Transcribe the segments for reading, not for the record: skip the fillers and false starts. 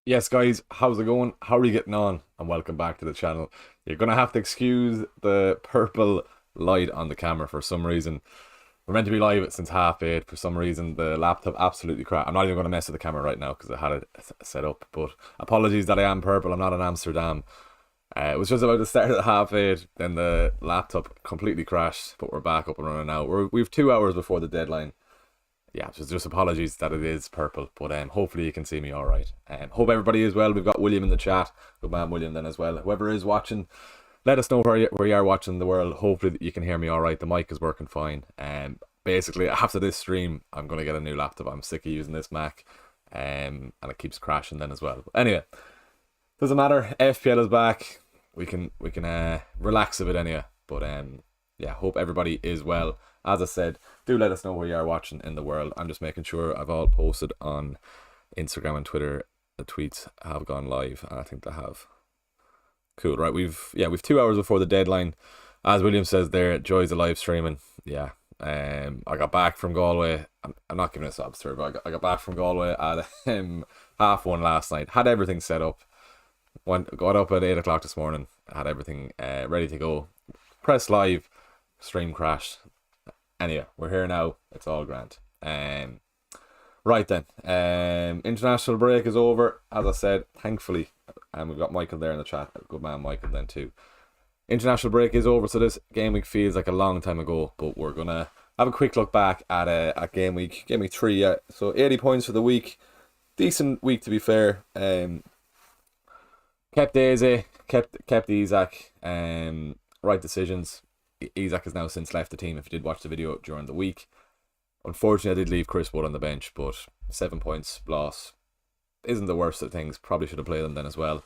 Yes, guys, how's it going? How are you getting on? And welcome back to the channel. You're gonna have to excuse the purple light on the camera for some reason. We're meant to be live since half 8. For some reason, the laptop absolutely crashed. I'm not even gonna mess with the camera right now because I had it set up. But apologies that I am purple. I'm not in Amsterdam. It was just about to start at half 8, then the laptop completely crashed. But we're back up and running now. We've 2 hours before the deadline. Yeah, just apologies that it is purple, but hopefully you can see me all right. Hope everybody is well. We've got William in the chat. Good man, William, then as well. Whoever is watching, let us know where you are watching the world. Hopefully you can hear me all right. The mic is working fine. Basically after this stream, I'm gonna get a new laptop. I'm sick of using this Mac, and it keeps crashing then as well. But anyway, doesn't matter. FPL is back. We can relax a bit anyway. But yeah, hope everybody is well. As I said, do let us know where you are watching in the world. I'm just making sure I've all posted on Instagram and Twitter. The tweets have gone live, and I think they have. Cool, right? We've 2 hours before the deadline. As William says there, joys of live streaming. Yeah. I got back from Galway. I'm not giving a sob story, but I got back from Galway at 1:30 last night. Had everything set up. Got up at 8 o'clock this morning. Had everything ready to go. Press live. Stream crashed. Anyway, we're here now. It's all grand. Right then. International break is over. As I said, thankfully, and we've got Michael there in the chat. Good man, Michael, then too. International break is over, so this game week feels like a long time ago. But we're gonna have a quick look back at game week 3. Yeah, so 80 points for the week. Decent week to be fair. Kept Daisy, kept Isaac. Right decisions. Isaac has now since left the team. If you did watch the video during the week, unfortunately I did leave Chris Wood on the bench, but 7 points loss isn't the worst of things. Probably should have played them then as well.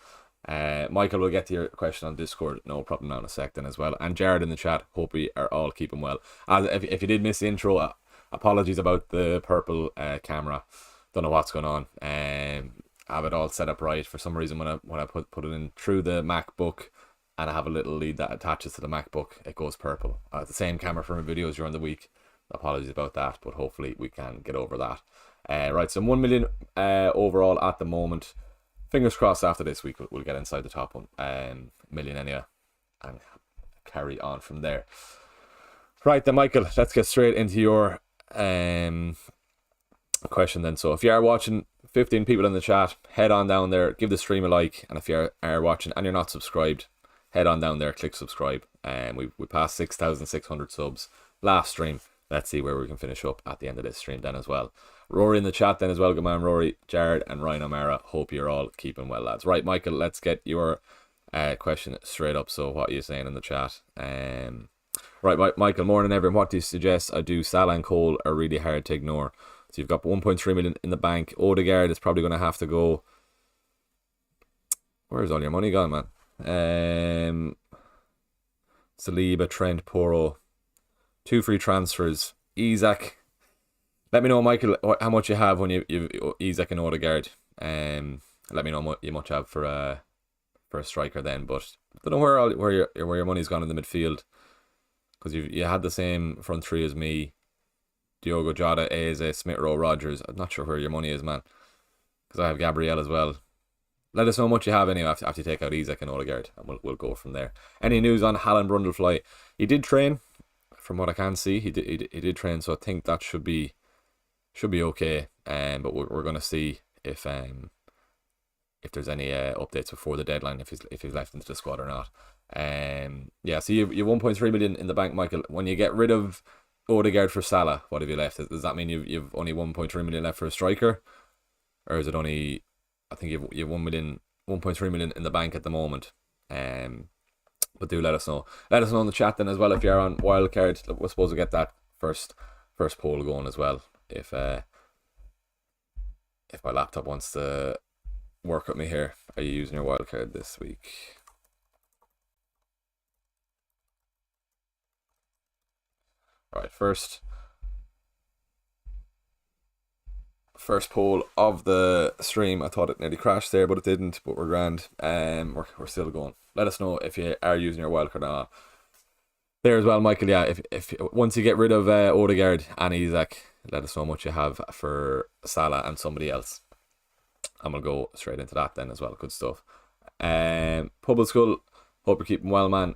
Michael, will get to your question on Discord, no problem, now in a sec then as well. And Jared in the chat, hope we are all keeping well. If you did miss the intro, apologies about the purple camera. Don't know what's going on. Have it all set up right. For some reason, when I put it in through the MacBook, and I have a little lead that attaches to the MacBook, it goes purple. The same camera for my videos during the week. Apologies about that, but hopefully we can get over that. Right, so 1 million overall at the moment. Fingers crossed after this week we'll get inside the top 1 million anyway, and carry on from there. Right then, Michael, let's get straight into your question then. So if you are watching, 15 people in the chat, head on down there, give the stream a like, and if you are watching and you're not subscribed, head on down there, click subscribe. We passed 6,600 subs last stream. Let's see where we can finish up at the end of this stream then as well. Rory in the chat then as well. Good man, Rory, Jared, and Ryan O'Mara. Hope you're all keeping well, lads. Right, Michael, let's get your question straight up. So what are you saying in the chat? Right, Michael, morning everyone. What do you suggest I do? Salah and Cole are really hard to ignore. So you've got 1.3 million in the bank. Odegaard is probably going to have to go. Where's all your money gone, man? Saliba, Trent, Poro, 2 free transfers. Isaac, let me know, Michael, how much you have when you've Isaac and Odegaard. Let me know what you much have for a striker then. But I don't know where your money's gone in the midfield, because you had the same front three as me. Diogo Jota, Eze, Smith Rowe, Rogers. I'm not sure where your money is, man, because I have Gabriel as well. Let us know how much you have anyway after you take out Isaac and Odegaard, and we'll go from there. Any news on HAALAND Brundlefly? He did train, from what I can see. He did train, so I think that should be okay. But we're gonna see if there's any updates before the deadline, if he's left into the squad or not. Yeah. So you have 1.3 million in the bank, Michael. When you get rid of Odegaard for Salah, what have you left? Does that mean you've only 1.3 million left for a striker, or is it only? I think you have 1.3 million in the bank at the moment. But do let us know. Let us know in the chat then as well if you're on Wildcard. We're supposed to get that first poll going as well. If my laptop wants to work with me here. Are you using your Wildcard this week? Alright, first poll of the stream. I thought it nearly crashed there, but it didn't. But we're grand. We're still going. Let us know if you are using your wildcard or not. There as well, Michael. Yeah, if once you get rid of Odegaard and Isaac, let us know how much you have for Salah and somebody else. and we'll go straight into that then as well. Good stuff. Pubble Skull, hope you're keeping well, man.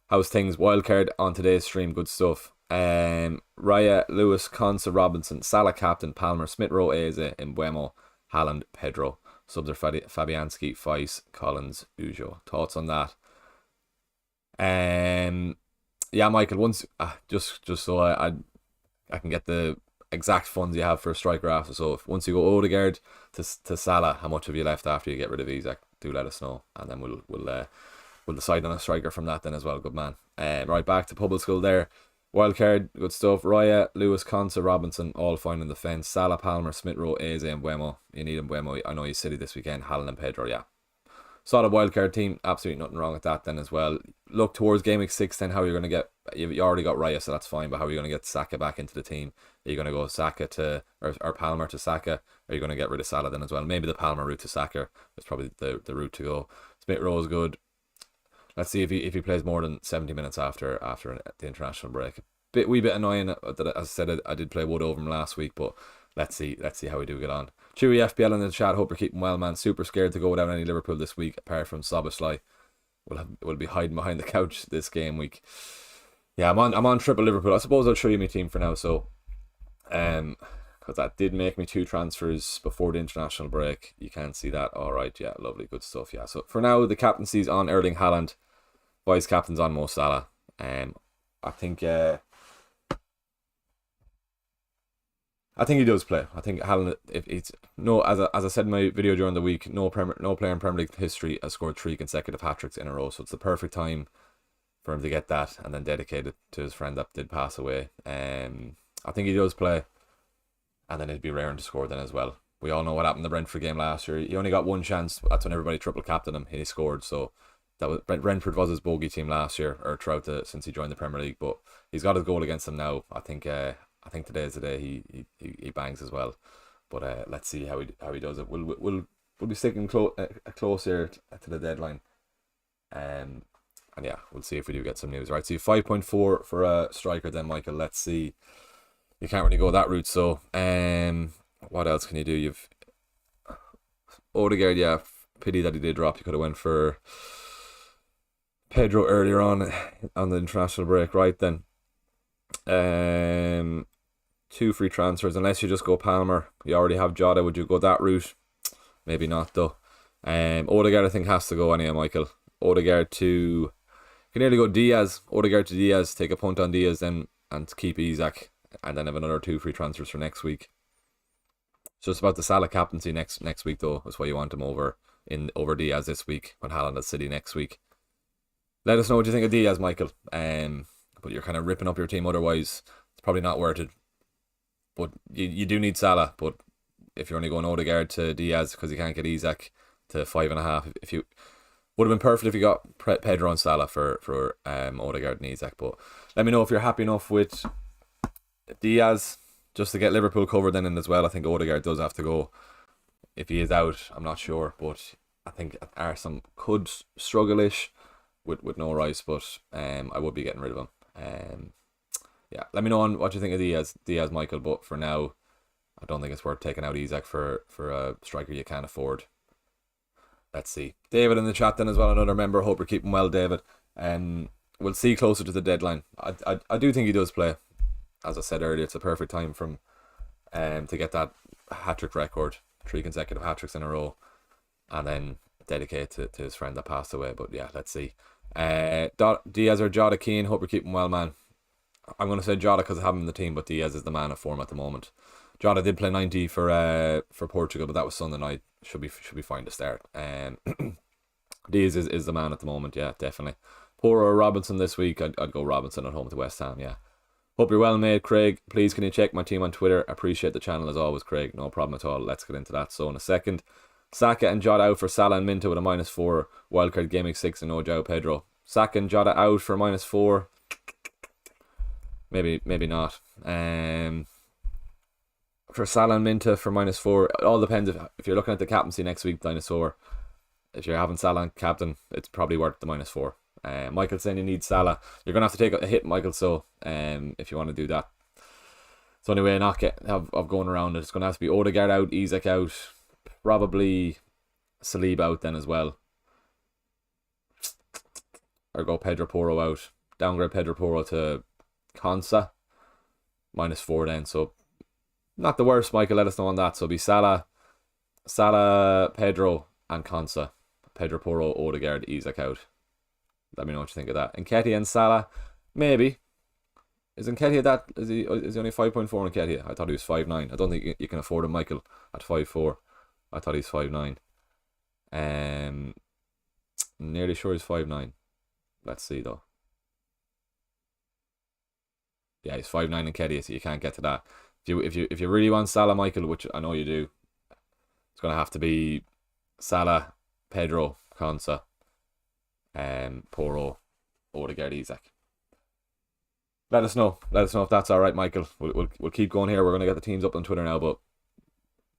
How's things? Wildcard on today's stream, good stuff. Raya, Lewis, Consa, Robinson, Salah captain, Palmer, Smith Rowe, Eze, Mbuemo, Haaland, Pedro. Subs are Fabianski, Feis, Collins, Ujo. Thoughts on that? Yeah, Michael, once just so I can get the exact funds you have for a striker after. So once you go Odegaard to Salah, how much have you left after you get rid of Isak? Do let us know, and then we'll decide on a striker from that then as well. Good man. Right, back to Pubble School there. Wildcard, good stuff. Raya, Lewis, Consa, Robinson, all fine in the fence. Salah, Palmer, Smith Rowe, Eze, and Mbuemo. You need Mbuemo. I know he's City this weekend. Haaland and Pedro, yeah. Solid wildcard team. Absolutely nothing wrong with that then as well. Look towards Gameweek 6 then, how you're going to get... You already got Raya, so that's fine, but how are you going to get Saka back into the team? Are you going to go Saka to... Or Palmer to Saka? Are you going to get rid of Salah then as well? Maybe the Palmer route to Saka is probably the route to go. Smith Rowe is good. Let's see if he plays more than 70 minutes after the international break. Wee bit annoying that, as I said, I did play Wood over him last week, but let's see how we do get on. Chewy FPL in the chat, hope you're keeping well, man. Super scared to go without any Liverpool this week, apart from Soboslai. We'll be hiding behind the couch this game week. Yeah, I'm on triple Liverpool. I suppose I'll show you my team for now, so because that did make me 2 transfers before the international break. You can't see that. Alright, yeah, lovely, good stuff, yeah. So for now, the captaincy's on Erling Haaland. Vice captain's on Mo Salah. I think he does play. I think Haaland, if it's no, as I said in my video during the week, no player in Premier League history has scored 3 consecutive hat-tricks in a row, so it's the perfect time for him to get that and then dedicate it to his friend that did pass away. I think he does play, and then it'd be raring to score then as well. We all know what happened in the Brentford game last year. He only got 1 chance. That's when everybody triple captained him. He scored, so that was Brentford was his bogey team last year, or throughout since he joined the Premier League. But he's got his goal against them now. I think today is the day he bangs as well. But let's see how he does it. We'll be sticking close here to the deadline. And yeah, we'll see if we do get some news. Right, so 5.4 for a striker then, Michael. Let's see. You can't really go that route, so what else can you do? You've Odegaard, yeah, pity that he did drop. You could have went for Pedro earlier on the international break, right then. 2 free transfers, unless you just go Palmer. You already have Jota. Would you go that route? Maybe not though. Odegaard I think has to go anyway, Michael. Odegaard to... You can nearly go Diaz. Odegaard to Diaz. Take a punt on Diaz then and keep Isak. And then have another 2 free transfers for next week. It's just about the Salah captaincy next week though. That's why you want him over Diaz this week when Haaland has City next week. Let us know what you think of Diaz, Michael. But you're kind of ripping up your team otherwise. It's probably not worth it. But you do need Salah. But if you're only going Odegaard to Diaz because you can't get Isak to 5.5, if you would have been perfect if you got Pedro and Salah for Odegaard and Isak. But let me know if you're happy enough with Diaz just to get Liverpool covered then as well. I think Odegaard does have to go. If he is out, I'm not sure, but I think Arsenal could struggle-ish with no Rice, but I would be getting rid of him. Yeah, let me know on what you think of Diaz, Michael, but for now, I don't think it's worth taking out Isak for a striker you can't afford. Let's see. David in the chat then as well, another member. Hope you're keeping well, David. We'll see closer to the deadline. I do think he does play. As I said earlier, it's a perfect time for him to get that hat-trick record. 3 consecutive hat-tricks in a row. And then dedicate to his friend that passed away. But yeah, let's see. Diaz or Jota Keane, hope you're keeping well, man. I'm going to say Jota because I have him in the team, but Diaz is the man of form at the moment. Jota did play 90 for Portugal, but that was Sunday night. Should be fine to start. Diaz is the man at the moment, yeah, definitely. Poor or Robinson this week, I'd go Robinson at home to West Ham, yeah. Hope you're well made, Craig. Please can you check my team on Twitter? Appreciate the channel as always, Craig. No problem at all. Let's get into that. So in a second, Saka and Jota out for Salah and Minta with a -4. Wildcard Gameweek 6 and no João Pedro. Saka and Jota out for -4. Maybe not. For Salah and Minta for -4. It all depends if you're looking at the captaincy next week, Dinosaur. If you're having Salah and captain, it's probably worth the -4. Michael saying you need Salah. You're going to have to take a hit, Michael, so if you want to do that. It's the only way of going around it. It's going to have to be Odegaard out, Isak out, Probably Saliba out then as well. Or go Pedro Porro out. Downgrade Pedro Porro to Konsa. -4 then. So not the worst, Michael. Let us know on that. So it'll be Salah, Pedro, and Konsa. Pedro Porro, Odegaard, Isak out. Let me know what you think of that. Nketiah and Salah, maybe. Is Nketiah that? Is he only 5.4 on Nketiah? I thought he was 5'9". I don't think you can afford him, Michael, at 5'4". I thought he's 5'9". Nearly sure he's 5'9". Let's see though. Yeah, he's 5'9" Nketiah, so you can't get to that. If you really want Salah, Michael, which I know you do, it's gonna have to be Salah, Pedro, Konsa, Porro, Odegaard, Isak. Let us know. Let us know if that's all right, Michael. We'll keep going here. We're gonna get the teams up on Twitter now, but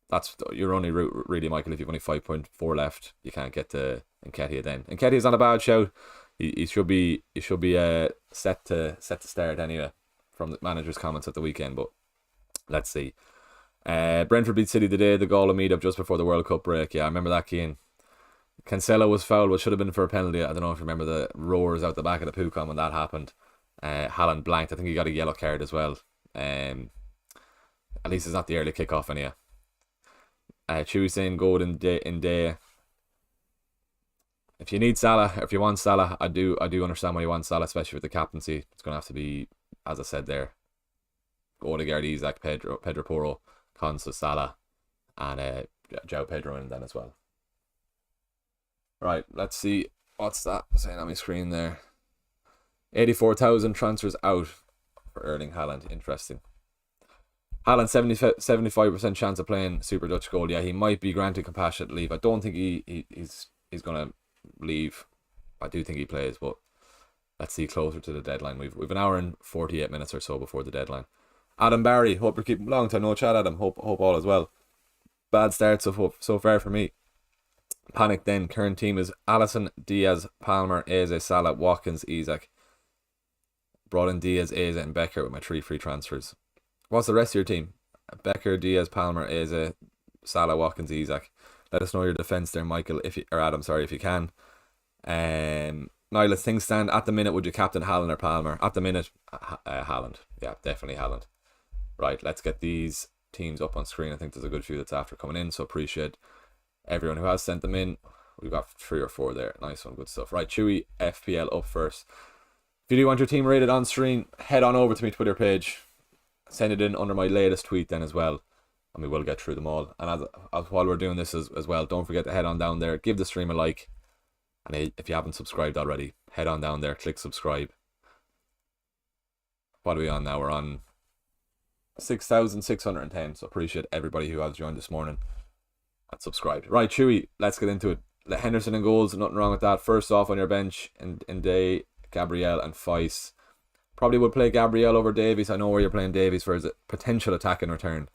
that's your only route, really, Michael. If you've only 5.4 left, you can't get to Nketiah then. Nketiah's on a bad shout. He should be set to start anyway from the manager's comments at the weekend, but let's see. Brentford beat City today. The goal meet up just before the World Cup break. Yeah, I remember that, Keane. Cancelo was fouled, which should have been for a penalty. I don't know if you remember the roars out the back of the Pucom when that happened. Haaland blanked. I think he got a yellow card as well. At least it's not the early kickoff anyway. Chewy saying goal in day. If you need Salah, or if you want Salah, I do understand why you want Salah, especially with the captaincy. It's going to have to be, as I said there, Odegaard, Isak, Pedro Porro, Konsa, Salah, and João Pedro in then as well. Right, let's see what's that saying on my screen there. 84,000 transfers out for Erling Haaland. Interesting. Haaland 75% chance of playing Super Dutch Gold. Yeah, he might be granted compassionate leave. I don't think he's gonna leave. I do think he plays, but let's see closer to the deadline. We've an hour and 48 minutes or so before the deadline. Adam Barry, hope you're keeping long time no chat, Adam. Hope all is well. Bad start so far for me. Panic then. Current team is Alisson, Diaz, Palmer, Eze, Salah, Watkins, Isak. Brought in Diaz, Eze, and Becker with my 3 free transfers. What's the rest of your team? Becker, Diaz, Palmer, Eze, Salah, Watkins, Isak. Let us know your defence there, Michael, if you can. Now, let's things stand at the minute. Would you captain Haaland or Palmer? At the minute, Haaland. Yeah, definitely Haaland. Right, let's get these teams up on screen. I think there's a good few that's after coming in, so appreciate everyone who has sent them in. We've got 3 or 4 there. Nice one, good stuff. Right, Chewy, FPL up first. If you do want your team rated on screen, head on over to my Twitter page. Send it in under my latest tweet then as well, and we will get through them all. And as while we're doing this as well, don't forget to head on down there, give the stream a like, and if you haven't subscribed already, head on down there, click subscribe. What are we on now? We're on 6,610, so appreciate everybody who has joined this morning and subscribed. Right, Chewy, let's get into it. Henderson and goals, nothing wrong with that. First off on your bench, in day, Gabriel and Feist. Probably would play Gabriel over Davies. I know where you're playing Davies for his potential attack in return,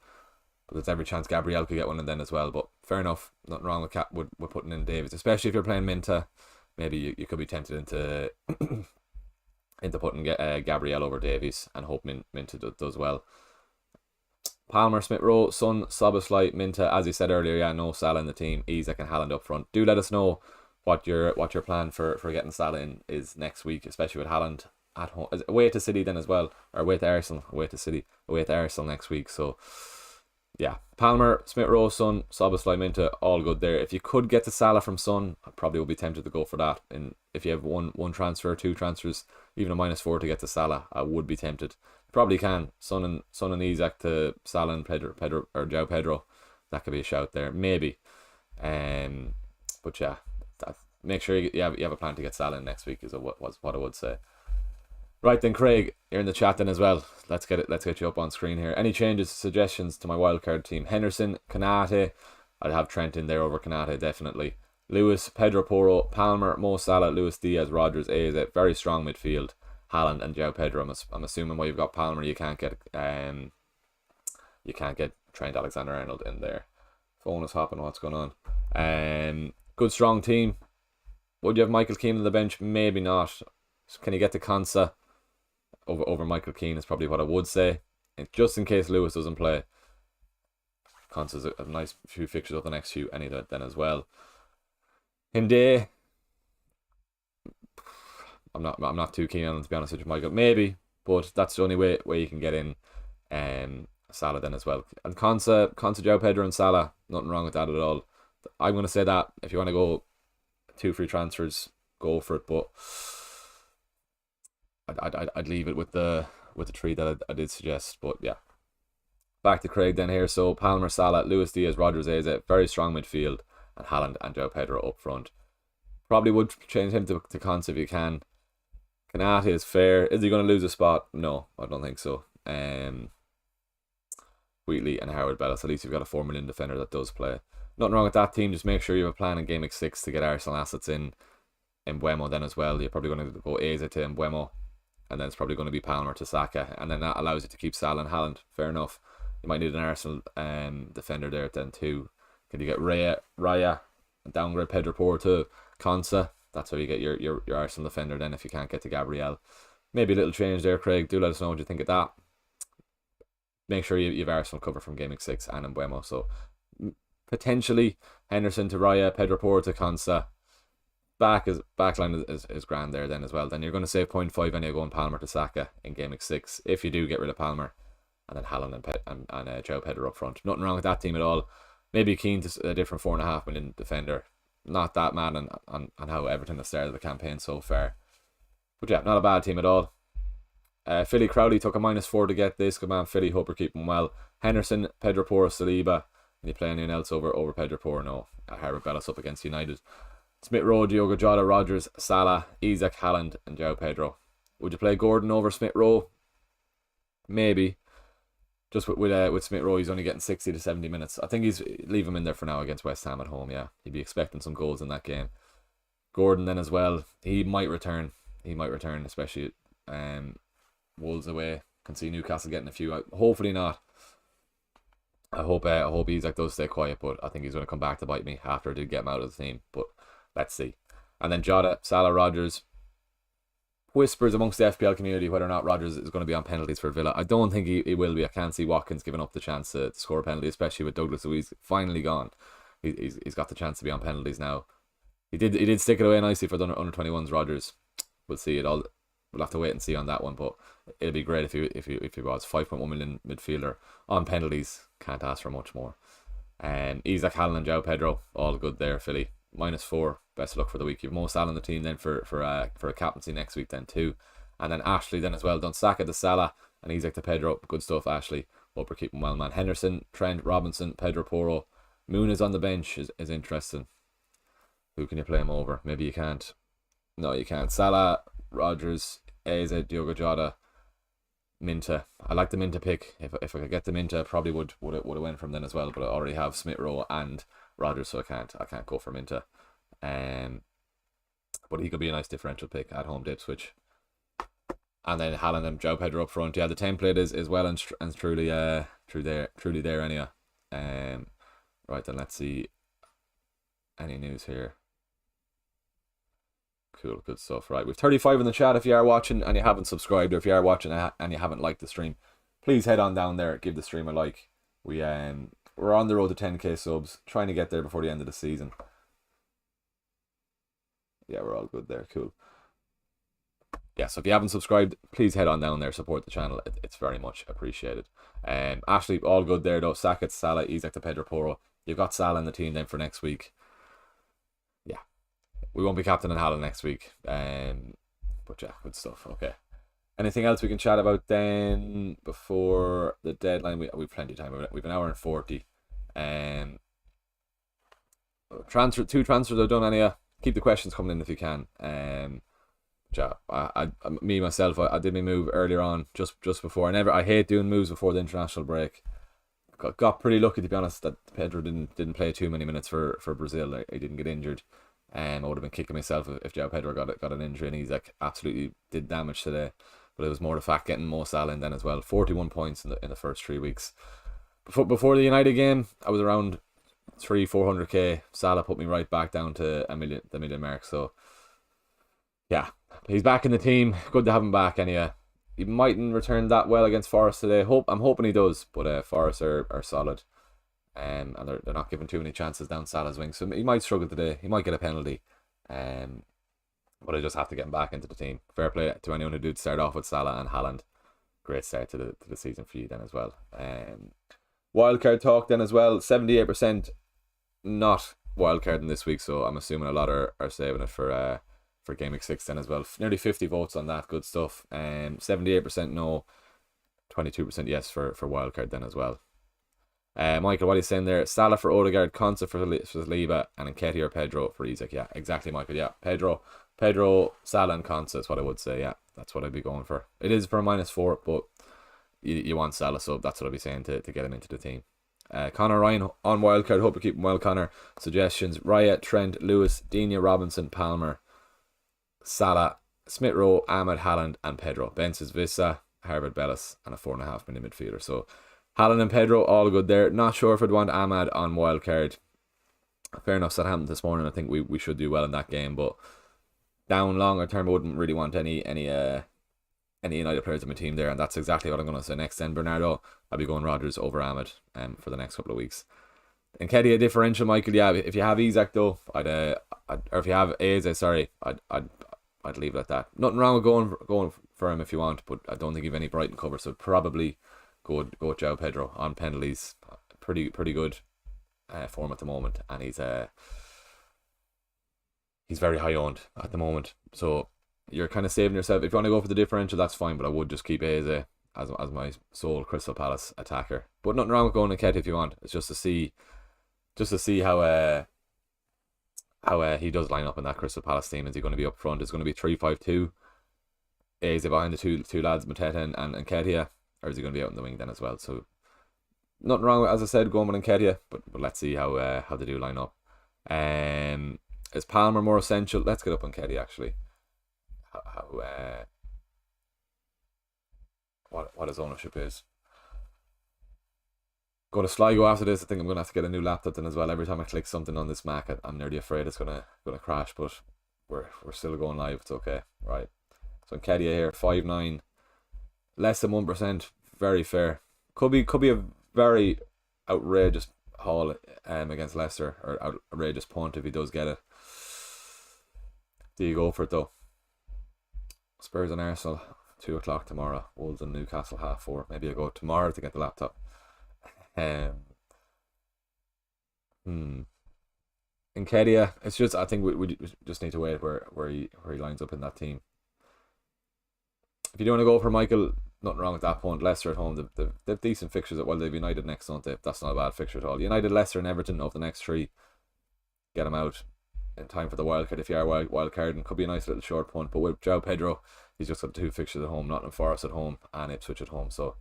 but there's every chance Gabriel could get one and then as well. But fair enough, nothing wrong with putting in Davies, especially if you're playing Minta. Maybe you could be tempted into into putting Gabriel over Davies and hope Minta does well. Palmer, Smith Rowe, Son, Szoboszlai, Minta. As you said earlier, yeah, no Salah in the team. Isak and Haaland up front. Do let us know what your plan for getting Salah in is next week, especially with Haaland at home, away to City then as well, or away to Arsenal, away to Arsenal next week. So yeah, Palmer, Smith Rowe, Son, Szoboszlai, Minta, all good there. If you could get to Salah from Son, I probably would be tempted to go for that. And if you have one transfer, 2 transfers, even a -4 to get to Salah, I would be tempted. You probably can. Son and Isak to Salah and Pedro or João Pedro. That could be a shout there, maybe. But yeah, make sure you have a plan to get Salah in next week is what I would say. Right then, Craig, you're in the chat then as well. Let's get you up on screen here. Any changes, suggestions to my wildcard team? Henderson, Konate. I'd have Trent in there over Konate, definitely. Lewis, Pedro Porro, Palmer, Mo Salah, Luis Diaz, Rodgers, Eze. Very strong midfield. Haaland and João Pedro. I'm assuming while you've got Palmer, you can't get Trent Alexander-Arnold in there. Phone is hopping. What's going on? Good strong team. Would you have Michael Keane on the bench? Maybe not. Can you get to Konsa over Michael Keane is probably what I would say. And just in case Lewis doesn't play. Consa's a nice few fixtures up the next few any then as well. Hinde, I'm not too keen on him, to be honest with you, Michael. Maybe, but that's the only way you can get in Salah then as well. And Consa, João Pedro and Salah, nothing wrong with that at all. I'm going to say that if you want to go 2 free transfers, go for it, but I'd leave it with the 3 that I did suggest. But yeah, back to Craig then here. So Palmer, Salah, Luis Diaz, Rodgers, Eze, very strong midfield, and Haaland and João Pedro up front. Probably would change him to Consa if you can. Kanate is fair. Is he going to lose a spot? No, I don't think so. Wheatley and Howard Bellis. At least you've got a 4 million defender that does play. Nothing wrong with that team. Just make sure you have a plan in Gameweek 6 to get Arsenal assets in Mbeumo then as well. You're probably going to go Eze to Mbeumo, and then it's probably going to be Palmer to Saka, and then that allows you to keep Salah and Haaland. Fair enough. You might need an Arsenal defender there then too. Can you get Raya and downgrade Pedro Porro to Consa? That's how you get your Arsenal defender then if you can't get to Gabriel. Maybe a little change there, Craig. Do let us know what you think of that. Make sure you have Arsenal cover from Gameweek 6 and Mbeumo. So potentially Henderson to Raya, Pedro Porro to Consa. Backline is grand there then as well. Then you're going to save 0.5 and you're going Palmer to Saka in Gameweek 6 if you do get rid of Palmer, and then Haaland and João Pedro up front. Nothing wrong with that team at all. Maybe keen to a different 4.5 million defender. Not that mad on how Everton has started the campaign so far. But yeah, not a bad team at all. Philly Crowley took a -4 to get this. Good man, Philly. Hope you're keeping well. Henderson, Pedro Porro, Saliba. And you play anyone else over Pedro Porro? No. Harvard Bellis up against United. Smith Rowe, Diogo Jota, Rodgers, Salah, Isaac, Haaland, and João Pedro. Would you play Gordon over Smith Rowe? Maybe. Just with Smith Rowe, he's only getting 60 to 70 minutes. I think leave him in there for now against West Ham at home. Yeah, he'd be expecting some goals in that game. Gordon then as well. He might return. Especially Wolves away. Can see Newcastle getting a few. Hopefully not. I hope Isaac does stay quiet, but I think he's going to come back to bite me after I did get him out of the team. But let's see. And then Jota, Salah, Rodgers. Whispers amongst the FPL community whether or not Rodgers is going to be on penalties for Villa. I don't think he will be. I can't see Watkins giving up the chance to score a penalty, especially with Douglas Luiz finally gone. He's got the chance to be on penalties now. He did stick it away nicely for the under 21s, Rodgers. We'll see it all. We'll have to wait and see on that one, but it'd be great if he was 5.1 million midfielder on penalties. Can't ask for much more. Isaac, Haaland, and João Pedro, all good there. Philly -4. Best of luck for the week. You've Mo Salah on the team then for a captaincy next week then too, and then Ashley then as well. Done Saka to Salah and Isaac to Pedro. Good stuff, Ashley. Hope we're keeping well, man. Henderson, Trent, Robinson, Pedro Porro. Moon is on the bench is interesting. Who can you play him over? Maybe you can't. No, you can't. Salah, Rodgers, Eze, Diogo Jota, Minta. I like the Minta pick. If I could get the Minta, I probably would have went from then as well. But I already have Smith Rowe and Rodgers, so I can't go for Minta. But he could be a nice differential pick at home to Ipswich. And then Haaland and João Pedro up front. Yeah, the template is well and truly there anyway. Right then, let's see any news here. Cool, good stuff. Right, we've 35 in the chat. If you are watching and you haven't subscribed, or if you are watching and you haven't liked the stream, please head on down there, give the stream a like. We're on the road to 10k subs, trying to get there before the end of the season. Yeah, we're all good there. Cool. Yeah, so if you haven't subscribed, please head on down there, support the channel. It's very much appreciated. Ashley, all good there though. Saka to Salah, Isaac to Pedro Porro. You've got Salah in the team then for next week. Yeah, we won't be captaining Haaland next week. But yeah, good stuff. Okay. Anything else we can chat about then before the deadline? We've plenty of time. We've an hour and 40. Two transfers I've done anyhow. Keep the questions coming in if you can. Yeah, I did my move earlier on, just before. I hate doing moves before the international break. Got pretty lucky, to be honest, that Pedro didn't play too many minutes for Brazil. He didn't get injured. I would have been kicking myself if João Pedro got an injury, and he's absolutely did damage today. But it was more the fact getting Mo Salah in then as well. 41 points in the first 3 weeks. Before the United game, I was around 400k. Salah put me right back down to the million mark. So yeah, he's back in the team. Good to have him back. Anyway, he mightn't return that well against Forest today. I'm hoping he does. But Forest are solid. and they're not giving too many chances down Salah's wing. So he might struggle today. He might get a penalty. But I just have to get him back into the team. Fair play to anyone who did start off with Salah and Haaland. Great start to the season for you then as well. Wildcard talk then as well. 78% not wildcarding this week, so I'm assuming a lot are saving it for Gameweek 6 then as well. Nearly 50 votes on that. Good stuff. 78% no, 22% yes for wildcard then as well. Michael, what are you saying there? Salah for Odegaard, Konsa for Saliba, and Nketiah or Pedro for Isaac. Yeah, exactly, Michael. Yeah, Pedro, Salah, and Konsa is what I would say. Yeah, that's what I'd be going for. It is for a -4, but you want Salah, so that's what I'd be saying to get him into the team. Connor Ryan on wildcard. Hope you keep him well, Connor. Suggestions: Raya, Trent, Lewis, Dina, Robinson, Palmer, Salah, Smith Rowe, Ahmed, Haaland, and Pedro. Benz is Vissa, Harvard Bellis, and a 4.5 minute midfielder. So Haaland and Pedro, all good there. Not sure if I'd want Ahmad on wildcard. Fair enough, Southampton this morning. I think we should do well in that game, but down longer term, I wouldn't really want any United players in my team there, and that's exactly what I'm going to say next. Then Bernardo, I'll be going Rodgers over Ahmed for the next couple of weeks. Nketiah differential, Michael. Yeah, if you have Isaac though, or if you have Eze, sorry, I'd leave it at that. Nothing wrong with going for him if you want, but I don't think you've any Brighton cover, so probably go with João Pedro on penalties. Pretty good form at the moment, and he's very high owned at the moment. So you're kind of saving yourself. If you want to go for the differential, that's fine, but I would just keep Eze as my sole Crystal Palace attacker. But nothing wrong with going to Nketiah if you want. It's just to see how he does line up in that Crystal Palace team. Is he going to be up front? Is it going to be 3-5-2? Is he behind the two lads, Mateta and Nketiah? Or is he going to be out in the wing then as well? So nothing wrong with, as I said, going with Nketiah, but let's see how they do line up. Is Palmer more essential? Let's get up on Nketiah actually. What his ownership is. Go to Sligo after this. I think I'm gonna have to get a new laptop then as well. Every time I click something on this Mac, I'm nearly afraid it's gonna crash, but we're still going live. It's okay, right? So Nketiah here, 5.9, less than 1%, very fair. Could be a very outrageous haul against Leicester, or outrageous punt if he does get it. Do you go for it though? Spurs and Arsenal, 2 o'clock tomorrow. Wolves and Newcastle 4:30. Maybe I go tomorrow to get the laptop. Nketiah, it's just, I think we just need to wait where he lines up in that team. If you do want to go for Michael, nothing wrong with that point. Leicester at home, they've decent fixtures. Well, they've United next, don't they? That's not a bad fixture at all. United, Leicester, and Everton of the next 3. Get them out in time for the wildcard. If you are wildcarding, could be a nice little short punt. But with João Pedro, he's just got 2 fixtures at home: Nottingham Forest at home and Ipswich at home. So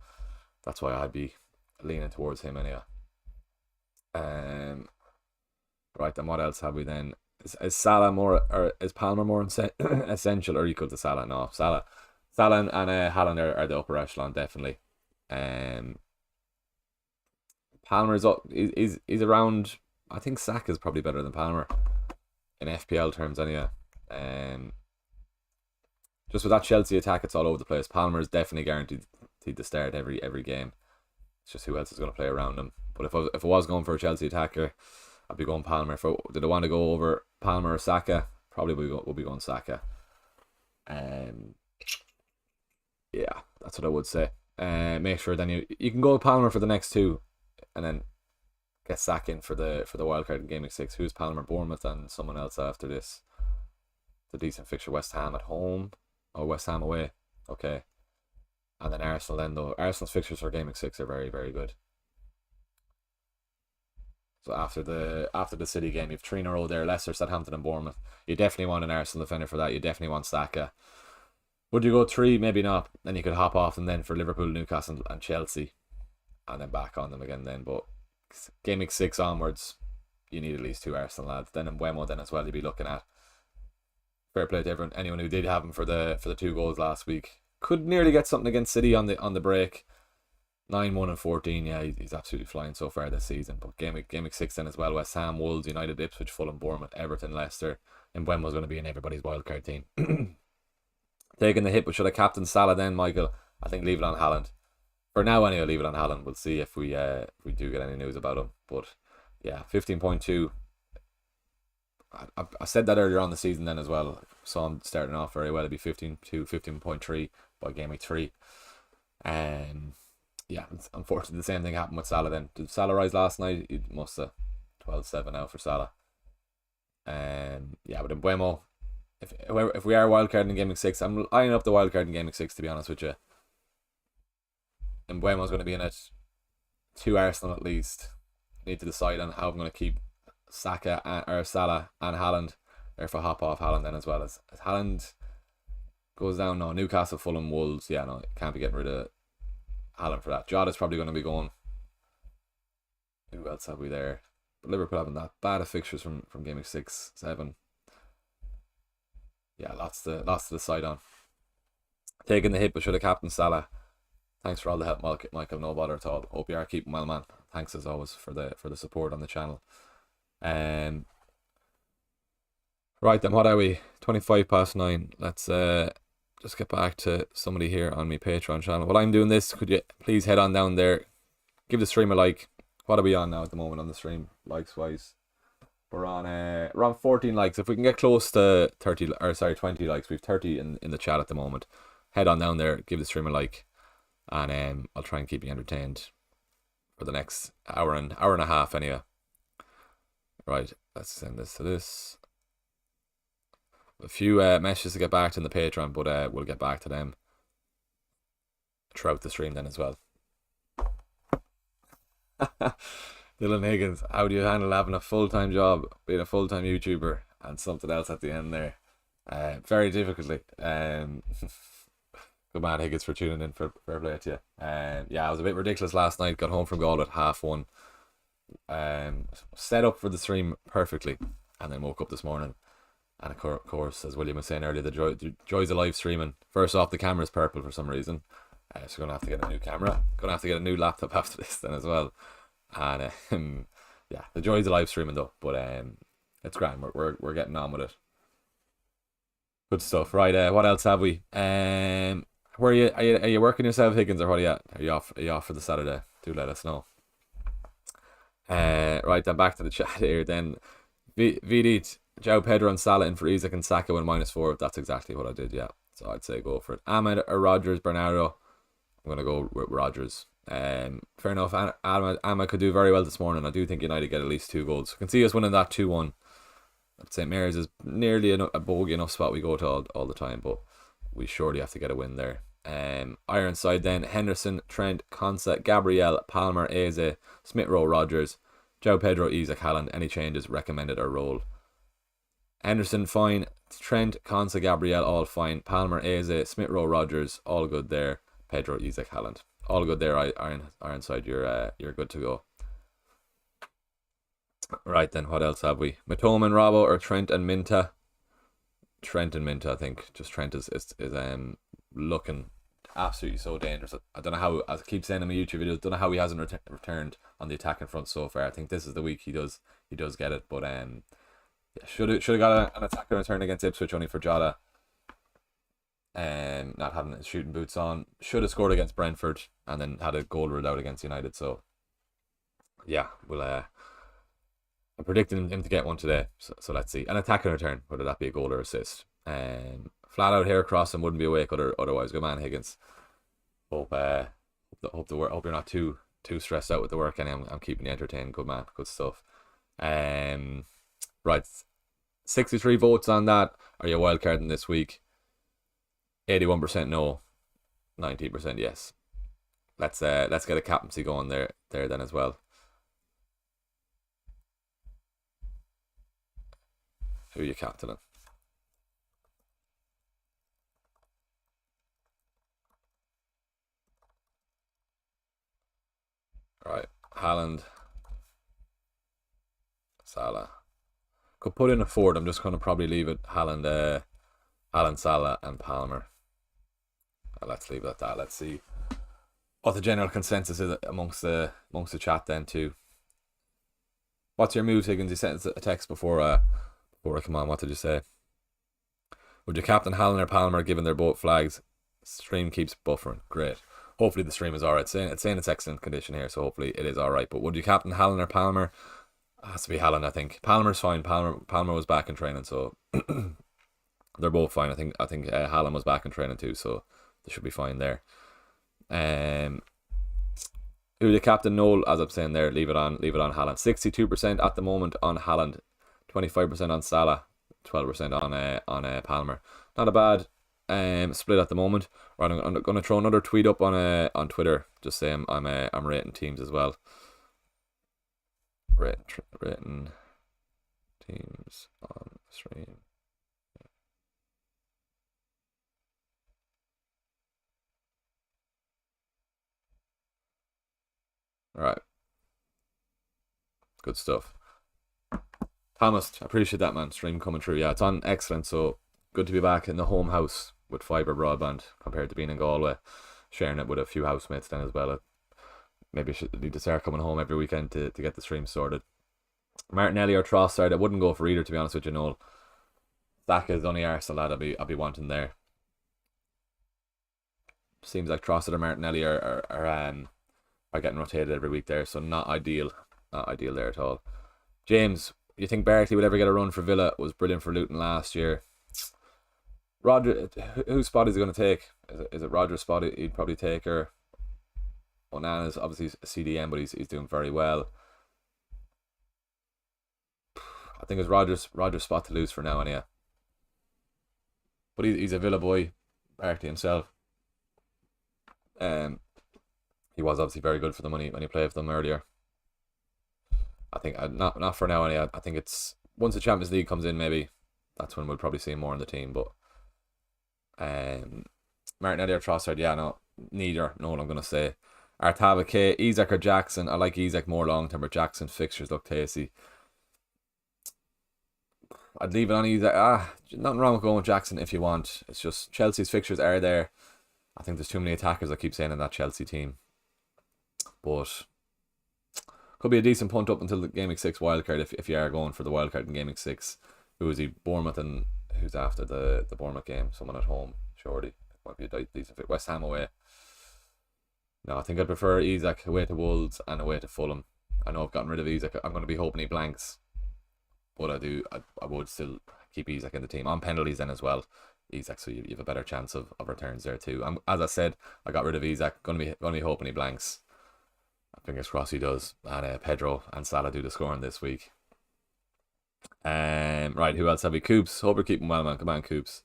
that's why I'd be leaning towards him anyhow. Right, then what else have we then? Is Salah more, or is Palmer more essential or equal to Salah? No, Salah and Haaland are the upper echelon, definitely. Palmer is around. I think Saka is probably better than Palmer in FPL terms anyway. Just with that Chelsea attack, it's all over the place. Palmer is definitely guaranteed to start every game. It's just who else is going to play around him. But if I was going for a Chelsea attacker, I'd be going Palmer. Did I want to go over Palmer or Saka? Probably we'll be going Saka. Yeah, that's what I would say. Make sure then you can go with Palmer for the next 2, and then get Saka in for the wildcard in Gameweek 6. Who's Palmer? Bournemouth and someone else after this. The decent fixture: West Ham at home or West Ham away. Okay. And then Arsenal then though. Arsenal's fixtures for Gameweek 6 are very, very good. So after the City game, you've 3 in a row there: Leicester, Southampton, and Bournemouth. You definitely want an Arsenal defender for that. You definitely want Saka. Would you go 3? Maybe not. Then you could hop off and then for Liverpool, Newcastle, and Chelsea, and then back on them again. Then, but Gameweek 6 onwards, you need at least 2 Arsenal lads. Then in Wemo then as well, you'd be looking at. Fair play to anyone who did have him for the 2 goals last week. Could nearly get something against City on the break. 9-1 and 14. Yeah, he's absolutely flying so far this season. But Gameweek 6 then as well: West Ham, Wolves, United, Ipswich, Fulham, Bournemouth, Everton, Leicester. And Wembley's going to be in everybody's wildcard team. Taking the hit, but should I captain Salah then, Michael? I think leave it on Haaland. For now, anyway, I'll leave it on Haaland. We'll see if we do get any news about him. But yeah, 15.2. I said that earlier on the season then as well. Saw him starting off very well. It'd be 15.2, 15.3 by game week 3. Yeah, unfortunately the same thing happened with Salah then. Did Salah rise last night? He must have. 12-7 now for Salah. Yeah, but in Buemo, if we are wildcarding in game week 6, I'm eyeing up the wildcard in game week 6, to be honest with you. And Buemo's going to be in it. 2 Arsenal at least. Need to decide on how I'm going to keep Saka or Salah and Haaland. Or if I hop off Haaland then as well. As Haaland goes down, no, Newcastle, Fulham, Wolves. Yeah, no, can't be getting rid of Haaland for that. Jota's probably going to be going. Who else have we there? But Liverpool having that bad of fixtures from game week 6, 7. Yeah, lots to decide on. Taking the hit, but should have captained Salah. Thanks for all the help, Michael. No bother at all. Hope you are keeping well, man. Thanks as always for the support on the channel. Right then, what are we? 9:25. Let's just get back to somebody here on my Patreon channel. While I'm doing this, could you please head on down there, give the stream a like. What are we on now at the moment on the stream, likes wise? We're on around 14 likes. If we can get close to 20 likes, we've 30 in the chat at the moment. Head on down there, give the stream a like, and I'll try and keep you entertained for the next hour and a half anyway. Right, let's send this to this. A few messages to get back to in the Patreon, but we'll get back to them throughout the stream then as well. Dylan Higgins, how do you handle having a full-time job, being a full-time YouTuber, and something else at the end there? Very difficultly. Good man, Higgins, for tuning in. For fair play to you. Yeah, I was a bit ridiculous last night. Got home from Galway at 1:30. Set up for the stream perfectly, and then woke up this morning. And of course, as William was saying earlier, the joys of live streaming. First off, the camera's purple for some reason. So going to have to get a new camera. Going to have to get a new laptop after this then as well. And yeah, the joys of live streaming though. But it's grand. We're getting on with it. Good stuff. Right. What else have we? Where are you? Are you working yourself, Higgins, or what are you at? Are you off for the Saturday? Do let us know. Right then, back to the chat here. Then VD, João Pedro and Salah in for Isaac and Saka when -4. That's exactly what I did. Yeah. So I'd say go for it. Ahmed or Rodgers, Bernardo. I'm going to go with Rodgers. Fair enough. Ahmed could do very well this morning. I do think United get at least 2 goals. I can see us winning that 2-1. St. Mary's is nearly a bogey enough spot we go to all the time, but we surely have to get a win there. Ironside then. Henderson, Trent, Konsa, Gabriel, Palmer, Eze, Smith Rowe, Rodgers, João Pedro, Isaac, Haaland. Any changes recommended or roll? Henderson, fine. Trent, Konsa, Gabriel, all fine. Palmer, Eze, Smith Rowe, Rodgers, all good there. Pedro, Isaac, Haaland, all good there. Ironside, you're good to go. Right then, what else have we? Matoma and Robbo or Trent and Minta? Trent and Minta, I think. Just Trent is looking absolutely so dangerous. I don't know how, as I keep saying in my YouTube videos, don't know how he hasn't returned on the attacking front so far. I think this is the week he does get it, but yeah, should have got an attacking return against Ipswich only for Jota. Not having his shooting boots on. Should have scored against Brentford and then had a goal ruled out against United. So yeah, I'm predicting him to get one today. So let's see. An attacking return, whether that be a goal or assist. Flat out hair crossing wouldn't be awake otherwise. Good man, Higgins. Hope you're not too stressed out with the work, and I'm keeping you entertained. Good man, good stuff. Right, 63 votes on that. Are you wildcarding this week? 81% no, 19% yes. Let's get a captaincy going there then as well. Who are you captaining? Right, Haaland, Salah. Could put in a forward. I'm just going to probably leave it Haaland, Salah, and Palmer. Let's leave it at that. Let's see what the general consensus is amongst the chat then too. What's your moves, Higgins? You sent a text before I come on. What did you say? Would you captain Haaland or Palmer given they're both flags? Stream keeps buffering. Great. Hopefully the stream is alright. It's saying it's excellent condition here, so hopefully it is alright. But would you captain Haaland or Palmer? It has to be Haaland, I think. Palmer's fine. Palmer was back in training, so they're both fine. I think Haaland was back in training too, so they should be fine there. Who the captain? Noel, as I'm saying there, leave it on Haaland. 62% at the moment on Haaland, 25% on Salah, 12% on Palmer. Not a bad split at the moment. Right, I'm going to throw another tweet up on Twitter, just saying I'm rating teams as well. Rating teams on stream. Alright. Good stuff. Thomas, I appreciate that, man. Stream coming through. Yeah, it's on excellent. So good to be back in the home house with fibre broadband compared to being in Galway, sharing it with a few housemates then as well. Maybe I should need to start coming home every weekend to get the stream sorted. Martinelli or Trossard, I wouldn't go for either, to be honest with you, Noel. Saka is the only Arsenal lad I'll be wanting there. Seems like Trossard or Martinelli are getting rotated every week there, so not ideal there at all. James, you think Barkley would ever get a run for Villa? Was brilliant for Luton last year. Roger, whose spot is he going to take? Is it Roger's spot he'd probably take, or Onana's? Obviously a CDM, but he's doing very well. I think it's Roger's spot to lose for now, anyhow. But he's a Villa boy, Barkley himself. He was obviously very good for the money when he played for them earlier. I think not for now. Anyway, I think it's once the Champions League comes in, maybe that's when we'll probably see more in the team. But Martinelli or Trossard, yeah, no, neither. No, I'm gonna say Artava, K, Isak or Jackson. I like Isak more long term, but Jackson's fixtures look tasty. I'd leave it on Isak. Nothing wrong with going with Jackson if you want. It's just Chelsea's fixtures are there. I think there's too many attackers, I keep saying, in that Chelsea team. But could be a decent punt up until the Gameweek 6 wildcard if you are going for the wildcard in Gameweek 6. Who is he? Bournemouth, and who's after the Bournemouth game? Someone at home, surely. Might be a decent fit. West Ham away. No, I think I'd prefer Isak away to Wolves and away to Fulham. I know I've gotten rid of Isak. I'm going to be hoping he blanks. But I would still keep Isak in the team. On penalties then as well. Isak, so you have a better chance of returns there too. As I said, I got rid of Isak. Going to be hoping he blanks. Fingers crossed he does. And Pedro and Salah do the scoring this week. Right, who else have we? Coops. Hope you're keeping well, man. Come on, Coops.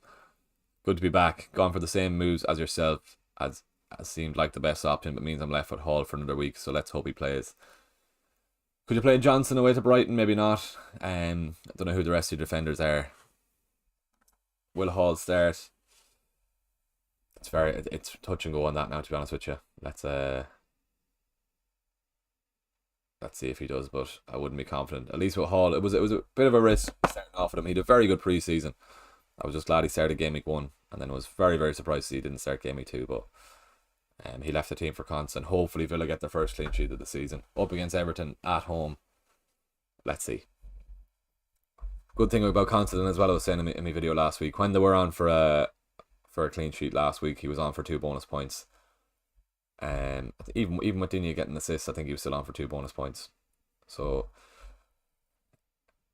Good to be back. Gone for the same moves as yourself. As seemed like the best option, but means I'm left with Hall for another week. So let's hope he plays. Could you play Johnson away to Brighton? Maybe not. I don't know who the rest of your defenders are. Will Hall start? It's touch and go on that now, to be honest with you. Let's see if he does, but I wouldn't be confident. At least with Hall, it was a bit of a risk starting off with him. He did a very good pre-season. I was just glad he started Gameweek 1, and then I was very, very surprised he didn't start Gameweek 2, but he left the team for constant. Hopefully Villa get their first clean sheet of the season. Up against Everton at home. Let's see. Good thing about Constantine as well, I was saying in my video last week, when they were on for a clean sheet last week, he was on for 2 bonus points. Even with Digne getting assists, I think he was still on for 2 bonus points. So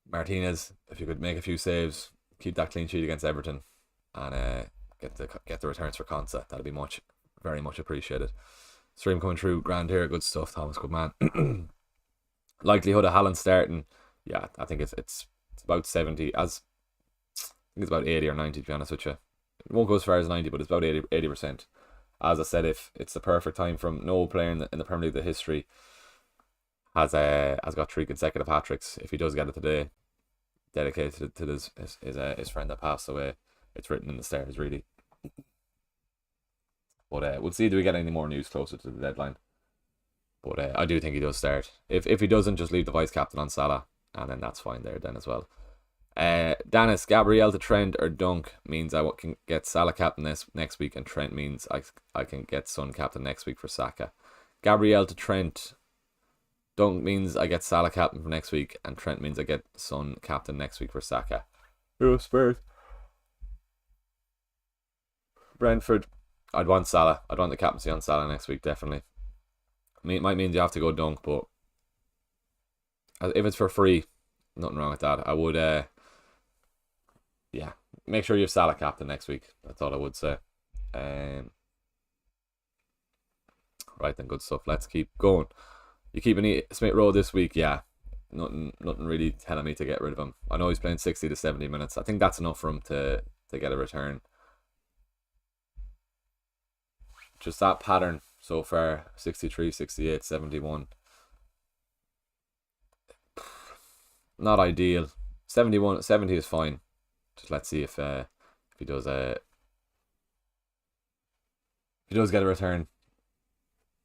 Martinez, if you could make a few saves, keep that clean sheet against Everton, and get the returns for Consa, that'd be very much appreciated. Stream coming through, grand here, good stuff, Thomas, good man. Likelihood of Haaland starting, yeah, I think it's about 70, I think it's about 80 or 90, to be honest with you. It won't go as far as 90, but it's about 80%. As I said, if it's the perfect time from no player in the Premier League, the history has got 3 consecutive hat-tricks. If he does get it today, dedicated to his friend that passed away. It's written in the stars, really. But we'll see, do we get any more news closer to the deadline? But I do think he does start. If he doesn't, just leave the vice-captain on Salah, and then that's fine there then as well. Dennis, Gabriel to Trent or Dunk means I can get Salah captain next week, and Trent means I can get Son captain next week for Saka. Gabriel to Trent, Dunk means I get Salah captain for next week, and Trent means I get Son captain next week for Saka. Oh, Spurs. Brentford. I'd want Salah. I'd want the captaincy on Salah next week, definitely. I mean, it might mean you have to go dunk, but if it's for free, nothing wrong with that. I would, yeah, make sure you have Salah captain next week. That's all I would say. Right then, good stuff. Let's keep going. You keeping Smith Rowe this week? Yeah. Nothing really telling me to get rid of him. I know he's playing 60 to 70 minutes. I think that's enough for him to get a return. Just that pattern so far, 63, 68, 71. Not ideal. 71, 70 is fine. Just let's see if he does get a return.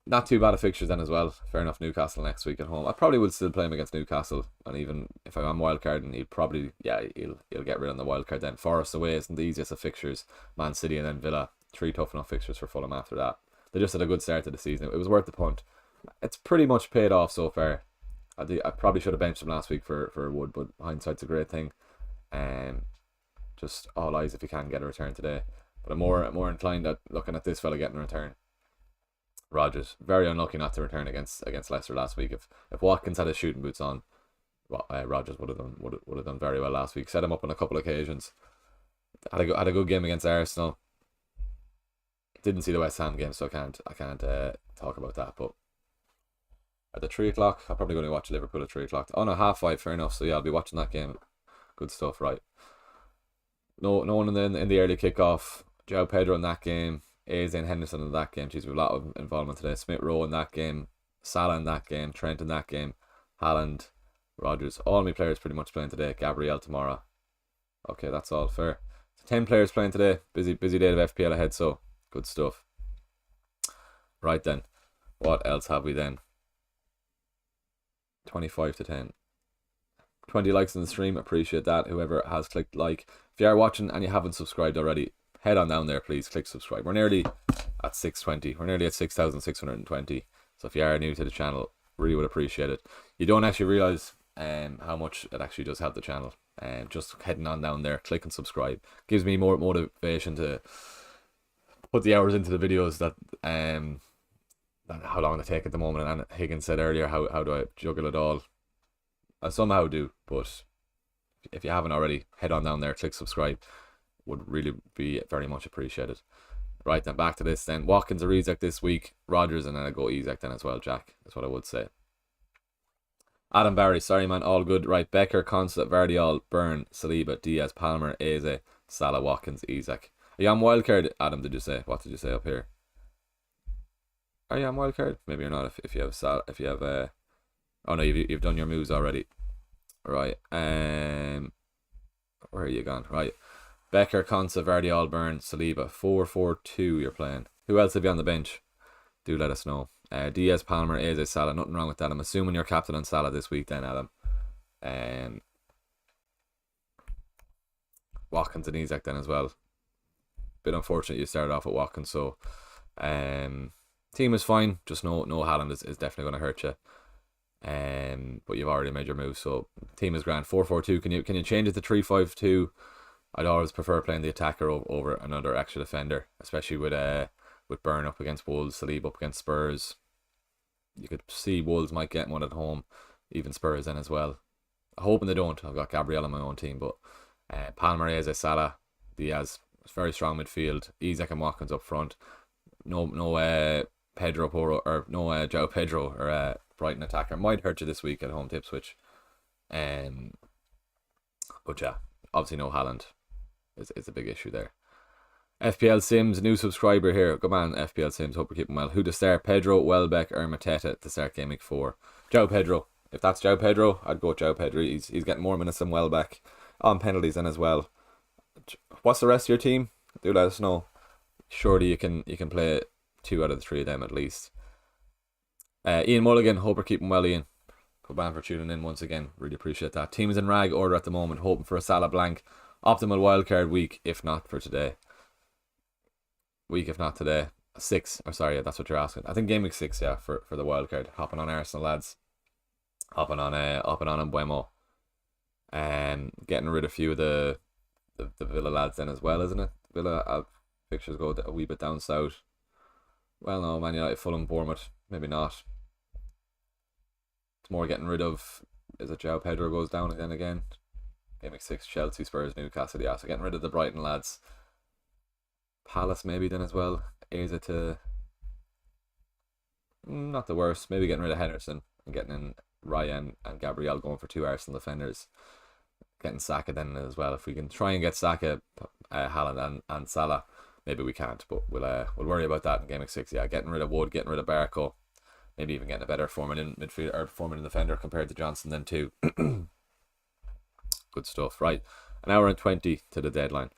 Not too bad of fixtures then as well. Fair enough, Newcastle next week at home. I probably would still play him against Newcastle, and even if I'm on wildcard, and he'll probably, yeah, he'll get rid on the wildcard then. Forest away isn't the easiest of fixtures. Man City and then Villa. 3 tough enough fixtures for Fulham after that. They just had a good start to the season. It was worth the punt. It's pretty much paid off so far. I probably should have benched him last week for Wood, but hindsight's a great thing. Just all eyes if he can get a return today. But I'm more inclined at looking at this fella getting a return. Rodgers, very unlucky not to return against Leicester last week. If Watkins had his shooting boots on, Rodgers would have done very well last week. Set him up on a couple of occasions. Had a good game against Arsenal. Didn't see the West Ham game, so I can't talk about that. But at the 3 o'clock, I'm probably going to watch Liverpool at 3 o'clock. Oh no, 5:30. Fair enough. So yeah, I'll be watching that game. Good stuff, right? No one in the early kickoff. João Pedro in that game. Eze and Henderson in that game. Jeez, we have a lot of involvement today. Smith Rowe in that game. Salah in that game. Trent in that game. Haaland, Rodgers. All my players pretty much playing today. Gabriel tomorrow. Okay, that's all fair. So 10 players playing today. Busy day of FPL ahead, so good stuff. Right then. What else have we then? 25 to 10. 20 likes in the stream. Appreciate that. Whoever has clicked like. If you are watching and you haven't subscribed already, head on down there, please. Click subscribe. We're nearly at 620. We're nearly at 6,620. So if you are new to the channel, really would appreciate it. You don't actually realise how much it actually does help the channel. Just heading on down there, click and subscribe. Gives me more motivation to put the hours into the videos that how long they take at the moment. And Higgins said earlier, how do I juggle it all? I somehow do, but if you haven't already, head on down there, click subscribe. Would really be very much appreciated. Right then, back to this then. Watkins or Isak this week. Rodgers, and then I go Isak then as well, Jack. That's what I would say. Adam Barry, sorry man, all good. Right, Becker, Constant, Vardiol, Byrne, Saliba, Diaz, Palmer, Eze, Salah, Watkins, Isak. Are you on wildcard, Adam? Did you say? What did you say up here? Are you on wildcard? Maybe you're not. If you have Salah, if you have oh no, you've done your moves already. Right. Where are you gone? Right. Becker, Konsa, Vardiol, Byrne, Saliba. 4-4-2 you're playing. Who else have you on the bench? Do let us know. Diaz, Palmer, Eze, Salah. Nothing wrong with that. I'm assuming you're captain on Salah this week then, Adam. Watkins and Isak then as well. Bit unfortunate you started off with Watkins, so team is fine. Just no Haaland is definitely going to hurt you. But you've already made your move, so team is grand. 4-4-2. Can you change it to 3-5-2? I'd always prefer playing the attacker over another extra defender, especially with Byrne up against Wolves, Saliba up against Spurs. You could see Wolves might get one at home, even Spurs then as well. I'm hoping they don't. I've got Gabriel on my own team, but Palmer, Eze, Salah, Diaz, very strong midfield. Isak and Watkins up front. No Pedro Porro or no João Pedro or Brighton attacker. Might hurt you this week at home to Ipswich. But yeah, obviously no Haaland is a big issue there. FPL Sims, new subscriber here. Good man, FPL Sims. Hope you're keeping well. Who to start? Pedro, Welbeck, or Mateta to start Gameweek 4? João Pedro. If that's João Pedro, I'd go with João Pedro. He's getting more minutes than Welbeck on penalties then as well. What's the rest of your team? Do let us know. Surely you can play 2 out of the 3 of them at least. Ian Mulligan, hope you're keeping well, Ian. Good man for tuning in once again. Really appreciate that. Team is in rag order at the moment, hoping for a Salah blank. Optimal wildcard week, if not for today. Week, if not today. 6, or sorry, that's what you're asking. I think game week 6, yeah, for the wildcard. Hopping on Arsenal lads. Hopping on Mbuemo. Getting rid of a few of the Villa lads then as well, isn't it? Villa, Fixtures go a wee bit down south. Well, no, Man United, Fulham, Bournemouth, maybe not. It's more getting rid of. Is it João Pedro goes down again? Game week 6, Chelsea, Spurs, Newcastle. Yeah, so getting rid of the Brighton lads. Palace maybe then as well. Asa to not the worst. Maybe getting rid of Henderson and getting in Ryan and Gabriel going for 2 Arsenal defenders. Getting Saka then as well. If we can try and get Saka, Haaland and Salah, maybe we can't, but we'll worry about that in game week 6. Yeah, getting rid of Wood, getting rid of Barco, maybe even getting a better forming in midfield or forming in defender compared to Johnson then too. Good stuff. Right, an hour and 20 to the deadline.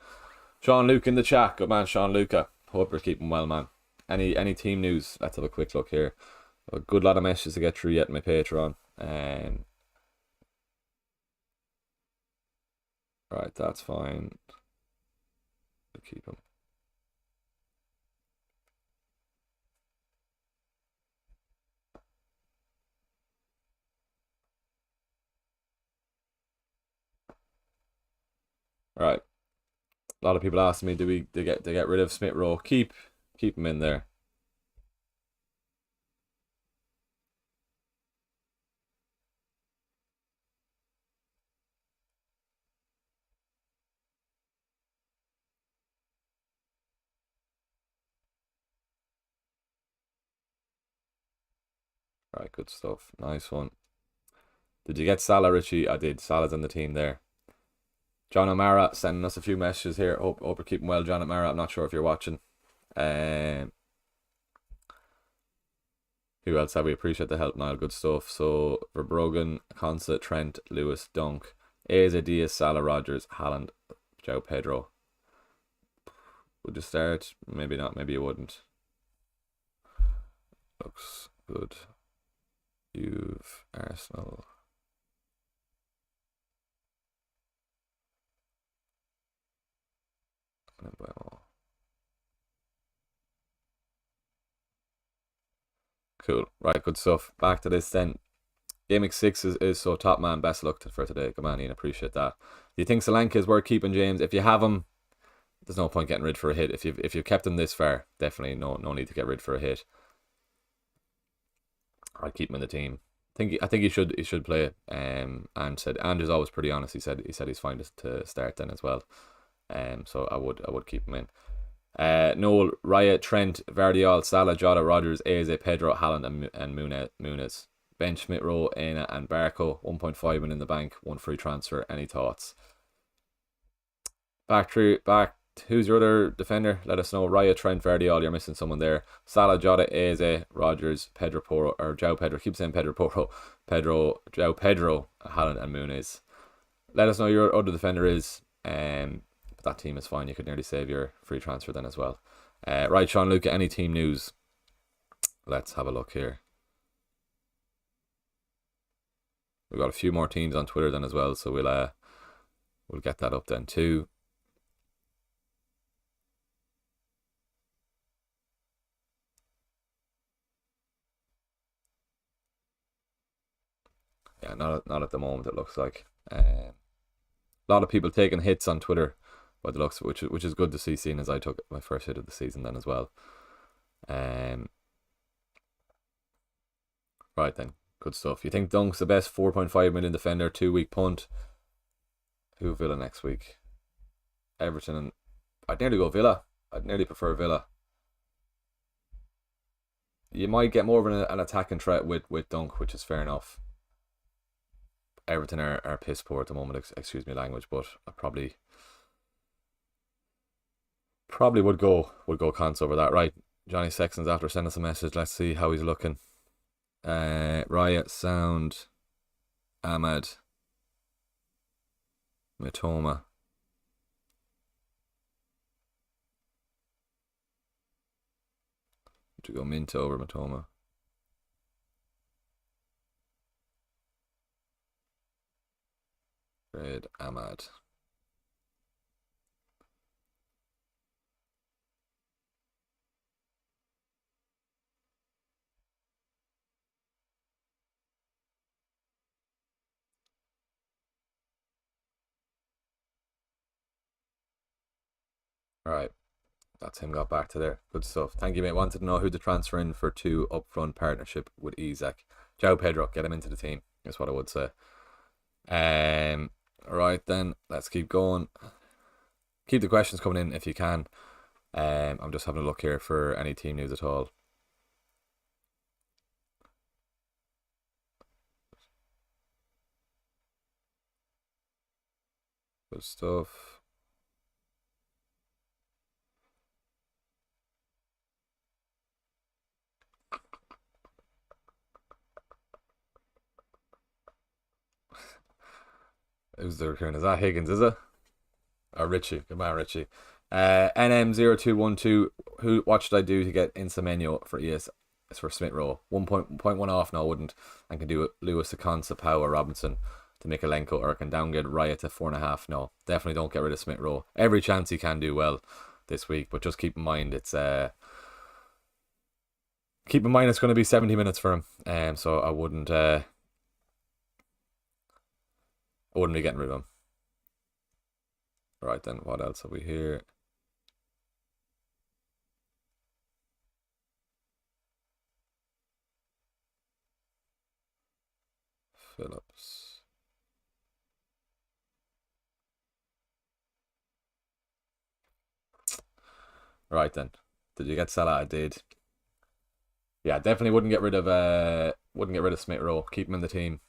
Sean Luke in the chat. Good man, Sean Luca. Hope you're keeping well, man. Any team news? Let's have a quick look here. A good lot of messages to get through yet in my Patreon. Right, that's fine. I'll keep him. Right. A lot of people asking me, do we get rid of Smith Rowe? Keep him in there. Right, good stuff. Nice one. Did you get Salah, Richie? I did. Salah's in the team there. John O'Mara sending us a few messages here. Hope you're keeping well, John O'Mara. I'm not sure if you're watching. Who else have we? Appreciate the help, Niall. Good stuff. So Verbrogen, Consa, Trent, Lewis, Dunk, Eze, Diaz, Salah, Rogers, Haaland, João Pedro. Would you start? Maybe not. Maybe you wouldn't. Looks good. You've Arsenal. Cool. Right, good stuff. Back to this then. Game week 6 is so top man. Best luck for today. Good man, Ian. Appreciate that. Do you think Solanke is worth keeping, James? If you have him, there's no point getting rid for a hit. If you've kept him this far, definitely no need to get rid for a hit. I'd keep him in the team. I think he should play. And said Andrew's always pretty honest. He said he's fine to start then as well. So I would keep him in. Noel, Raya, Trent, Vardiol, Salah, Jota, Rodgers, Eze, Pedro, Haaland, and Muniz. Bench, Smith Rowe, Aina, and Barco. 1.5 in the bank. 1 free transfer. Any thoughts? Back. Who's your other defender? Let us know. Raya, Trent, Vardiol. You're missing someone there. Salah, Jota, Eze, Rodgers, Pedro Porro, or João Pedro. Keep saying Pedro Porro. João Pedro, Haaland, and Muniz. Let us know your other defender is. That team is fine. You could nearly save your free transfer then as well. Right, Sean Luca, any team news? Let's have a look here. We've got a few more teams on Twitter then as well, so we'll get that up then too. Yeah, not at the moment. It looks like a lot of people taking hits on Twitter by the looks, which is good to see, seeing as I took my first hit of the season then as well. Right then, good stuff. You think Dunk's the best 4.5 million defender, 2-week punt? Who Villa next week? Everton and I'd nearly go Villa. I'd nearly prefer Villa. You might get more of an attacking threat with Dunk, which is fair enough. Everton are piss poor at the moment, excuse me language, but I probably would go Cons over that. Right, Johnny Sexton's after sending us a message. Let's see how he's looking. Riot, Sound, Ahmad, Matoma. To go Minto over Matoma. Red Ahmad. Right. That's him got back to there. Good stuff. Thank you, mate. Wanted to know who to transfer in for 2 upfront partnership with Isaac. João Pedro, get him into the team. That's what I would say. Right then, let's keep going. Keep the questions coming in if you can. I'm just having a look here for any team news at all. Good stuff. Who's the return? Is that Higgins, is it? Oh, Richie. Good man, Richie. NM0212, what should I do to get Insameno for ES? It's for Smith Rowe. 1.1 off, no, I wouldn't. I can do it. Lewis, Akonsa, Power, Robinson to Mikalenko, or I can downgrade Raya to 4.5. No, definitely don't get rid of Smith Rowe. Every chance he can do well this week, but just keep in mind it's going to be 70 minutes for him. So I wouldn't be getting rid of him. Right then, what else have we here? Phillips. Right then. Did you get Salah? I did. Yeah, definitely wouldn't get rid of Smith Rowe. Keep him in the team.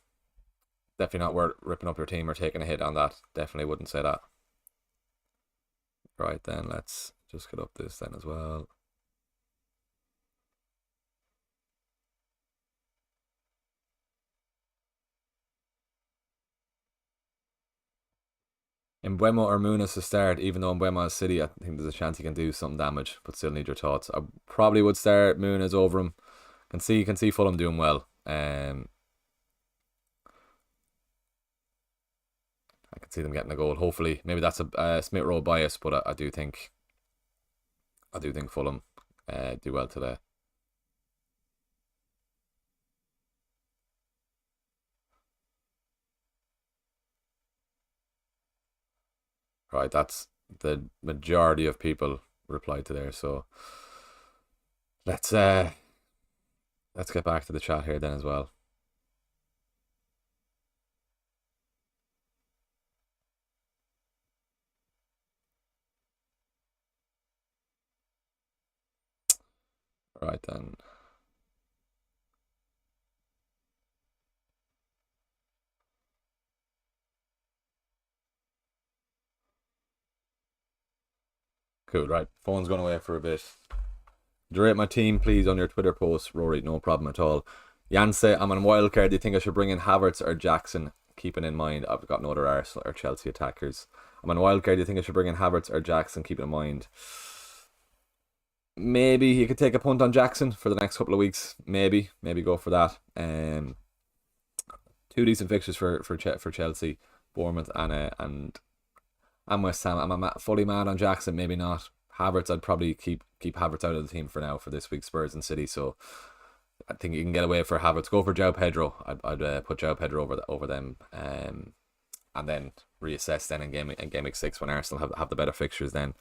Definitely not worth ripping up your team or taking a hit on that. Definitely wouldn't say that. Right then, let's just get up this then as well. Mbeumo or Muniz to start, even though Mbeumo is City, I think there's a chance he can do some damage, but still need your thoughts. I probably would start Muniz over him. Can see Fulham doing well. I can see them getting a goal. Hopefully, maybe that's a Smith Rowe bias, but I do think Fulham do well today. Right, that's the majority of people replied to there. So let's get back to the chat here then as well. Right then. Cool, right. Phone's going away for a bit. Do you rate my team, please, on your Twitter post, Rory? No problem at all. Janse, I'm on Wildcard. Do you think I should bring in Havertz or Jackson? Keeping in mind, I've got no other Arsenal or Chelsea attackers. I'm on Wildcard. Do you think I should bring in Havertz or Jackson? Keeping in mind, maybe you could take a punt on Jackson for the next couple of weeks. Maybe go for that. 2 decent fixtures for Chelsea, Bournemouth and West Ham. I'm fully mad on Jackson. Maybe not. Havertz, I'd probably keep Havertz out of the team for now for this week's Spurs and City. So I think you can get away for Havertz. Go for João Pedro. I'd put João Pedro over them, and then reassess then in game week 6 when Arsenal have the better fixtures then.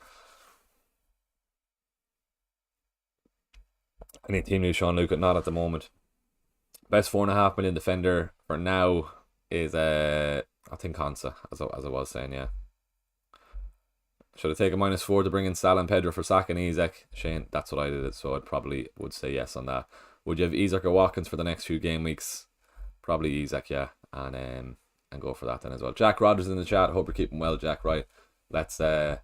Any team news, Sean Luke? Not at the moment. Best 4.5 million defender for now is I think Konsa, as I was saying, yeah. Should I take a -4 to bring in Salah and Pedro for Saka and Isak? Shane, that's what I did, so I'd probably would say yes on that. Would you have Isak or Watkins for the next few game weeks? Probably Isak, yeah, and go for that then as well. Jack Rogers in the chat. Hope you're keeping well, Jack. Right, let's get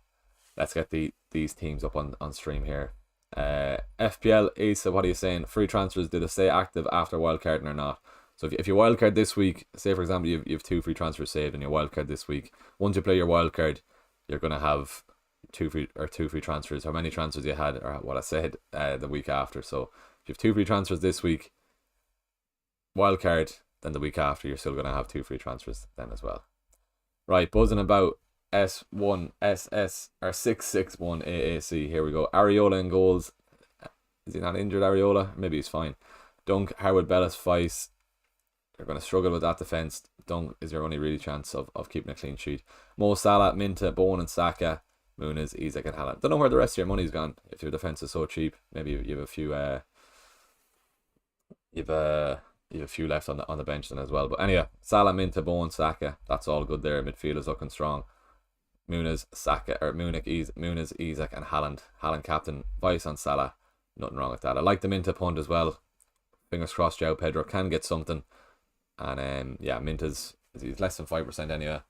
these teams up on stream here. FPL Asa, what are you saying? Free transfers, do they stay active after wildcarding or not? So if you wildcard this week, say for example you have 2 free transfers saved and you wildcard this week, once you play your wildcard, you're gonna have 2 free transfers. How many transfers you had, or what I said the week after. So if you have 2 free transfers this week, wildcard, then the week after you're still gonna have 2 free transfers then as well. Right, buzzing about S1 SS or 661 AAC. Here we go. Areola in goals. Is he not injured, Areola? Maybe he's fine. Dunk, Howard, Bellis, Feist. They're going to struggle with that defence. Dunk is your only really chance of keeping a clean sheet. Mo Salah, Minta, Bowen and Saka. Muniz, Isak, and Haaland. Don't know where the rest of your money's gone. If your defense is so cheap, maybe you have a few. You have a few left on the bench then as well. But anyway, Salah, Minta, Bowen, Saka. That's all good there. Midfield is looking strong. Muniz, Saka, or Muniz, Isak, and Haaland. Haaland captain, vice on Salah. Nothing wrong with that. I like the Minta punt as well. Fingers crossed, João Pedro can get something. And yeah, Minta's he's less than 5% anyway.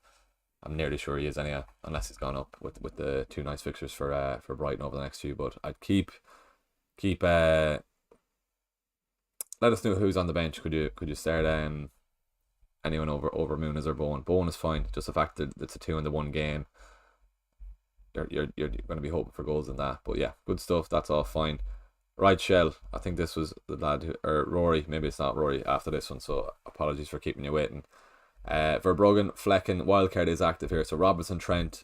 I'm nearly sure he is anyway, unless he's gone up with the two nice fixtures for Brighton over the next few. But I'd keep let us know who's on the bench. Could you start anyone over Muniz or Bowen? Bowen is fine. Just the fact that it's a 2-1 game. You're going to be hoping for goals in that. But yeah, good stuff. That's all fine. Right, Shell. I think this was the lad or Rory. Maybe it's not Rory after this one. So apologies for keeping you waiting. Verbruggen, Flecken, Wildcard is active here. So Robinson, Trent,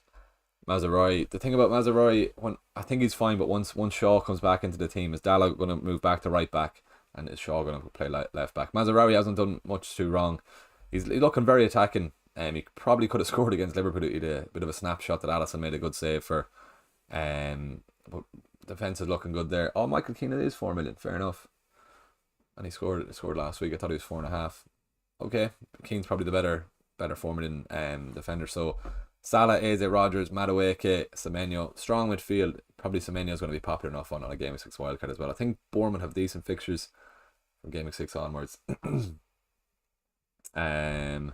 Mazraoui. The thing about Mazraoui, when I think he's fine, but once Shaw comes back into the team, is Dalot going to move back to right back, and is Shaw going to play left back? Mazraoui hasn't done much too wrong. He's looking very attacking. He probably could have scored against Liverpool. He had a bit of a snapshot that Alisson made a good save for. But defense is looking good there. Oh, Michael Keane, it is 4 million. Fair enough. And he scored last week. I thought he was 4.5. Okay, Keane's probably the better 4 million defender. So Salah, Eze, Rodgers, Madueke, Semenyo, strong midfield. Probably Semenyo is going to be popular enough on a Game Week 6 wildcard as well. I think Bournemouth have decent fixtures from Game Week 6 onwards. Haaland,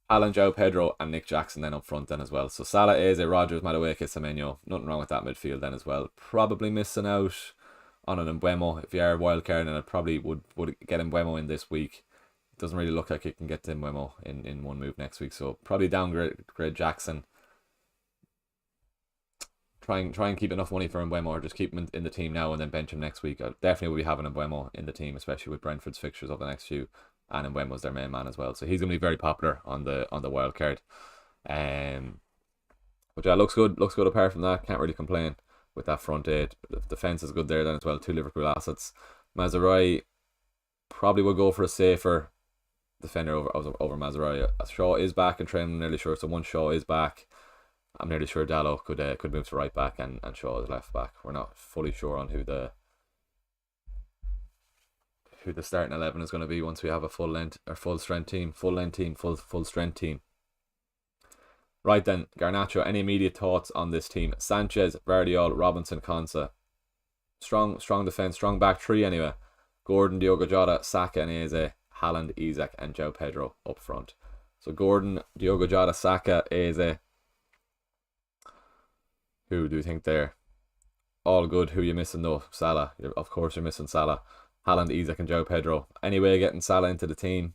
João Pedro, and Nick Jackson then up front then as well. So Salah, Eze, Rodgers, Madueke, Semenyo. Nothing wrong with that midfield then as well. Probably missing out on an Mbeumo. If you are wildcard, and I probably would get Mbeumo in this week. Doesn't really look like it can get to Mbeumo in one move next week. So probably downgrade Jackson. Try and keep enough money for Mbeumo, or just keep him in the team now and then bench him next week. I definitely will be having Mbeumo in the team, especially with Brentford's fixtures over the next few. And Mbeumo's their main man as well. So he's going to be very popular on the wild card. But yeah, looks good. Looks good apart from that. Can't really complain with that front eight. The defence is good there then as well. 2 Liverpool assets. Mazraoui probably will go for a safer defender over Mazraoui. Shaw is back in training, I'm nearly sure. So once Shaw is back, I'm nearly sure Dalot could move to right back and Shaw is left back. We're not fully sure on who the starting 11 is going to be once we have a full strength team. Right then, Garnacho, any immediate thoughts on this team? Sanchez, Vardiol, Robinson, Konsa. Strong defence, strong back three anyway. Gordon, Diogo Jota, Saka and Eze, Haaland, Isak and João Pedro up front. So Gordon, Diogo Jota, Saka, Eze. Who do you think there? All good. Who you missing though? Salah. Of course you're missing Salah. Haaland, Isak and João Pedro. Anyway, getting Salah into the team.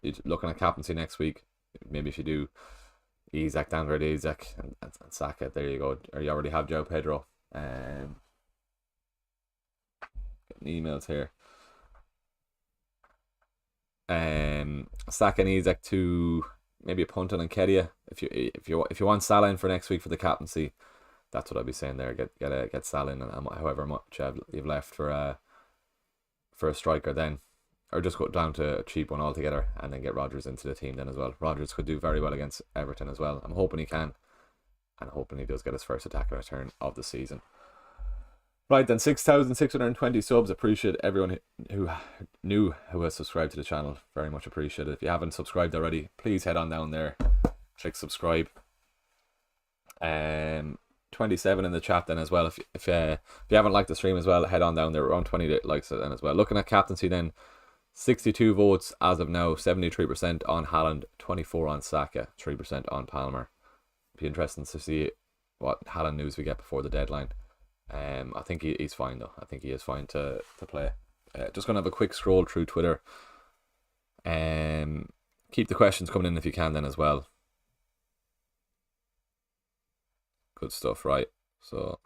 You're looking at captaincy next week. Maybe if you do Isak, downgrade Isak and Saka, there you go. Or you already have João Pedro. Getting emails here. Saka and Isak to maybe a punt on Nketiah. If you want Salah in for next week for the captaincy, that's what I'd be saying there. Get Salah in, and however much you've left for a striker then, or just go down to a cheap one altogether, and then get Rodgers into the team then as well. Rodgers could do very well against Everton as well. I'm hoping he can, and hoping he does get his first attacking return of the season. Right then, 6,620 subs. Appreciate everyone who has subscribed to the channel. Very much appreciated. If you haven't subscribed already, please head on down there, click subscribe. 27 in the chat then as well. If you haven't liked the stream as well, head on down there. Around 20 likes then as well. Looking at captaincy then, 62 votes as of now. 73% on Haaland, 24 on Saka, 3% on Palmer. Be interesting to see what Haaland news we get before the deadline. I think he's fine though. I think he is fine to play. Just gonna have a quick scroll through Twitter. Keep the questions coming in if you can then as well. Good stuff, right? So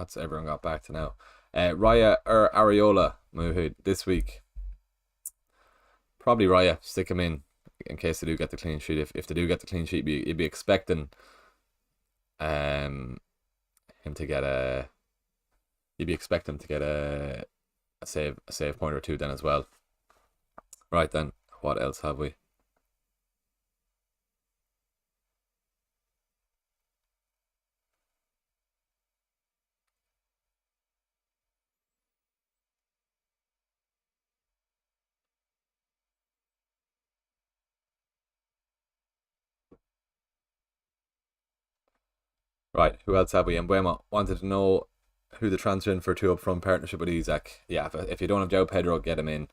That's everyone got back to now. Raya or Areola Muhid this week. Probably Raya. Stick him in case they do get the clean sheet. If they do get the clean sheet, you'd be expecting him to get a. You'd be expecting to get a save point or two then as well. Right then, what else have we? Right, who else have we? And Buemo wanted to know who the transfer in for two up front partnership with Isaac. Yeah, if you don't have João Pedro, get him in.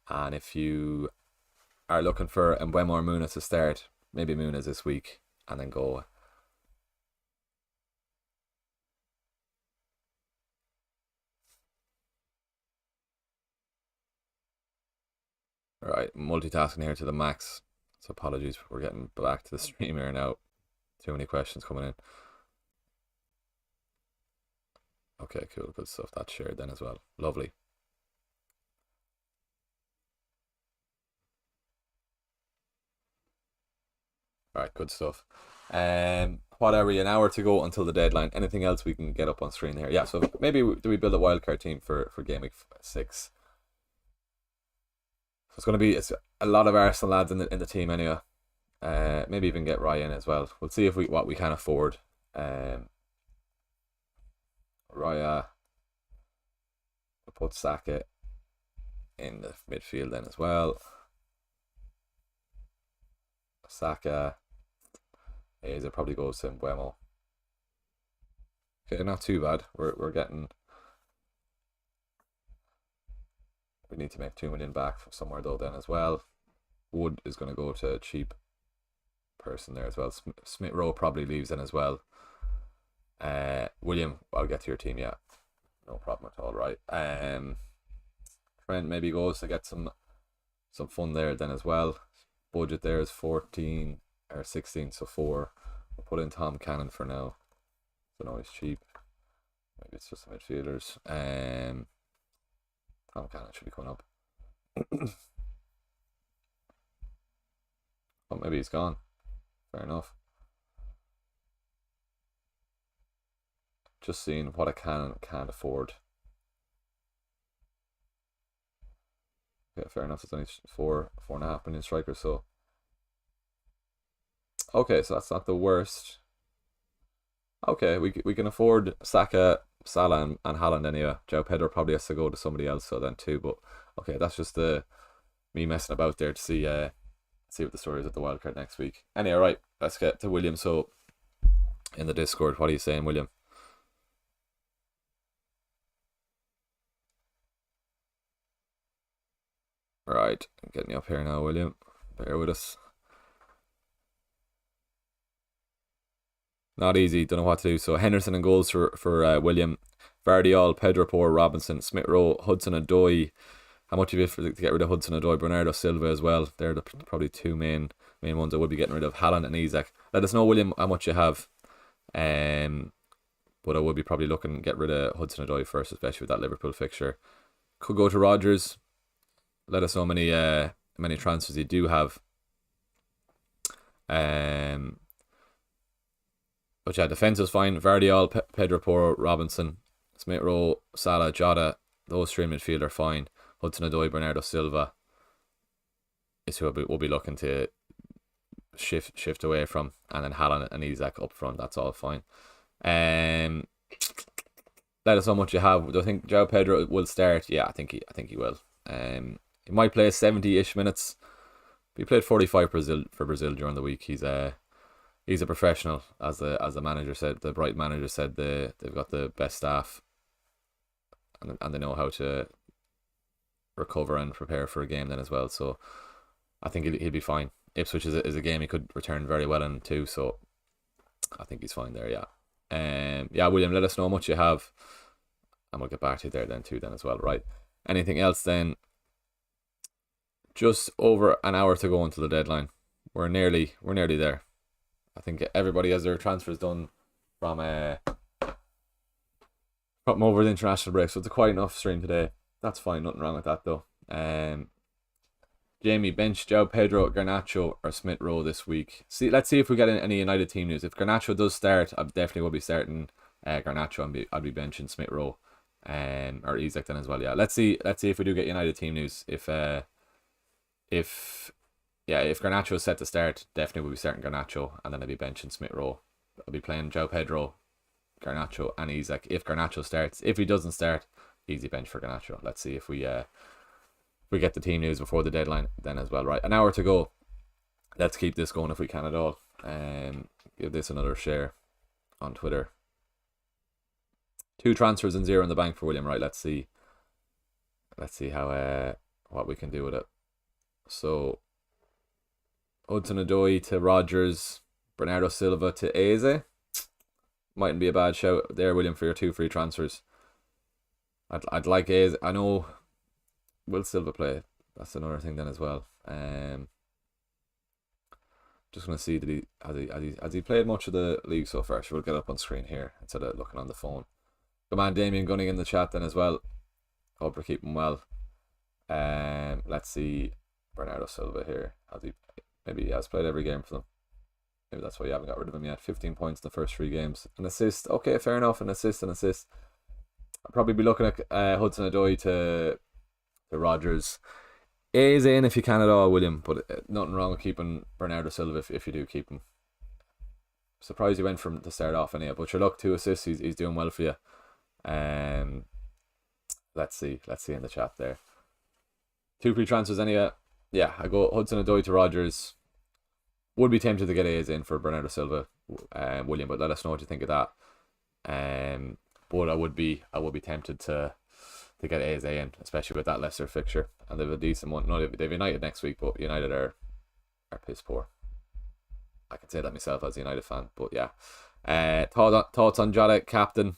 And if you are looking for Mbeumo or Muniz to start, maybe Muniz this week and then go. Alright, multitasking here to the max. So apologies, we're getting back to the stream here now. Too many questions coming in. Okay, cool, good stuff. That's shared then as well. Lovely. Alright, good stuff. Whatever, an hour to go until the deadline. Anything else we can get up on screen here? Yeah, so maybe do we build a wildcard team for Gameweek 6? So it's going to be a lot of Arsenal lads in the team anyway. Maybe even get Ryan as well. We'll see if what we can afford. Raya. We'll put Saka in the midfield then as well. Saka. It probably goes to Mbeumo. Okay, not too bad. We're getting. We need to make 2 million back from somewhere though then as well. Wood is going to go to a cheap person there as well. Smith Rowe probably leaves in as well. William, I'll get to your team, yeah. No problem at all, right. Trent maybe goes to get some fun there then as well. Budget there is 14 or 16, so 4. We'll put in Tom Cannon for now. So no, he's cheap. Maybe it's just the midfielders. Tom Cannon should be coming up. Oh, maybe he's gone. Fair enough. Just seeing what I can and can't afford. Yeah, fair enough. It's only 4.5 million strikers, so. Okay, so that's not the worst. Okay, we can afford Saka, Salah, and Haaland anyway. João Pedro probably has to go to somebody else, so then too. But okay, that's just me messing about there to see what the story is at the wildcard next week. Anyway, right, let's get to William. So in the Discord, what are you saying, William? Right, I'm getting you up here now, William. Bear with us. Not easy, don't know what to do. So Henderson and goals for William. Vardiol, Pedro Porro, Robinson, Smith Rowe, Hudson-Odoi. How much of it to get rid of Hudson-Odoi? Bernardo Silva as well. They're probably two main ones I would be getting rid of. Haaland and Isaac. Let us know, William, how much you have. But I would be probably looking to get rid of Hudson-Odoi first, especially with that Liverpool fixture. Could go to Rodgers. Let us know how many transfers you do have. But yeah, defence is fine. Vardiol, Pedro Porro, Robinson, Smith Rowe, Salah, Jota. Those three midfield are fine. Hudson-Odoi, Bernardo Silva is who we'll be looking to shift away from, and then Haaland and Isaac up front. That's all fine. Let us know how much you have. Do I think João Pedro will start? Yeah, I think he will. He might play 70-ish minutes. He played 45 for Brazil during the week. He's a professional, as the manager said. The Bright manager said they've got the best staff, and they know how to recover and prepare for a game then as well. So I think he'll be fine. Ipswich is a game he could return very well in too. So I think he's fine there. Yeah. Yeah, William, let us know how much you have, and we'll get back to you there then too then as well. Right. Anything else then? Just over an hour to go until the deadline. We're nearly there. I think everybody has their transfers done from Got him over the international break, so it's a quiet enough stream today. That's fine, nothing wrong with that though. Jamie, bench João Pedro, Garnacho, or Smith Rowe this week. Let's see if we get any United team news. If Garnacho does start, I definitely will be starting Garnacho. I'll be benching Smith Rowe, or Isak then as well. Yeah, let's see if we do get United team news. If Garnacho is set to start, definitely will be starting Garnacho, and then I'll be benching Smith Rowe. I'll be playing João Pedro, Garnacho, and Isak. If Garnacho starts, if he doesn't start, easy bench for Garnacho. Let's see if we get the team news before the deadline then as well. Right, an hour to go. Let's keep this going if we can at all. Give this another share on Twitter. 2 transfers and 0 in the bank for William. Right, let's see how what we can do with it. So Hudson-Odoi to Rodgers, Bernardo Silva to Eze. Mightn't be a bad shout there, William, for your 2 free transfers. I'd like Eze. I know. Will Silva play? That's another thing then as well. Just gonna see, has he played much of the league so far? So we'll get up on screen here instead of looking on the phone. Come on, Damien Gunning in the chat then as well. Hope we're keeping well. Let's see Bernardo Silva here. Maybe he has played every game for them. Maybe that's why you haven't got rid of him yet. 15 points in the first 3 games. An assist. Okay, fair enough. An assist. I'll probably be looking at Hudson-Odoi to Rodgers. Eze in if you can at all, William, but nothing wrong with keeping Bernardo Silva if you do keep him. Surprised he went from to start off anyway, but your luck, 2 assists, he's doing well for you. Let's see in the chat there. 2 free transfers anyway. Yeah, I go Hudson-Odoi to Rodgers. Would be tempted to get Eze in for Bernardo Silva, William, but let us know what you think of that. But I would be tempted to get Eze in, especially with that Leicester fixture, and they have a decent one. No, they've United next week, but United are piss poor. I can say that myself as a United fan, but yeah. Thoughts on Jota captain?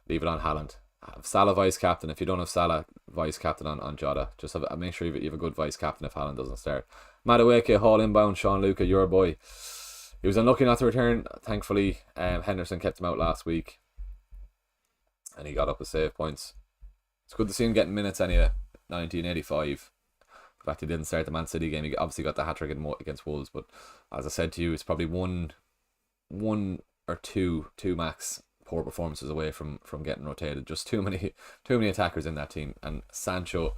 Leave it on Haaland. Have Salah vice captain. If you don't have Salah, vice captain on Jota. Just make sure you have a good vice captain if Haaland doesn't start. Madueke, Hall inbound, Sean Luca, your boy. He was unlucky not to return. Thankfully, Henderson kept him out last week, and he got up with save points. It's good to see him getting minutes anyway. 1985. The fact he didn't start the Man City game, he obviously got the hat-trick against Wolves, but as I said to you, it's probably one or two max poor performances away from getting rotated. Just too many attackers in that team, and Sancho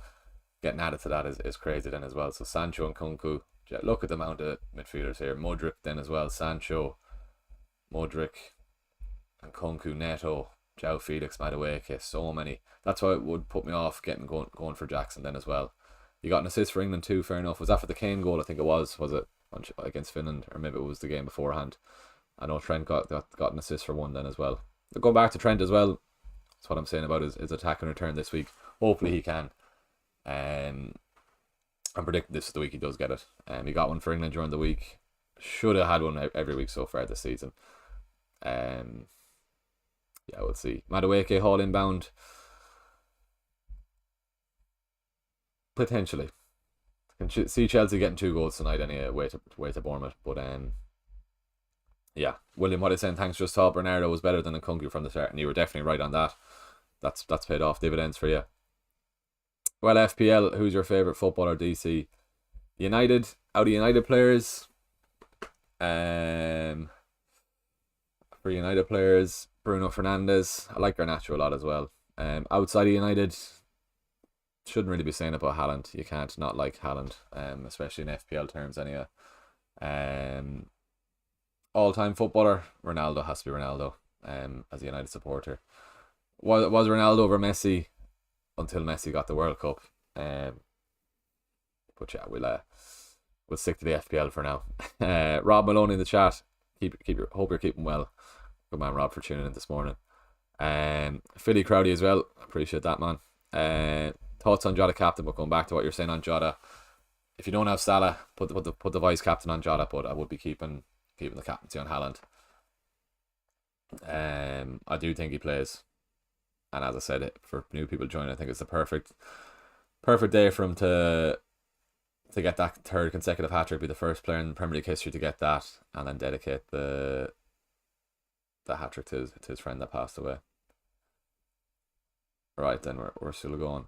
getting added to that is crazy then as well. So Sancho and Kunku, look at the amount of midfielders here. Modric then as well. Sancho, Modric, and Kunku, Neto, João Felix, Madueke, so many. That's why it would put me off getting going for Jackson then as well. You got an assist for England too, fair enough. Was that for the Kane goal? I think it was it against Finland, or maybe it was the game beforehand. I know Trent got an assist for one then as well. Going back to Trent as well, that's what I'm saying about his attack and return this week. Hopefully he can. I'm predicting this is the week he does get it. He got one for England during the week. Should have had one every week so far this season. Yeah, we'll see. Madueke, Hall inbound. Potentially. I can see Chelsea getting 2 goals tonight anyway, way to Bournemouth. But yeah, William, what is saying? Thanks. Just thought Bernardo was better than Nkunku from the start, and you were definitely right on that. That's paid off dividends for you. Well, FPL, who's your favourite footballer? DC. United, out of United players. For United players, Bruno Fernandes. I like Garnacho a lot as well. Outside of United, shouldn't really be saying about Haaland. You can't not like Haaland, especially in FPL terms anyway. All-time footballer, Ronaldo. Has to be Ronaldo, as a United supporter. Was Ronaldo over Messi until Messi got the World Cup. But yeah, we'll stick to the FPL for now. Rob Maloney in the chat. Hope you're keeping well. Good man, Rob, for tuning in this morning. Philly Crowdy as well. Appreciate that, man. Thoughts on Jota captain, but going back to what you're saying on Jota. If you don't have Salah, put the vice captain on Jota, but I would be keeping the captaincy on Haaland. I do think he plays, and as I said, for new people joining, I think it's the perfect day for him to get that 3rd consecutive hat-trick, be the first player in Premier League history to get that, and then dedicate the hat-trick to his friend that passed away. Right then, we're still going.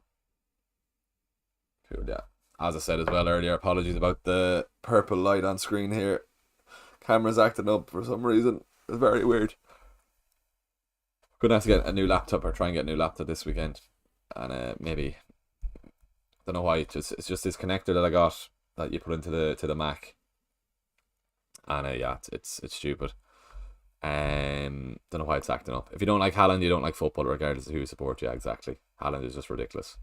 Cool, yeah. As I said as well earlier, apologies about the purple light on screen here. Camera's acting up for some reason. It's very weird. Gonna have to get a new laptop or try and get a new laptop this weekend, and maybe don't know why. It's just this connector that I got that you put into the Mac, and yeah, it's stupid. Don't know why it's acting up. If you don't like Haaland, you don't like football, regardless of who you support. Yeah, exactly. Haaland is just ridiculous.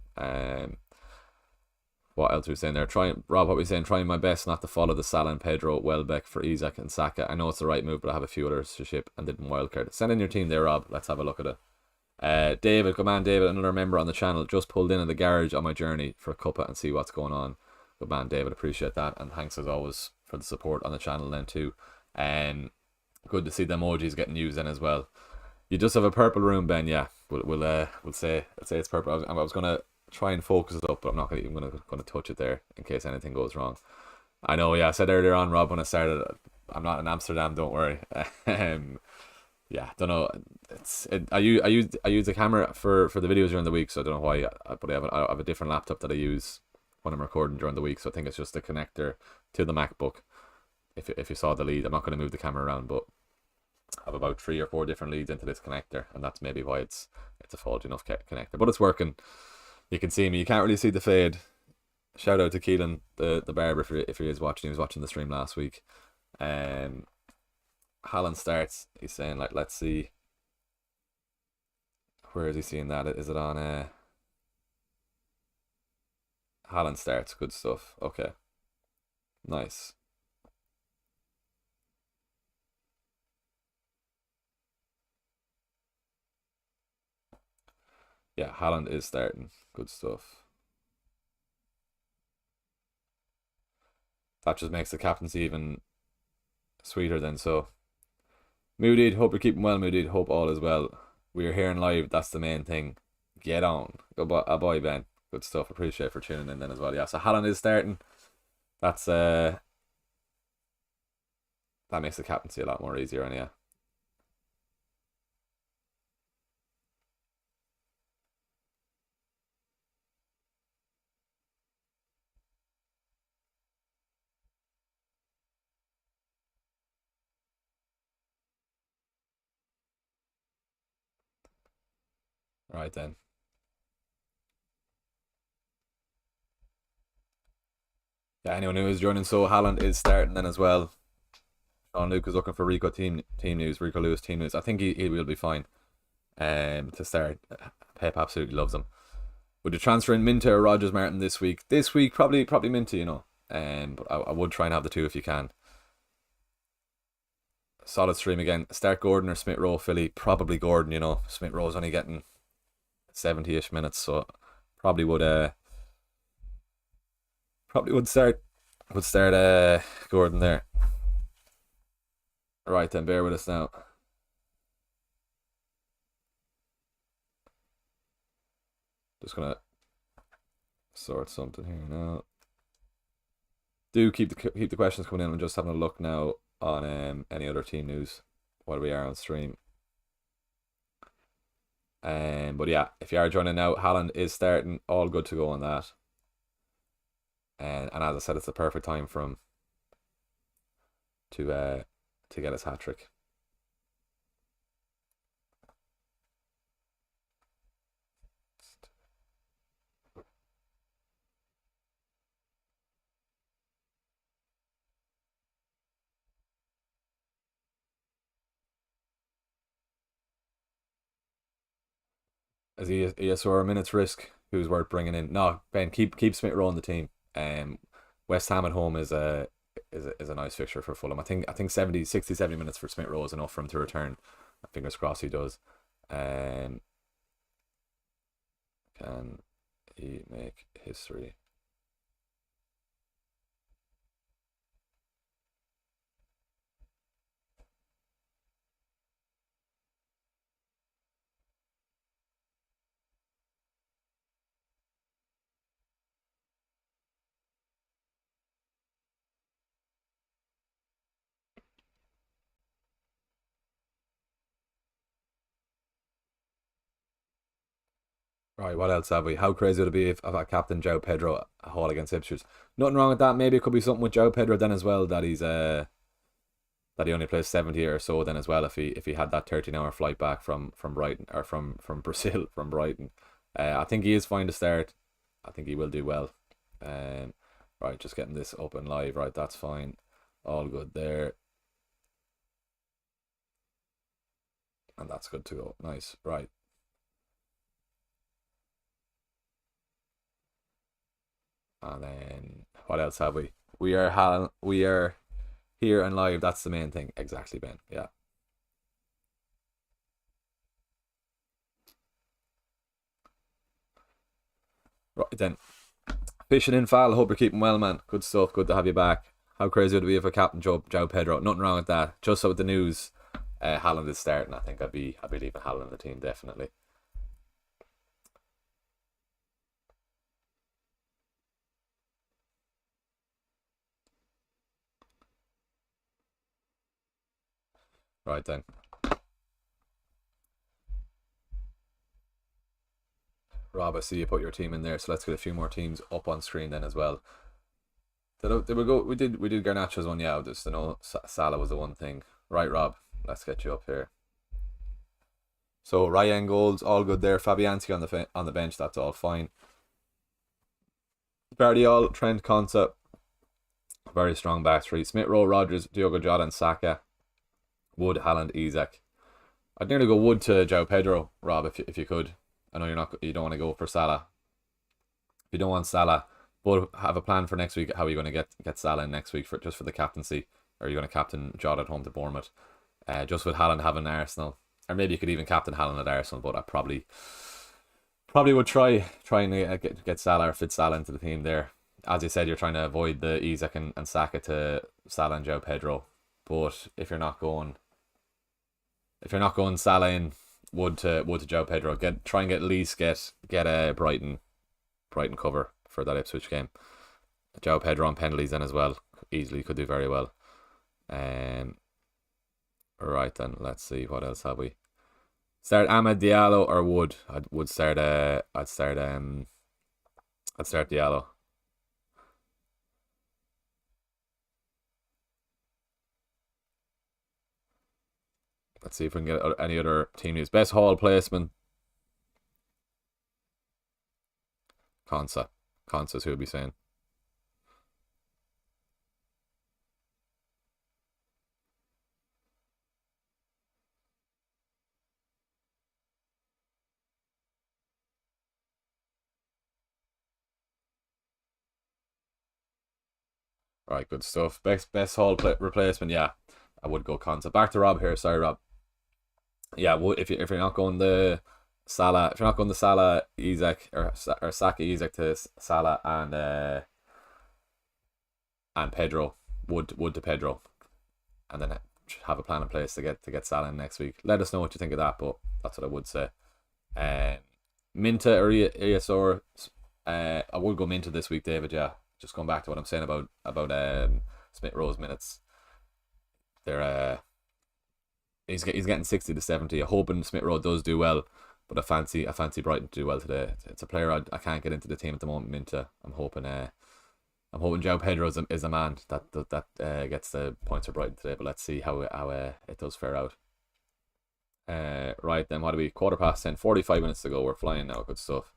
What else are we saying there? Rob, what are we saying? Trying my best not to follow the Salah and Pedro, Welbeck for Isaac and Saka. I know it's the right move, but I have a few others to ship and didn't wildcard. Send in your team there, Rob. Let's have a look at it. David, good man, David, another member on the channel. Just pulled in the garage on my journey for a cuppa and see what's going on. Good man, David. Appreciate that, and thanks as always for the support on the channel then too. Good to see the emojis getting used in as well. You just have a purple room, Ben. Yeah, we'll say it's purple. I was gonna try and focus it up, but I'm not even gonna touch it there in case anything goes wrong. I know. Yeah, I said earlier on, Rob, when I started, I'm not in Amsterdam. Don't worry. Yeah, don't know. I use the camera for the videos during the week, so I don't know why. But I have a different laptop that I use when I'm recording during the week. So I think it's just the connector to the MacBook. If you saw the lead, I'm not going to move the camera around, but I have about 3 or 4 different leads into this connector, and that's maybe why it's a faulty enough connector. But it's working. You can see me. You can't really see the fade. Shout out to Keelan, the barber, if he is watching. He was watching the stream last week. Haaland starts. He's saying, like, let's see. Where is he seeing that? Is it on Haaland starts? Good stuff. Okay. Nice. Yeah, Haaland is starting. Good stuff. That just makes the captaincy even sweeter then. So, Moody, hope you're keeping well, Moody. Hope all is well. We're here and live. That's the main thing. Get on. Good boy, Ben. Good stuff. Appreciate for tuning in then as well. Yeah, so Haaland is starting. That's that makes the captaincy a lot more easier, and yeah. Right then. Yeah, anyone who is joining, so Haaland is starting then as well. Sean Luke is looking for Rico team news. Rico Lewis team news. I think he will be fine. To start, Pep absolutely loves him. Would you transfer in Minter or Rogers Martin this week? This week, probably Minter, you know. But I would try and have the two if you can. Solid stream again. Start Gordon or Smith Rowe, Philly. Probably Gordon, you know. Smith Rowe's only getting 70-ish minutes, so probably would start Gordon there. Right then, bear with us now. Just gonna sort something here now. Do keep the questions coming in. I'm just having a look now on any other team news while we are on stream. But yeah, if you are joining now, Haaland is starting. All good to go on that. And as I said, it's the perfect time for him to get his hat trick. Is he ESR minutes risk? Who's worth bringing in? No, Ben, keep Smith Rowe on the team. West Ham at home is a nice fixture for Fulham. I think 70 minutes for Smith Rowe is enough for him to return. Fingers crossed he does. Can he make history? Right, what else have we? How crazy would it be if I captain Joe Pedro a haul against Ipswich? Nothing wrong with that. Maybe it could be something with Joe Pedro then as well, that that he only plays 70 or so then as well, if he had that 13-hour flight back from Brighton, or from Brazil, from Brighton. I think he is fine to start. I think he will do well. Um, right, just getting this up and live. Right, that's fine. All good there. And that's good to go. Nice. Right. And then what else have we? We are here and live. That's the main thing. Exactly, Ben. Yeah. Right then. Fishing in Fal. Hope you're keeping well, man. Good stuff. Good to have you back. How crazy would it be if I captain Joe Pedro? Nothing wrong with that. Just so with the news, Haaland is starting. I think I'd be leaving Haaland in the team definitely. Right then. Rob, I see you put your team in there, so let's get a few more teams up on screen then as well. Did we go? We did Garnacho's one, yeah. Just know Salah was the one thing. Right, Rob. Let's get you up here. So Ryan goals, all good there. Fabianski on the bench, that's all fine. Guardiola, Trent, Konsa, very strong back three. Smith Rowe, Rodgers, Diogo Jota, and Saka. Wood, Haaland, Isak. I'd nearly go Wood to João Pedro, Rob, if you could. I know you don't want to go for Salah. If you don't want Salah, but have a plan for next week. How are you going to get Salah in next week for the captaincy? Or are you going to captain Jota at home to Bournemouth? Just with Haaland having Arsenal, or maybe you could even captain Haaland at Arsenal. But I probably would try and get Salah or fit Salah into the team there. As you said, you're trying to avoid the Isak and Saka to Salah and João Pedro. But if you're not going Salah in, Wood to João Pedro, try and at least get a Brighton cover for that Ipswich game. João Pedro on penalties then as well, easily could do very well. Right then, let's see what else have we. Start Ahmed Diallo or Wood? I'd start Diallo. Let's see if we can get any other team news. Best haul placement. Konsa. Konsa's who would be saying. Right, good stuff. Best haul replacement. Yeah, I would go Konsa. Back to Rob here. Sorry, Rob. Yeah, if you're not going the Salah, if you're not going the Salah, Isak, or Saka, Isak to Salah and Pedro, Wood to Pedro, and then have a plan in place to get Salah in next week. Let us know what you think of that, but that's what I would say. Minta or ESR, I would go Minta this week, David. Yeah, just going back to what I'm saying about Smith Rowe's minutes. They're he's getting 60 to 70. I'm hoping Smith Rowe does do well, but I fancy Brighton to do well today. It's a player I can't get into the team at the moment. Minta. I'm hoping João Pedro is a man that gets the points for Brighton today. But let's see how it does fare out. Right then, what do we? 10:15, 45 minutes to go. We're flying now. Good stuff.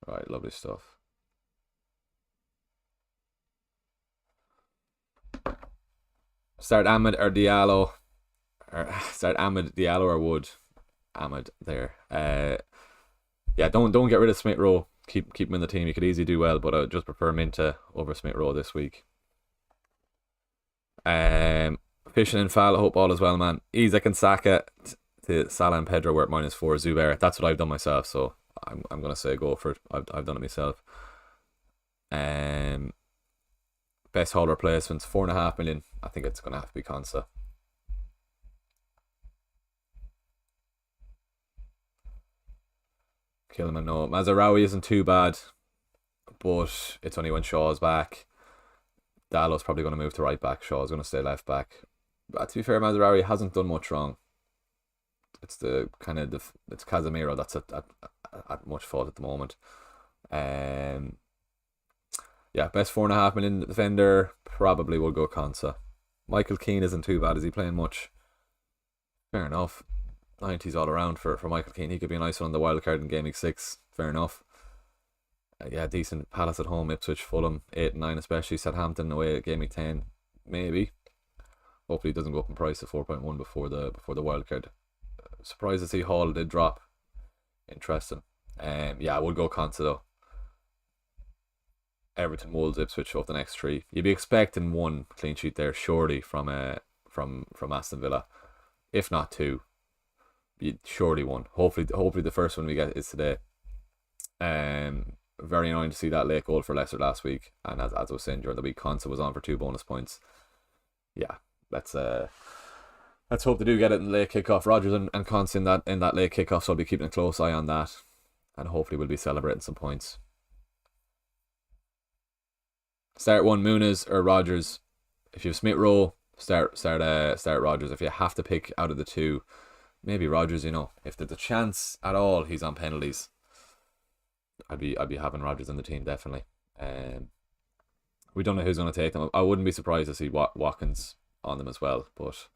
Right, lovely stuff. Start Ahmed or Diallo, or start Ahmed Diallo or Wood. Ahmed there. Yeah, don't get rid of Smith Rowe. Keep him in the team. You could easily do well, but I just prefer Minta over Smith Rowe this week. Fishing in Fal. I hope all is well, man. Isak and Saka to Salah and Pedro were at -4. Zubair. That's what I've done myself, so I'm gonna say go for it. I've done it myself. Best haul replacements 4.5 million. I think it's gonna have to be Konsa. Kilman, no. Mazarawi isn't too bad, but it's only when Shaw's back. Dallow's probably going to move to right back. Shaw's going to stay left back. But to be fair, Mazraoui hasn't done much wrong. It's the kind of it's Casemiro that's at much fault at the moment. Yeah, best 4.5 million defender probably will go Konsa. Michael Keane isn't too bad. Is he playing much? Fair enough. 90s all around for Michael Keane. He could be a nice one on the wildcard in Gameweek 6. Fair enough. Yeah, decent. Palace at home, Ipswich, Fulham, 8 and 9 especially. Southampton away at Gameweek 10. Maybe. Hopefully it doesn't go up in price to 4.1 before the wildcard. Surprised to see Hall did drop. Interesting. Yeah, I would go Konsa though. Everton, Wolves, Ipswich over the next 3. You'd be expecting 1 clean sheet there, surely, from Aston Villa, if not 2. Surely 1. Hopefully the first one we get is today. Very annoying to see that late goal for Leicester last week, and as I was saying during the week, Konsa was on for 2 bonus points. Yeah, let's hope they do get it in the late kickoff. Rodgers and Konsa in that late kickoff, so I'll be keeping a close eye on that, and hopefully we'll be celebrating some points. Start one, Muniz or Rodgers. If you have Smith Rowe, start Rodgers. If you have to pick out of the 2, maybe Rodgers. If there's a chance at all he's on penalties, I'd be having Rodgers in the team definitely. We don't know who's going to take them. I wouldn't be surprised to see Watkins on them as well, but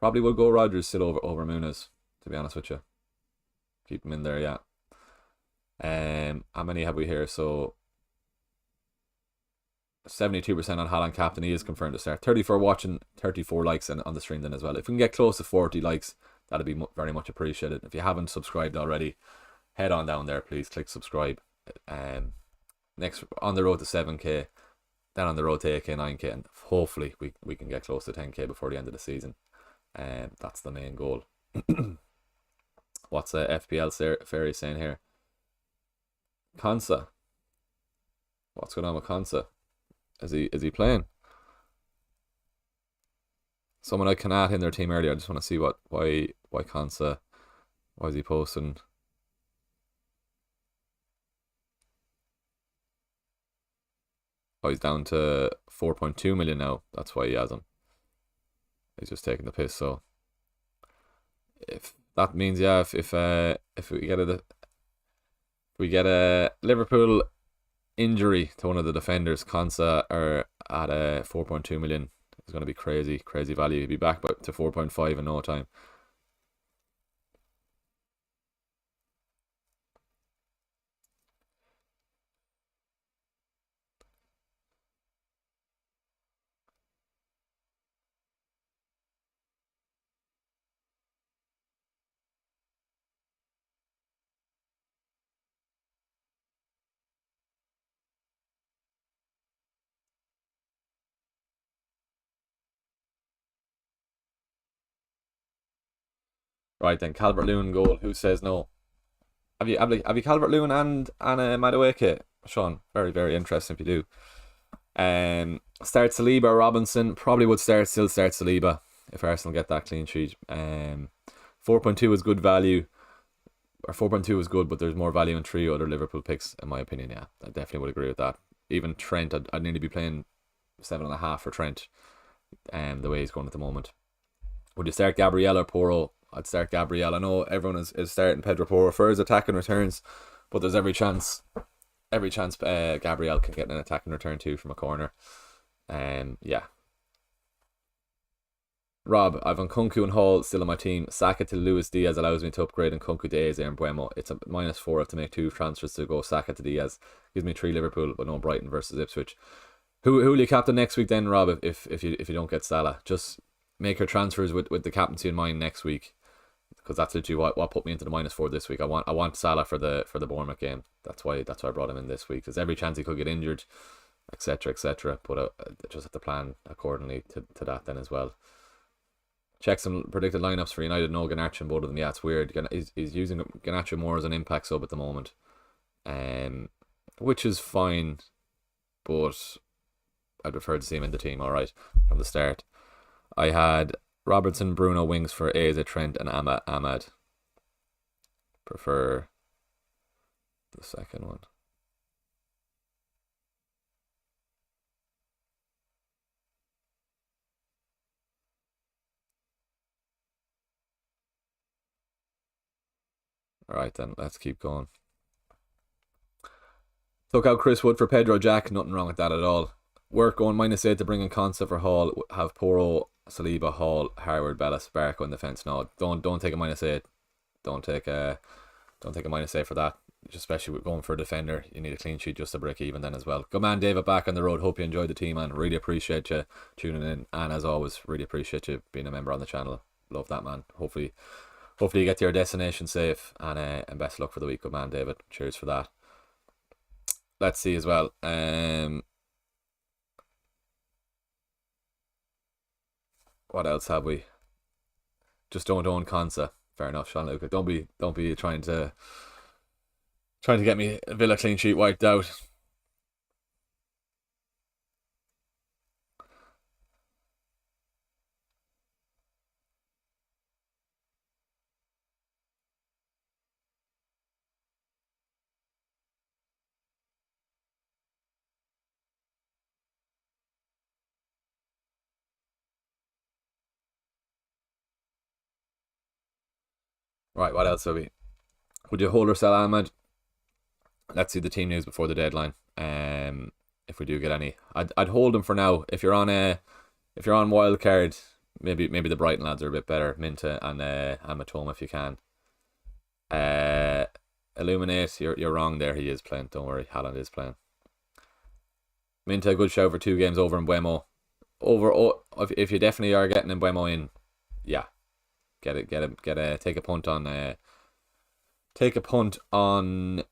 probably will go Rodgers still over Muniz, to be honest with you. Keep him in there, yeah. How many have we here? So 72% on Haaland captain. He is confirmed to start. 34 watching, 34 likes on the stream then as well. If we can get close to 40 likes, that'd be very much appreciated. If you haven't subscribed already, head on down there, please. Click subscribe. Next, on the road to 7k, then on the road to 8k, 9k, and hopefully we can get close to 10k before the end of the season. That's the main goal. What's FPL Fairy saying here? Konsa. What's going on with Konsa? Is he playing? Someone I can add in their team earlier. I just want to see why Konsa, why is he posting? Oh, he's down to 4.2 million now. That's why he has him. He's just taking the piss. So if that means, yeah, if we get a Liverpool injury to one of the defenders, Konsa are at 4.2 million. It's going to be crazy value. He'll be back to 4.5 in no time. Right then, Calvert-Lewin goal. Who says no? Have you Calvert-Lewin and Madueke, Sean? Very, very interesting if you do. Start Saliba, Robinson. Probably would still start Saliba if Arsenal get that clean sheet. 4.2 is good value. Or 4.2 is good, but there's more value in 3 other Liverpool picks, in my opinion. Yeah, I definitely would agree with that. Even Trent, I'd nearly be playing 7.5 for Trent. The way he's going at the moment. Would you start Gabriel or Porro? I'd start Gabriel. I know everyone is starting Pedro Porro for his attacking returns, but there's every chance Gabriel can get an attacking return too from a corner. Yeah. Rob, I've Nkunku and Hall still on my team. Saka to Luis Diaz allows me to upgrade Nkunku to Eze and Buemo. It's a -4. I have to make 2 transfers to go Saka to Diaz. Gives me 3 Liverpool, but no Brighton versus Ipswich. Who will you captain next week then, Rob? If you don't get Salah, just make your transfers with the captaincy in mind next week, because that's literally what put me into the -4 this week. I want Salah for the Bournemouth game. That's why I brought him in this week. There's every chance he could get injured, etc. But I just have to plan accordingly to that then as well. Check some predicted lineups for United. No Garnacho in both of them. Yeah, it's weird. He's using Garnacho more as an impact sub at the moment, which is fine, but I'd prefer to see him in the team. All right, from the start. I had Robertson, Bruno, wings for Eze, Trent, and Ahmad. Prefer the second one. Alright then, let's keep going. Took out Chris Wood for Pedro Jack. Nothing wrong with that at all. Work going -8 to bring in Consa for Hall. Have Poro, Saliba, Hall, Harvard, Bellis, Barco in defence. No, don't take a -8. Don't take a -8 for that. Especially with going for a defender, you need a clean sheet just to break even then as well. Good man, David, back on the road. Hope you enjoyed the team, man. Really appreciate you tuning in, and as always, really appreciate you being a member on the channel. Love that, man. Hopefully you get to your destination safe, and best of luck for the week. Good man, David. Cheers for that. Let's see as well. What else have we? Just don't own Consa. Fair enough, Sean Luca. Don't be trying to get me a Villa clean sheet wiped out. Right, what else have we? Would you hold or sell Ahmed? Let's see the team news before the deadline. If we do get any, I'd hold him for now. If you're on Wildcard, maybe the Brighton lads are a bit better. Minta and Matoma if you can. Illuminate, you're wrong there. He is playing. Don't worry, Haaland is playing. Minta, a good shout for 2 games over in Buemo. If you definitely are getting Buemo in, yeah, take a punt on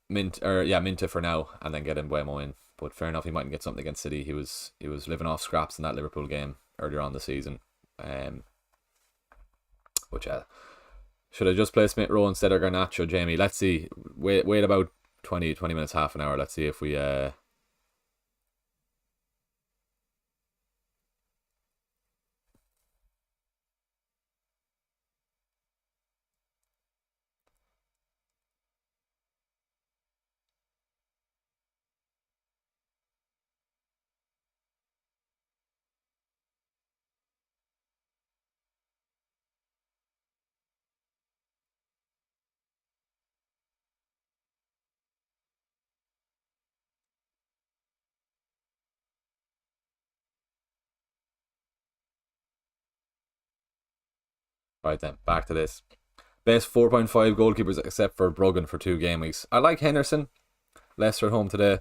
Minta for now, and then get Buemo in. But fair enough, he mightn't get something against City. He was living off scraps in that Liverpool game earlier on the season. Which should I just play Smith Rowe instead of Garnacho, Jamie? Let's see. Wait about 20 minutes, half an hour. Let's see if we right then, back to this. Best 4.5 goalkeepers except for Bruggen for 2 game weeks. I like Henderson. Leicester at home today.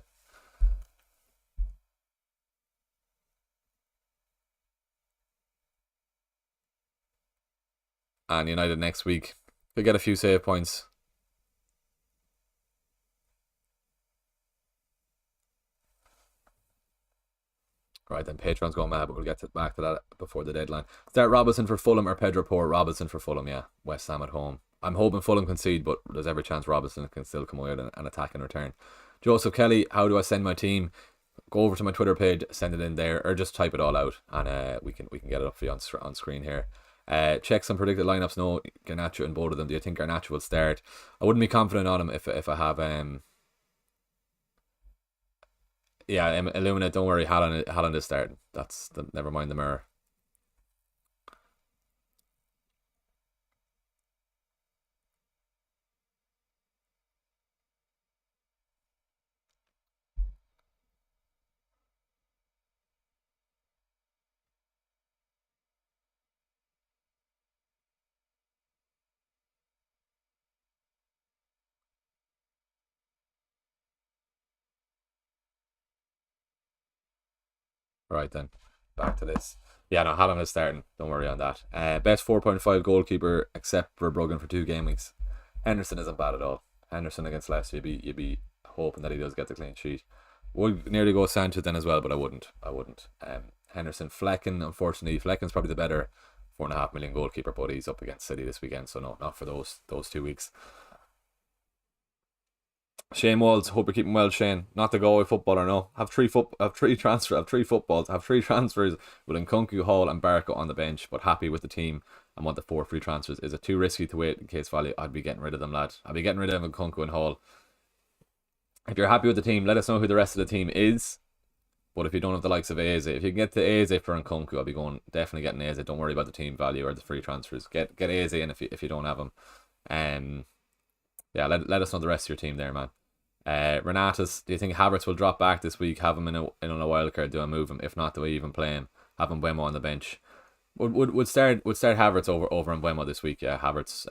And United next week. Could get a few save points. Right then, Patreon's going mad, but we'll get back to that before the deadline. Start Robinson for Fulham or Pedro Porro? Robinson for Fulham, yeah. West Ham at home. I'm hoping Fulham concede, but there's every chance Robinson can still come away with an attack in return. Joseph Kelly, how do I send my team? Go over to my Twitter page, send it in there, or just type it all out, and we can get it up for you on screen here. Check some predicted lineups. No Garnacho in both of them. Do you think Garnacho will start? I wouldn't be confident on him if I have yeah, Illumina, don't worry, Haaland is starting. Never mind the mirror. Right then, back to this. Yeah, no, Haaland is starting. Don't worry on that. Best 4.5 goalkeeper except for Bruggen for 2 game weeks. Henderson isn't bad at all. Henderson against Leicester, you'd be hoping that he does get the clean sheet. Would nearly go Sanchez then as well, but I wouldn't. Henderson, Flecken, unfortunately, Flecken's probably the better 4.5 million goalkeeper, but he's up against City this weekend, so no, not for those 2 weeks. Shane Walls, hope you're keeping well, Shane. Not the Galway footballer, no. Have three footballs, have 3 transfers with Nkunku, Hall, and Barco on the bench, but happy with the team and want the 4 free transfers. Is it too risky to wait in case value? I'd be getting rid of them, lad. I'd be getting rid of Nkunku and Hall. If you're happy with the team, let us know who the rest of the team is. But if you don't have the likes of Eze, if you can get to Eze for Nkunku, I'll be definitely getting Eze. Don't worry about the team value or the free transfers. Get Eze in if you don't have him. Yeah, let us know the rest of your team there, man. Renatus, do you think Havertz will drop back this week? Have him in a wild card? Do I move him? If not, do I even play him? Have him Buemo on the bench. Would start Havertz over on Buemo this week. Yeah, Havertz.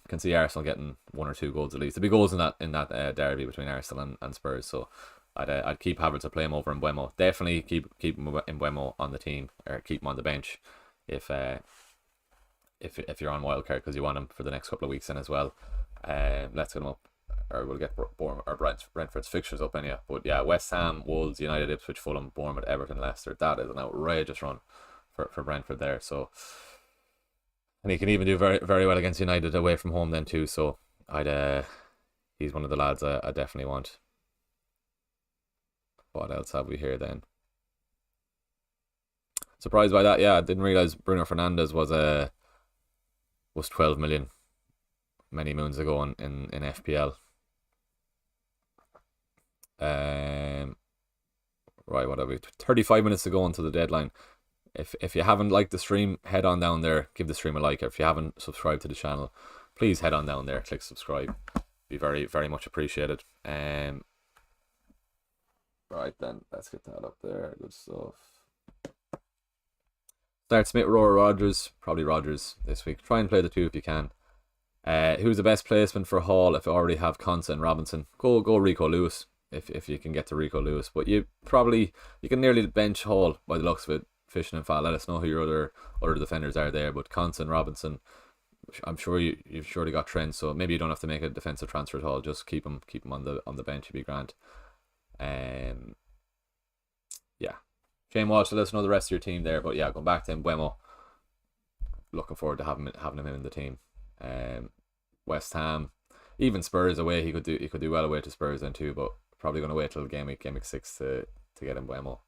Can see Arsenal getting 1 or 2 goals at least. There'll be goals in that derby between Arsenal and Spurs. So I'd keep Havertz to play him over in Buemo. Definitely keep him in Buemo on the team, or keep him on the bench if you're on wildcard, because you want him for the next couple of weeks in as well. Let's get him up, or we'll get Brentford's fixtures up anyway. But yeah, West Ham, Wolves, United, Ipswich, Fulham, Bournemouth, Everton, Leicester. That is an outrageous run for Brentford there. So, and he can even do very, very well against United away from home then too. So he's one of the lads I definitely want. What else have we here then? Surprised by that. Yeah, I didn't realize Bruno Fernandes was 12 million many moons ago in FPL. Right, what have we? 35 minutes to go until the deadline. If you haven't liked the stream, head on down there, give the stream a like. If you haven't subscribed to the channel, please head on down there, click subscribe. Be very, very much appreciated. Right then, let's get that up there. Good stuff. Start Smith, Roar, Rodgers. Probably Rodgers this week. Try and play the two if you can. Who's the best placement for Hall if you already have Konsa and Robinson? Go Rico Lewis if you can get to Rico Lewis. But you can nearly bench Hall by the looks of it. Fishing and Fall. Let us know who your other defenders are there. But Konsa and Robinson, I'm sure you've surely got Trent, so maybe you don't have to make a defensive transfer at all. Just keep him on the bench. He'd be grand. Yeah. Shane Walsh, let us know the rest of your team there. But yeah, going back to him, Buemo. Looking forward to having him in the team. West Ham, even Spurs away, he could do well away to Spurs then too. But probably going to wait till Gameweek 6 to get him Buemo.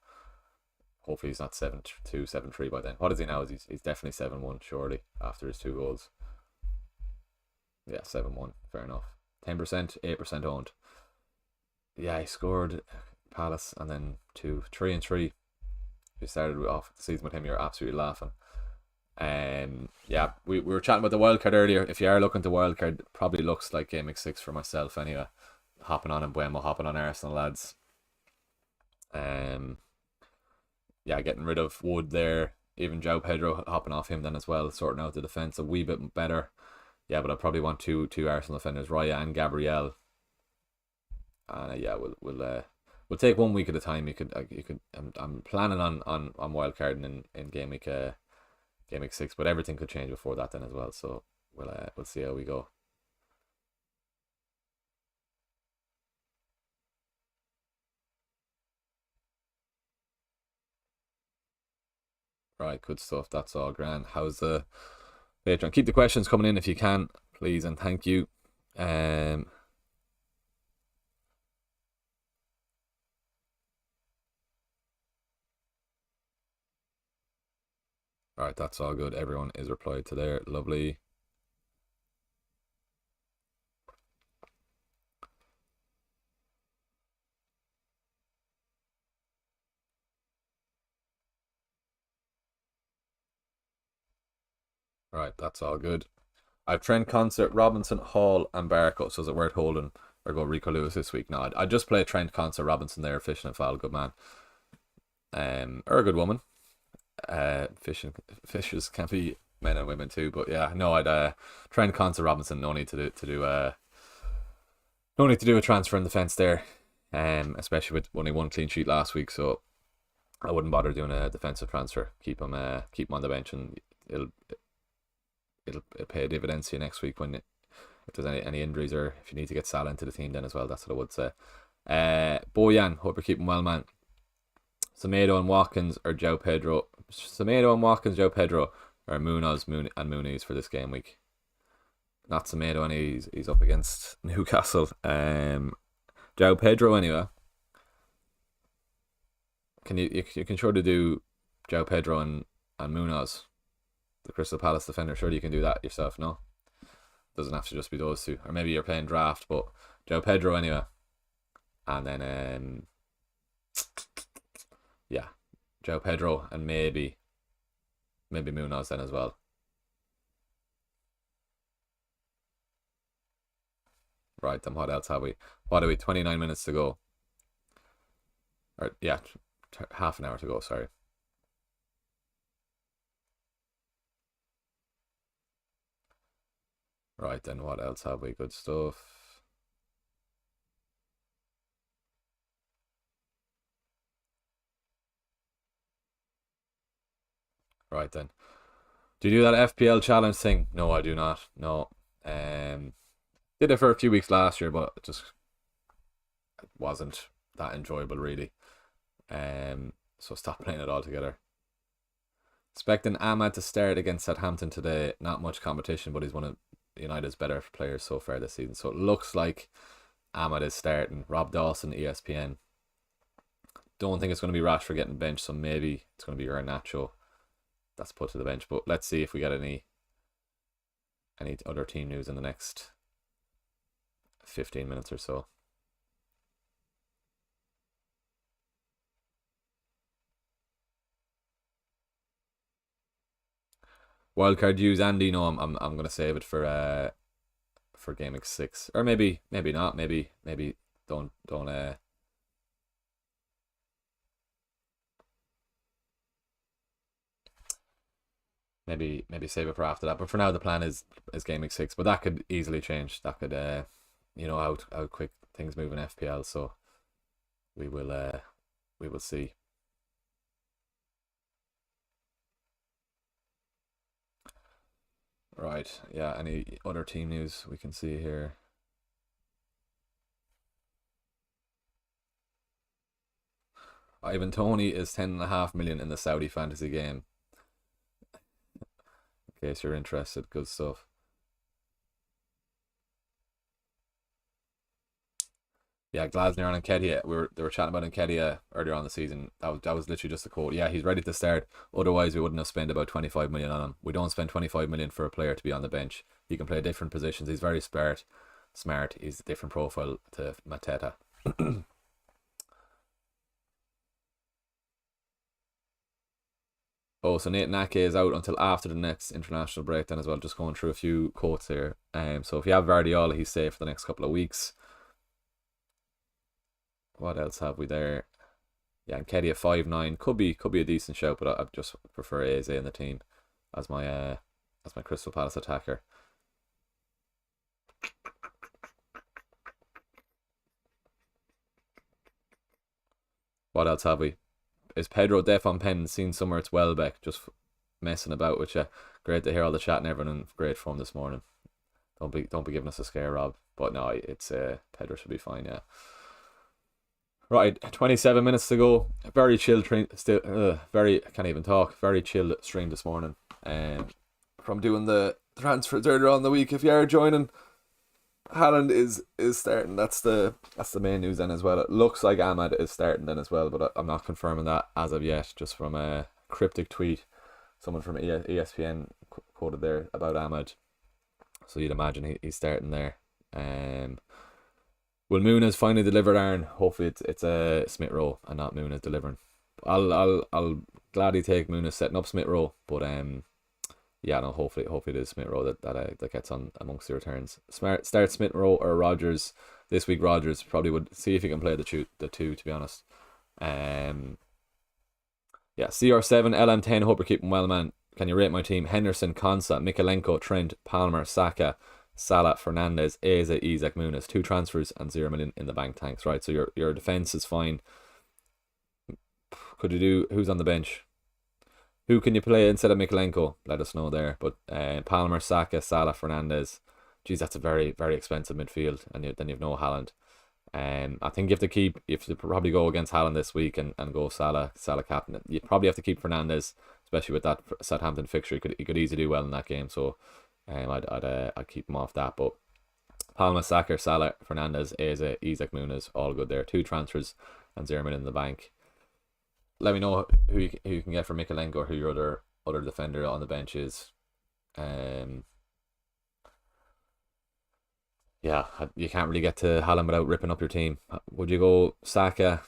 Hopefully he's not 7-2, 7-3 by then. What is he now? He's definitely 7-1 surely after his 2 goals. Yeah, 7-1. Fair enough. 10%, 8% owned. Yeah, he scored Palace and then 3 and 3. You started off the season with him, you're absolutely laughing. Yeah, we were chatting about the wildcard earlier. If you are looking to wildcard, probably looks like Gameweek 6 for myself anyway. Hopping on in Buemo, hopping on Arsenal lads. Yeah, getting rid of Wood there. Even João Pedro, hopping off him then as well, sorting out the defence a wee bit better. Yeah, but I probably want two Arsenal defenders, Raya and Gabriel. And yeah, we'll take 1 week at a time. You could. I'm planning on wildcarding in Gameweek 6, but everything could change before that then as well. So we'll see how we go. Right, good stuff. That's all grand. How's the Patreon? Keep the questions coming in if you can, please, and thank you. Right, that's all good. Everyone is replied to there. Lovely. Right, that's all good. I've Trent, Concert, Robinson, Hall, and Barco. So is it worth holding or go Rico Lewis this week? No, I'd just play Trent, Concert, Robinson there, Fishing and Foul, good man. Or a good woman. Fishes can be men and women too, but yeah, no, I'd Trent, Concert, Robinson. No need to do a transfer in the fence there. Especially with only 1 clean sheet last week, so I wouldn't bother doing a defensive transfer. Keep him on the bench, and it'll pay dividends to you next week if there's any injuries, or if you need to get Salah into the team then as well. That's what I would say. Bojan, hope you're keeping well, man. Semedo and Watkins or João Pedro. Semedo and Watkins, João Pedro, or Munoz and Muniz for this game week. Not Semedo, and he's up against Newcastle. João Pedro anyway. You can surely do João Pedro and Munoz, the Crystal Palace defender. Surely you can do that yourself, no? Doesn't have to just be those two. Or maybe you're playing draft, but João Pedro anyway. And then yeah, João Pedro and maybe Munoz then as well. Right, then what else have we? What are we? 29 minutes to go. Or yeah, half an hour to go. Sorry. Right, then what else have we? Good stuff. Right then. Do you do that FPL challenge thing? No, I do not. No. Um, did it for a few weeks last year, but it just wasn't that enjoyable really. So stop playing it altogether. Expecting Ahmad to start against Southampton today. Not much competition, but he's one of United's better players so far this season. So it looks like Ahmad is starting. Rob Dawson, ESPN. Don't think it's going to be Rashford getting benched, so maybe it's going to be Garnacho that's put to the bench. But let's see if we get any other team news in the next 15 minutes or so. Wildcard use Andy. No, I'm gonna save it for Gameweek 6, or maybe not. Maybe don't maybe save it for after that. But for now, the plan is Gameweek 6. But that could easily change. That could you know how quick things move in FPL. So we will see. Right, yeah, any other team news we can see here? Ivan Toney is 10.5 million in the Saudi fantasy game. In case you're interested, good stuff. Yeah, Glasner and Nketiah. They were chatting about Nketiah earlier on the season. That was literally just a quote. Yeah, he's ready to start. Otherwise, we wouldn't have spent about 25 million on him. We don't spend 25 million for a player to be on the bench. He can play different positions. He's very smart. He's a different profile to Mateta. Oh, so Nathan Ake is out until after the next international break then as well. Just going through a few quotes here. So if you have Guardiola, he's safe for the next couple of weeks. What else have we there? Yeah, and Nketiah 5'9" could be a decent shout, but I just prefer Eze in the team as my Crystal Palace attacker. What else have we? Is Pedro def on pen? Seen somewhere it's Welbeck. Just messing about with you. Great to hear all the chat and everyone in great form this morning. Don't be giving us a scare, Rob. But no, it's Pedro should be fine. Yeah. Right, 27 minutes to go. Very chill stream. Still, I can't even talk. Very chill stream this morning. From doing the transfers earlier on the week. If you are joining, HAALAND is starting. That's the main news then as well. It looks like Ahmad is starting then as well, but I'm not confirming that as of yet. Just from a cryptic tweet, someone from ESPN quoted there about Ahmad. So you'd imagine he's starting there. Will Muniz finally deliver, Aaron? Hopefully it's a Smith Rowe and not Muniz delivering. I'll gladly take Muniz setting up Smith Rowe, but yeah, no, hopefully it is Smith Rowe that gets on amongst the returns. Start Smith Rowe or Rodgers this week. Rodgers probably would see if he can play the two. To be honest, yeah, CR7 LM10. Hope you're keeping well, man. Can you rate my team? Henderson, Konsa, Mikalenko, Trent, Palmer, Saka, Salah, Fernandez, Eze, Isak, Muniz. 2 transfers and 0 million in the bank. Thanks. Right, so your defense is fine. Could you do who's on the bench? Who can you play instead of Mikalenko? Let us know there. But Palmer, Saka, Salah, Fernandez. Geez, that's a very, very expensive midfield. And then you've no Haaland. I think you have to probably go against Haaland this week and go Salah captain. You probably have to keep Fernandez, especially with that Southampton fixture. He could easily do well in that game. So I'd keep him off that. But Palmer, Saka, Salah, Fernandez, Eze, Isak, Muniz, all good there. 2 transfers and 0 million in the bank. Let me know who you can get for Mikalenko or who your other defender on the bench is. Yeah, you can't really get to Haaland without ripping up your team. Would you go Saka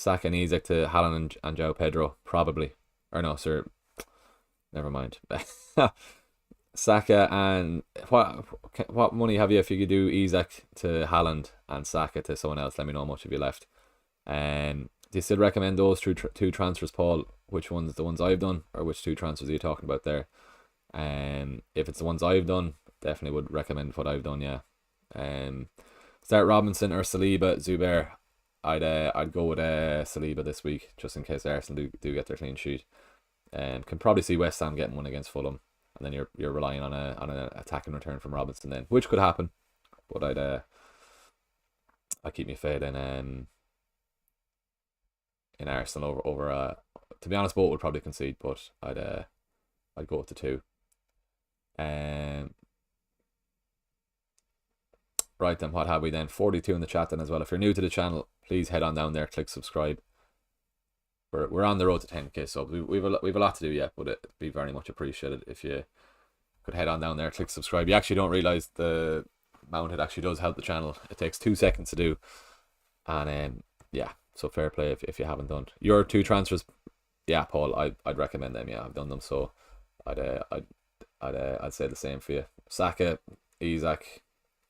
and Isak to Haaland and João Pedro? Probably. Or no, sir. Never mind. Saka and what money have you if you could do Isak to Haaland and Saka to someone else? Let me know how much have you left. Do you still recommend those two transfers, Paul? Which ones? The ones I've done, or which two transfers are you talking about there? If it's the ones I've done, definitely would recommend what I've done. Yeah. Start Robinson or Saliba, Zubair. I'd go with Saliba this week just in case Arsenal do get their clean sheet. Can probably see West Ham getting one against Fulham, and then you're relying on an attacking return from Robinson then, which could happen. But I'd keep my faith in Arsenal over to be honest, both would probably concede, but I'd go with the two. Right then, what have we then? 42 in the chat then as well. If you're new to the channel, please head on down there, click subscribe. We're on the road to 10k subs. We've a lot to do yet, but it'd be very much appreciated if you could head on down there, click subscribe. You actually don't realise the amount it actually does help the channel. It takes 2 seconds to do, and yeah, so fair play if you haven't done your 2 transfers. Yeah, Paul, I'd recommend them. Yeah, I've done them, so I'd say the same for you. Saka, Isak,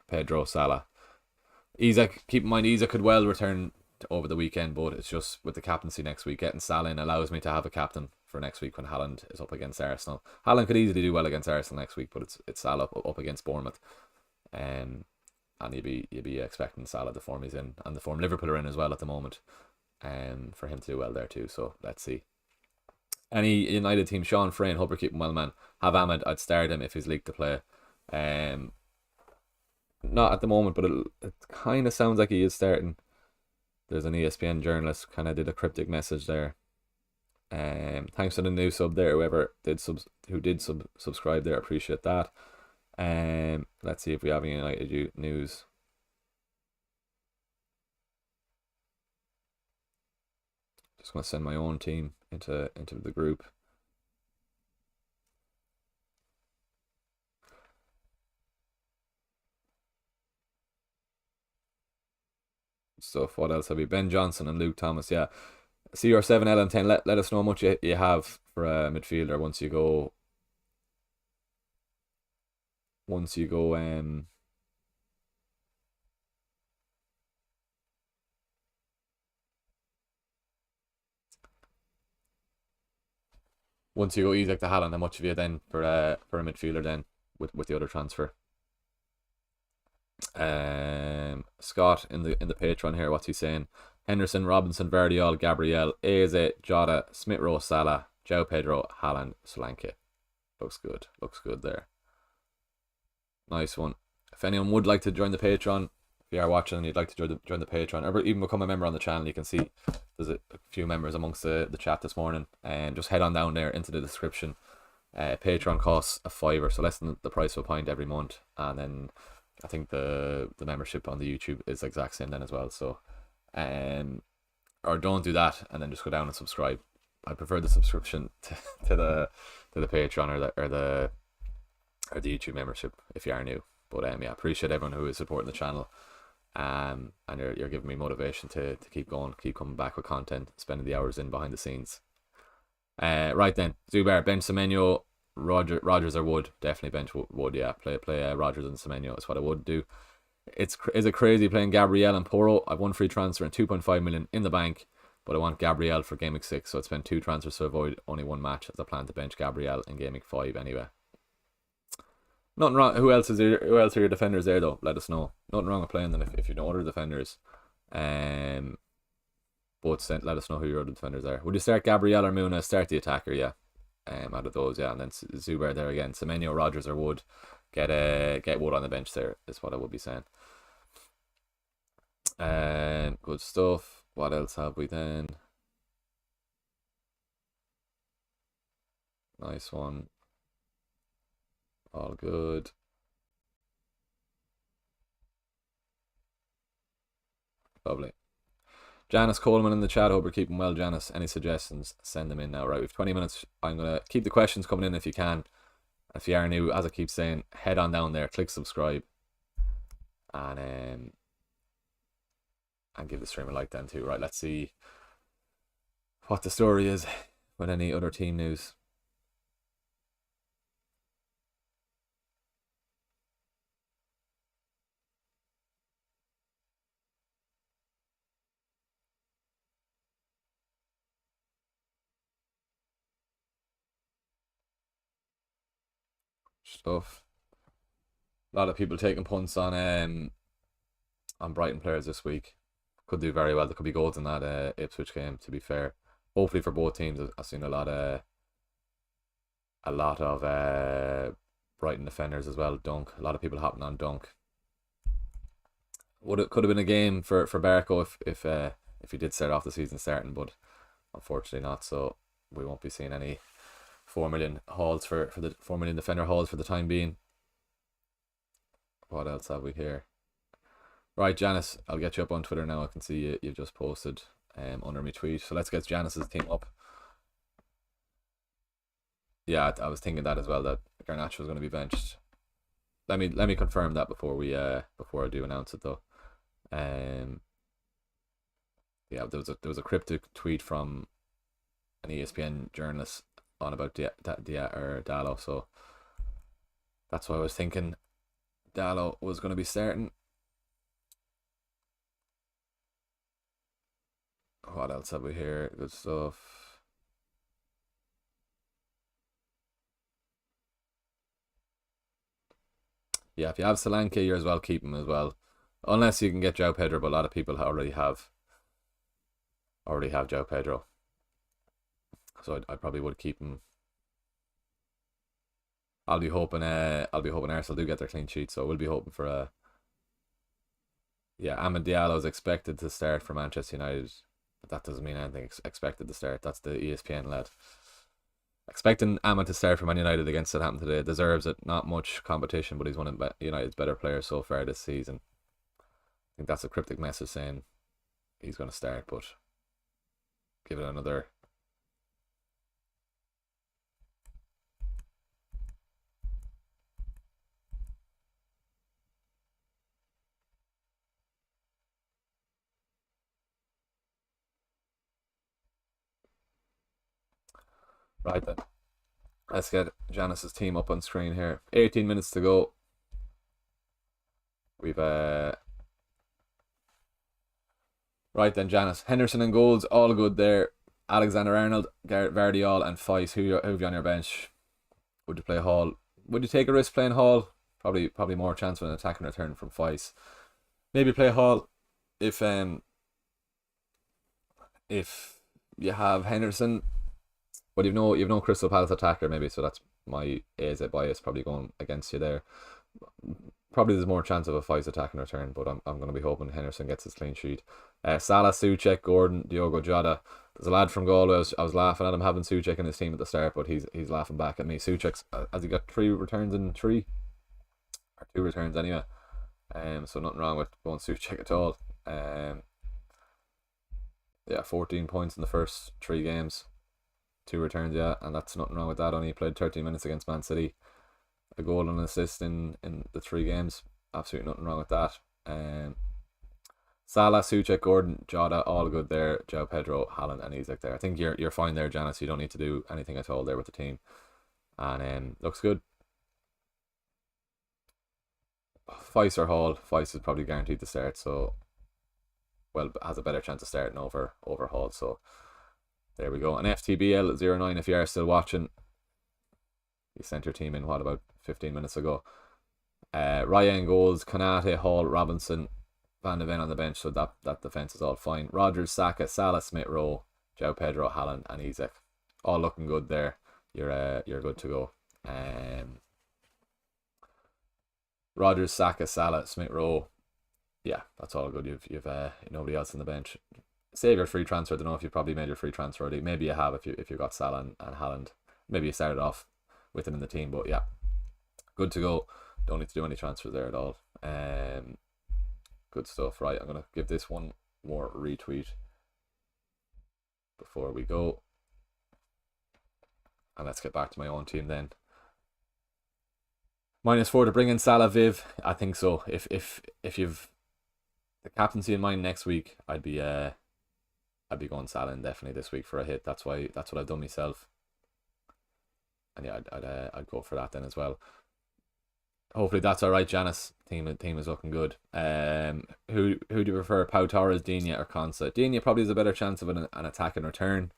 Pedro, Salah. Isak, keep in mind, Isak could well return over the weekend, but it's just with the captaincy next week, getting Salah in allows me to have a captain for next week when Haaland is up against Arsenal. Haaland could easily do well against Arsenal next week, but it's Salah up against Bournemouth, and you'd be expecting Salah, the form he's in and the form Liverpool are in as well at the moment, for him to do well there too. So let's see. Any United team, Sean Frayne, hope you're keeping well, man. Have Ahmed, I'd start him if he's league to play. Not at the moment, but it kind of sounds like he is starting. There's an ESPN journalist kind of did a cryptic message there. Thanks for the new sub there, who did subscribe there, appreciate that. Let's see if we have any United news. Just gonna send my own team into the group. Stuff. What else have we? Ben Johnson and Luke Thomas. Yeah. CR7 LM10. Let us know how much you have for a midfielder once you go once you go Isak to Haaland, how much have you then for a midfielder then with the other transfer? Scott in the Patreon here, what's he saying? Henderson, Robinson, Verdial, Gabriel, Eze, Jota, Smith Rowe, Salah, João Pedro, Haaland, Solanke. Looks good there. Nice one. If anyone would like to join the Patreon, if you are watching and you'd like to join the Patreon, or even become a member on the channel, you can see there's a few members amongst the chat this morning, and just head on down there into the description. Patreon costs $5, so less than the price of a pint every month, and then I think the membership on the YouTube is the exact same then as well. So or don't do that and then just go down and subscribe. I prefer the subscription to the Patreon or the YouTube membership if you are new. But yeah, appreciate everyone who is supporting the channel, and you're giving me motivation to keep going, keep coming back with content, spending the hours in behind the scenes. Right then, Zubair, bench Semenyo, Rodgers or Wood. Definitely bench Wood. Yeah, play Rodgers and Semenyo is what I would do. Is it crazy playing Gabriel and Porro? I've one free transfer and 2.5 million in the bank, but I want Gabriel for Gameweek 6, so I spent 2 transfers to avoid only 1 match, as I plan to bench Gabriel in Gameweek 5 anyway. Nothing wrong. Who else are your defenders there though? Let us know. Nothing wrong with playing them if you know other defenders. But let us know who your other defenders are. Would you start Gabriel or Muna? Start the attacker, yeah. Out of those, yeah, and then Zubair there again. Semenyo, Rodgers or Wood. Get Wood on the bench there is what I would be saying. Good stuff. What else have we then? Nice one. All good. Lovely. Janice Coleman in the chat. Hope you're keeping well, Janice. Any suggestions? Send them in now. Right, we've 20 minutes. I'm gonna keep the questions coming in if you can. If you are new, as I keep saying, head on down there, click subscribe, and give the stream a like then too. Right, let's see what the story is with any other team news. stuff. A lot of people taking punts on Brighton players this week. Could do very well. There could be goals in that Ipswich game, to be fair. Hopefully for both teams. I've seen a lot of Brighton defenders as well. Dunk. A lot of people hopping on Dunk. Could have been a game for Berko if he did start off the season starting, but unfortunately not. So we won't be seeing any 4 million hauls for the 4 million defender hauls for the time being. What else have we here? Right, Janice, I'll get you up on Twitter now. I can see you've just posted under my tweet. So let's get Janice's team up. Yeah, I was thinking that as well, that Garnacho was going to be benched. Let me confirm that before I do announce it though. Yeah, there was a cryptic tweet from an ESPN journalist on about Dallo, so that's why I was thinking Dallo was going to be starting. What else have we here? Good stuff. Yeah, if you have Solanke, you're as well keep him as well. Unless you can get João Pedro, but a lot of people already have João Pedro. So I probably would keep him. I'll be hoping Arsenal do get their clean sheet, so we'll be hoping for a. Yeah, Amad Diallo is expected to start for Manchester United, but that doesn't mean anything. Expected to start. That's the ESPN lad. Expecting Amad to start for Man United against Southampton today. Deserves it. Not much competition, but he's one of United's better players so far this season. I think that's a cryptic message saying he's going to start, but give it another. Right then. Let's get Janice's team up on screen here. 18 minutes to go. We've right then, Janice. Henderson and goals, all good there. Alexander-Arnold, Gareth Vardiol and Feist. Who have you on your bench? Would you play Hall? Would you take a risk playing Hall? Probably more chance of an attacking return from Feist. Maybe play Hall if you have Henderson. But you've no Crystal Palace attacker maybe, so that's my AZ bias probably going against you there. Probably there's more chance of a Feist attacking return, but I'm going to be hoping Henderson gets his clean sheet. Salah, Souček, Gordon, Diogo Jota. There's a lad from Galway. I was laughing at him having Souček in his team at the start, but he's laughing back at me. Souček's has he got 3 returns in 3? Or 2 returns anyway. So nothing wrong with going Souček at all. Yeah, 14 points in the first 3 games. 2 returns, yeah, and that's nothing wrong with that. Only played 13 minutes against Man City. A goal and an assist in the 3 games. Absolutely nothing wrong with that. Salah, Souček, Gordon, Jota, all good there. João Pedro, Haaland and Isak there. I think you're fine there, Janice. You don't need to do anything at all there with the team. And looks good. Feist or Hall. Feist is probably guaranteed to start, so has a better chance of starting over Hall, so there we go. An FTBL 09 if you are still watching. You sent your team in, what, about 15 minutes ago. Ryan goals, Konate, Hall, Robinson, Van de Ven on the bench, so that defence is all fine. Rodgers, Saka, Salah, Smith Rowe, João Pedro, Haaland and Isak. All looking good there. You're good to go. Rodgers, Saka, Salah, Smith Rowe. Yeah, that's all good. You've nobody else on the bench. Save your free transfer. I don't know if you've probably made your free transfer already. Maybe you have if you got Salah and Haaland. Maybe you started off with him in the team, but yeah, good to go. Don't need to do any transfers there at all. Good stuff. Right, I'm gonna give this one more retweet before we go, and let's get back to my own team then. -4 to bring in Salah, Viv. I think so. If you've the captaincy in mind next week, I'd be going Salah definitely this week for a hit. That's what I've done myself. And yeah, I'd go for that then as well. Hopefully that's all right, Janice. Team is looking good. Who do you prefer, Pau Torres, Digne or Konsa? Digne probably has a better chance of an attack and return,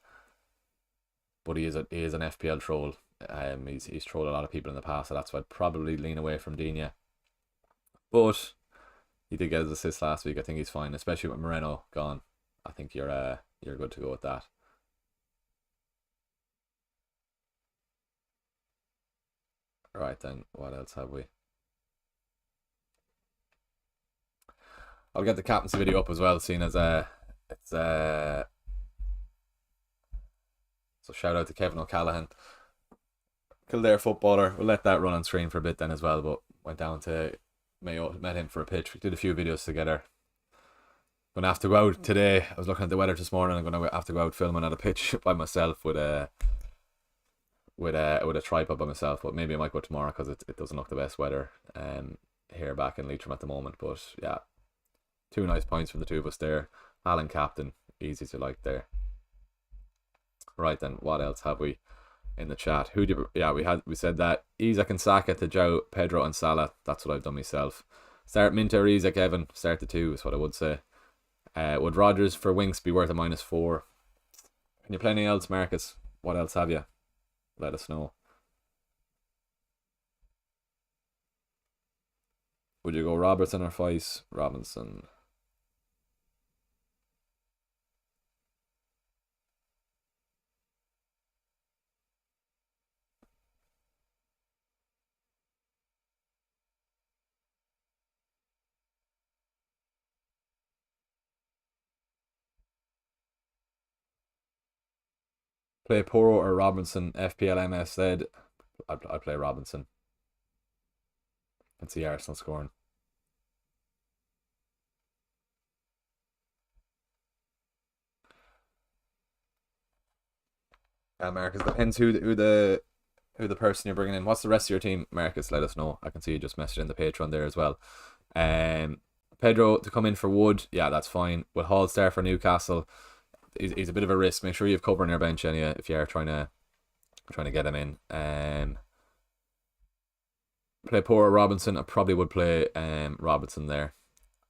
but he is an FPL troll. He's trolled a lot of people in the past, so that's why I'd probably lean away from Digne. But he did get his assist last week. I think he's fine, especially with Moreno gone. I think you're good to go with that. Right then, what else have we? I'll get the captaincy video up as well, seeing as it's so shout out to Kevin O'Callaghan, Kildare footballer. We'll let that run on screen for a bit then as well, but went down to Mayo, met him for a pitch. We did a few videos together. Gonna have to go out today. I was looking at the weather this morning. I'm gonna have to go out filming at a pitch by myself with a tripod by myself, but maybe I might go tomorrow because it doesn't look the best weather here back in Leitrim at the moment. But yeah, 2 nice points from the 2 of us there. HAALAND captain, easy to like there. Right then, what else have we in the chat? We said that Isak and Saka to Joe, Pedro and Salah. That's what I've done myself. Start Minter or Isak, Evan. Start the 2 is what I would say. Would Rodgers for Winks be worth a -4? Can you play anything else, Marcus? What else have you? Let us know. Would you go Robertson or Fice? Robinson. Play Poro or Robinson? FPL MS said I'd play Robinson. Let's see Arsenal scoring. Marcus, depends who the person you're bringing in. What's the rest of your team, Marcus? Let us know. I can see you just messaged in the Patreon there as well. Pedro to come in for Wood, yeah, that's fine. Will Hall start for Newcastle? He's a bit of a risk. Make sure you have cover on your bench anyway if you are trying to get him in. Play Poro Robinson. I probably would play Robinson there.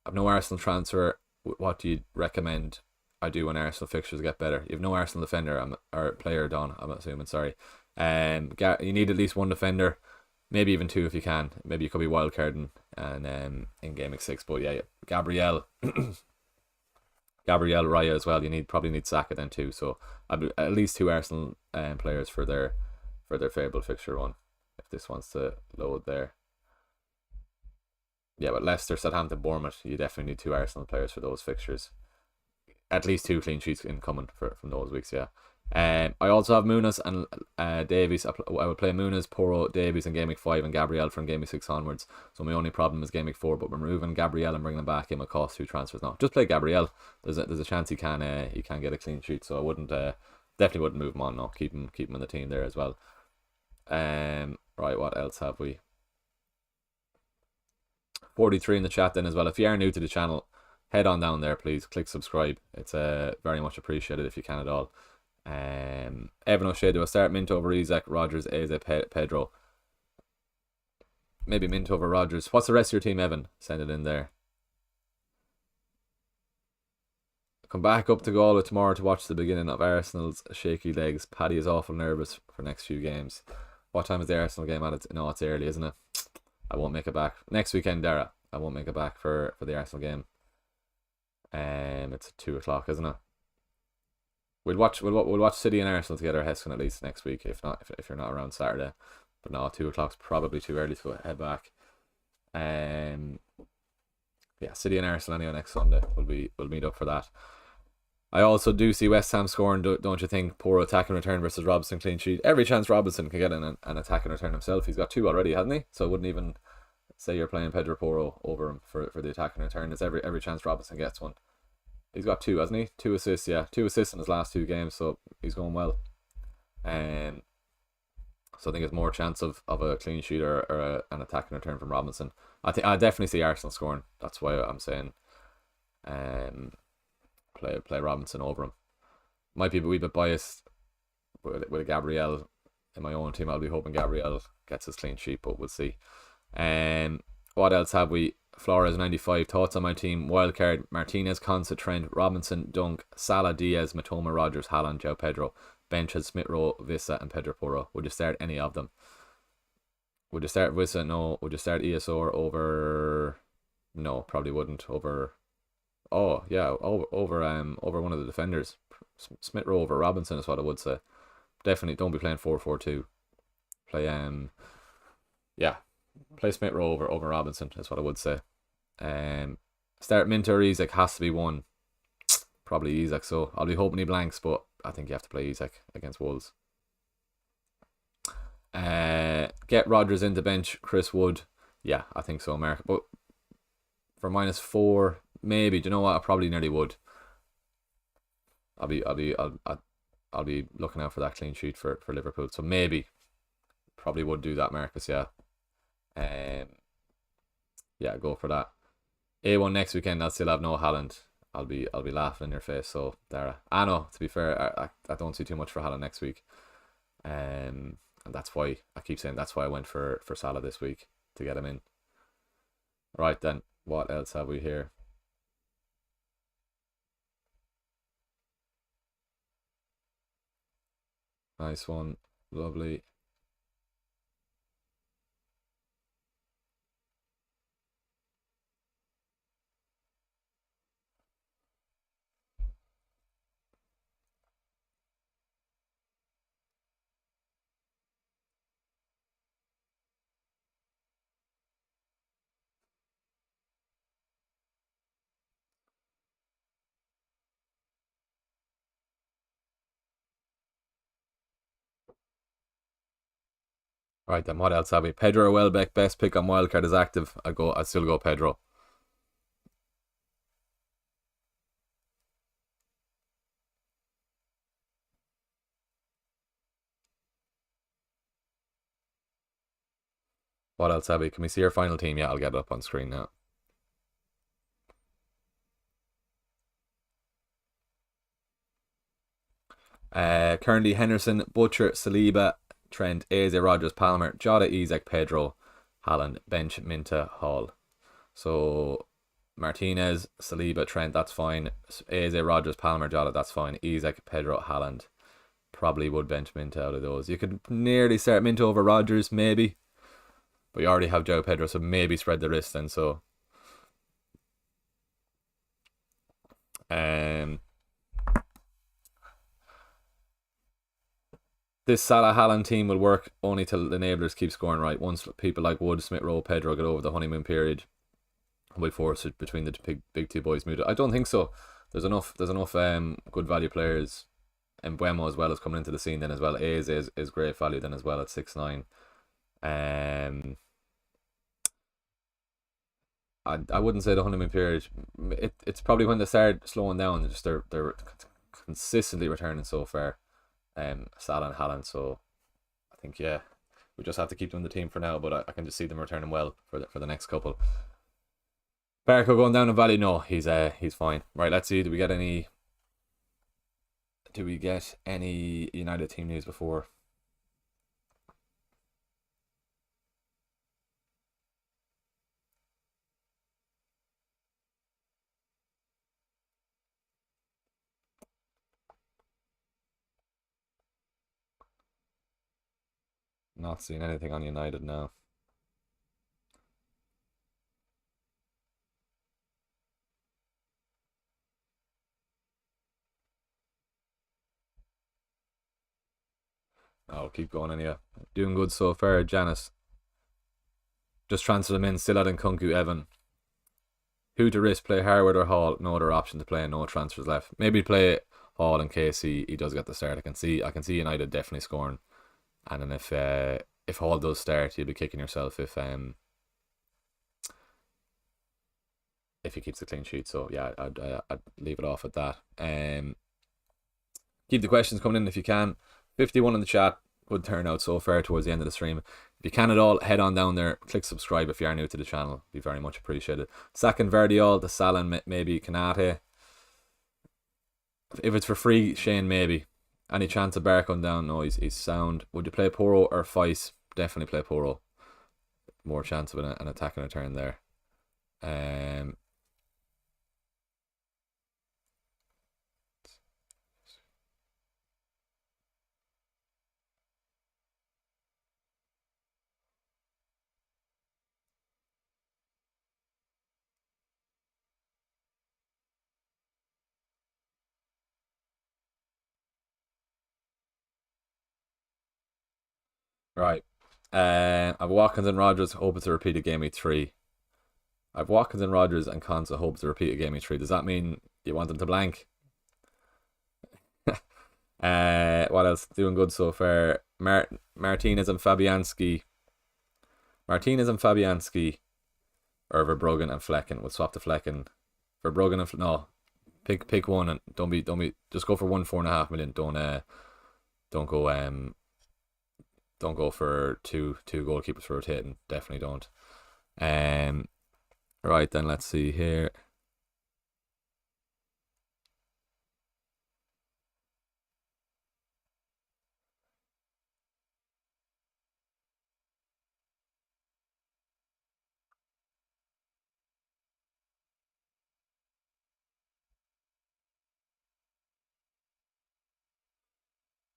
I've no Arsenal transfer. What do you recommend I do when Arsenal fixtures get better? You have no Arsenal defender or player, Don, I'm assuming, sorry. You need at least 1 defender, maybe even 2 if you can. Maybe you could be wildcarding and in Gameweek 6. But yeah, Gabriel Raya as well. You probably need Saka then too. So at least 2 Arsenal players for their favourable fixture run. If this wants to load there. Yeah, but Leicester, Southampton, Bournemouth, you definitely need 2 Arsenal players for those fixtures. At least 2 clean sheets incoming from those weeks, yeah. I also have Muniz and Davies. I would play Muniz, Poro, Davies in Gameweek 5 and Gabriel from Gameweek 6 onwards. So my only problem is Gameweek 4, but we're removing Gabriel and bringing him back in. It cost 2 transfers now. Just play Gabriel. There's a chance he can get a clean sheet. So I wouldn't definitely wouldn't move him on. No, keep him in the team there as well. Right, what else have we? 43 in the chat then as well. If you are new to the channel, head on down there, please. Click subscribe. It's very much appreciated if you can at all. Evan O'Shea, do I start Mint over Isak, Rodgers, Eze, Pedro? Maybe Mint over Rodgers. What's the rest of your team, Evan? Send it in there. Come back up to Galway tomorrow to watch the beginning of Arsenal's shaky legs. Paddy is awful nervous for next few games. What time is the Arsenal game at? No, it's early, isn't it? I won't make it back. Next weekend, Dara. I won't make it back for the Arsenal game. It's at 2 o'clock, isn't it? We'll watch City and Arsenal together, Heskin, at least next week. If not, if you're not around Saturday, but no, 2 o'clock's probably too early to head back. Yeah, City and Arsenal anyway next Sunday. We'll meet up for that. I also do see West Ham scoring, don't you think? Poor attack and return versus Robinson clean sheet. Every chance Robinson can get an attack and return himself. He's got 2 already, hasn't he? So I wouldn't even say you're playing Pedro Porro over him for the attack and return. It's every chance Robinson gets one. He's got 2, hasn't he? 2 assists, yeah. 2 assists in his last 2 games, so he's going well. So I think there's more chance of a clean sheet or an attack and return from Robinson. I definitely see Arsenal scoring. That's why I'm saying play Robinson over him. Might be a wee bit biased with Gabriel in my own team. I'll be hoping Gabriel gets his clean sheet, but we'll see. What else have we? Flores 95. Thoughts on my team? Wildcard: Martinez, Consa, Trent, Robinson, Dunk, Salah, Diaz, Matoma, Rodgers, Haaland, João Pedro. bench has Smith Rowe, Vista, and Pedro Porro. Would you start any of them? Would you start Vista? No. Would you start ESR over? No, probably wouldn't. Over. Oh yeah, over one of the defenders. Smith Rowe over Robinson is what I would say. Definitely don't be playing 4-4-2. Play yeah, play Smith Rowe over Robinson is what I would say. Start Minter or Isak has to be one. Probably Isak, so I'll be hoping he blanks, but I think you have to play Isak against Wolves. Get Rodgers into bench, Chris Wood. Yeah, I think so, Mark. But for -4, maybe. Do you know what? I probably nearly would. I'll be looking out for that clean sheet for Liverpool. So maybe, probably would do that, Marcus. Yeah. Yeah, go for that. A1 next weekend. I'll still have no Haaland. I'll be laughing in your face. So Dara, I know. To be fair, I don't see too much for Haaland next week. And that's why I keep saying that's why I went for Salah this week to get him in. Right then, what else have we here? Nice one, lovely. Right then, what else have we? Pedro or Welbeck, best pick on Wildcard is active. I still go Pedro. What else have we? Can we see our final team? Yeah, I'll get it up on screen now. Currently Henderson, Butcher, Saliba, Trent, Eze, Rogers, Palmer, Jota, Isak, Pedro, Haaland, bench, Minta, Hall. So Martinez, Saliba, Trent, that's fine. Eze, Rogers, Palmer, Jota, that's fine. Isak, Pedro, Haaland. Probably would bench Minta out of those. You could nearly start Minta over Rogers, maybe. But you already have Joe Pedro, so maybe spread the risk then. So this Salah Haaland team will work only till the enablers keep scoring right. Once people like Wood, Smith Rowe, Pedro get over the honeymoon period, we'll force it between the big two boys. I don't think so. There's enough good value players. And Buemo as well is coming into the scene then as well. Eze is great value then as well at 6'9". I wouldn't say the honeymoon period. It's probably when they start slowing down. They're consistently returning so far. Salah and Haaland. So I think we just have to keep them in the team for now. But I can just see them returning well for the next couple. Barco going down in value? No, he's fine. Right, let's see. Do we get any United team news before? Not seeing anything on United now. I'll keep going anyway. Doing good so far, Janice. Just transfer them in. Still adding Kunku, Evan. Who to risk? Play Harwood or Hall? No other option to play. No transfers left. Maybe play Hall in case he does get the start. I can see United definitely scoring. And then if Hall does start, you'll be kicking yourself if he keeps the clean sheet. So yeah, I'd leave it off at that. Keep the questions coming in if you can. 51 in the chat. Good turnout so far towards the end of the stream. If you can at all, head on down there. Click subscribe if you are new to the channel. Be very much appreciated. Second Verdial, the Salon, maybe Kanate. If it's for free, Shane, maybe. Any chance of Bark on down? No, he's sound. Would you play Poro or Feist? Definitely play Poro. More chance of an attacking return there. Right. I've Watkins and Rogers hoping to repeat a game week 3. I've Watkins and Rogers and Konsa hoping to repeat a game week 3. Does that mean you want them to blank? What else? Doing good so far. Martinez and Fabianski. Martinez and Fabianski, or Verbruggen and Flecken. We'll swap the Flecken. Verbruggen and no. Pick one and don't be just go for 4.5 million. Don't go for two goalkeepers for rotating. Definitely don't. Right then, let's see here.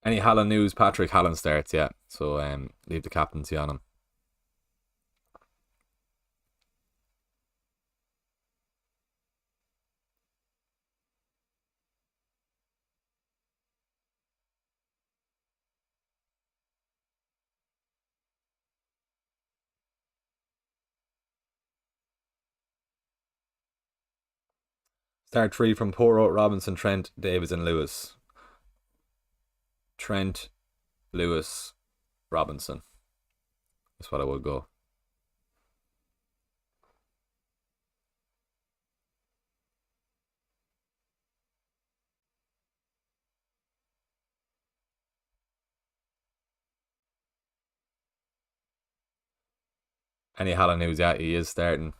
Any Haaland news? Patrick Haaland starts, yeah. So leave the captaincy on him. Start 3 from Poro, Robinson, Trent, Davies, and Lewis. Trent, Lewis, Robinson. That's what I would go. Any Haaland news? Yeah, he is starting.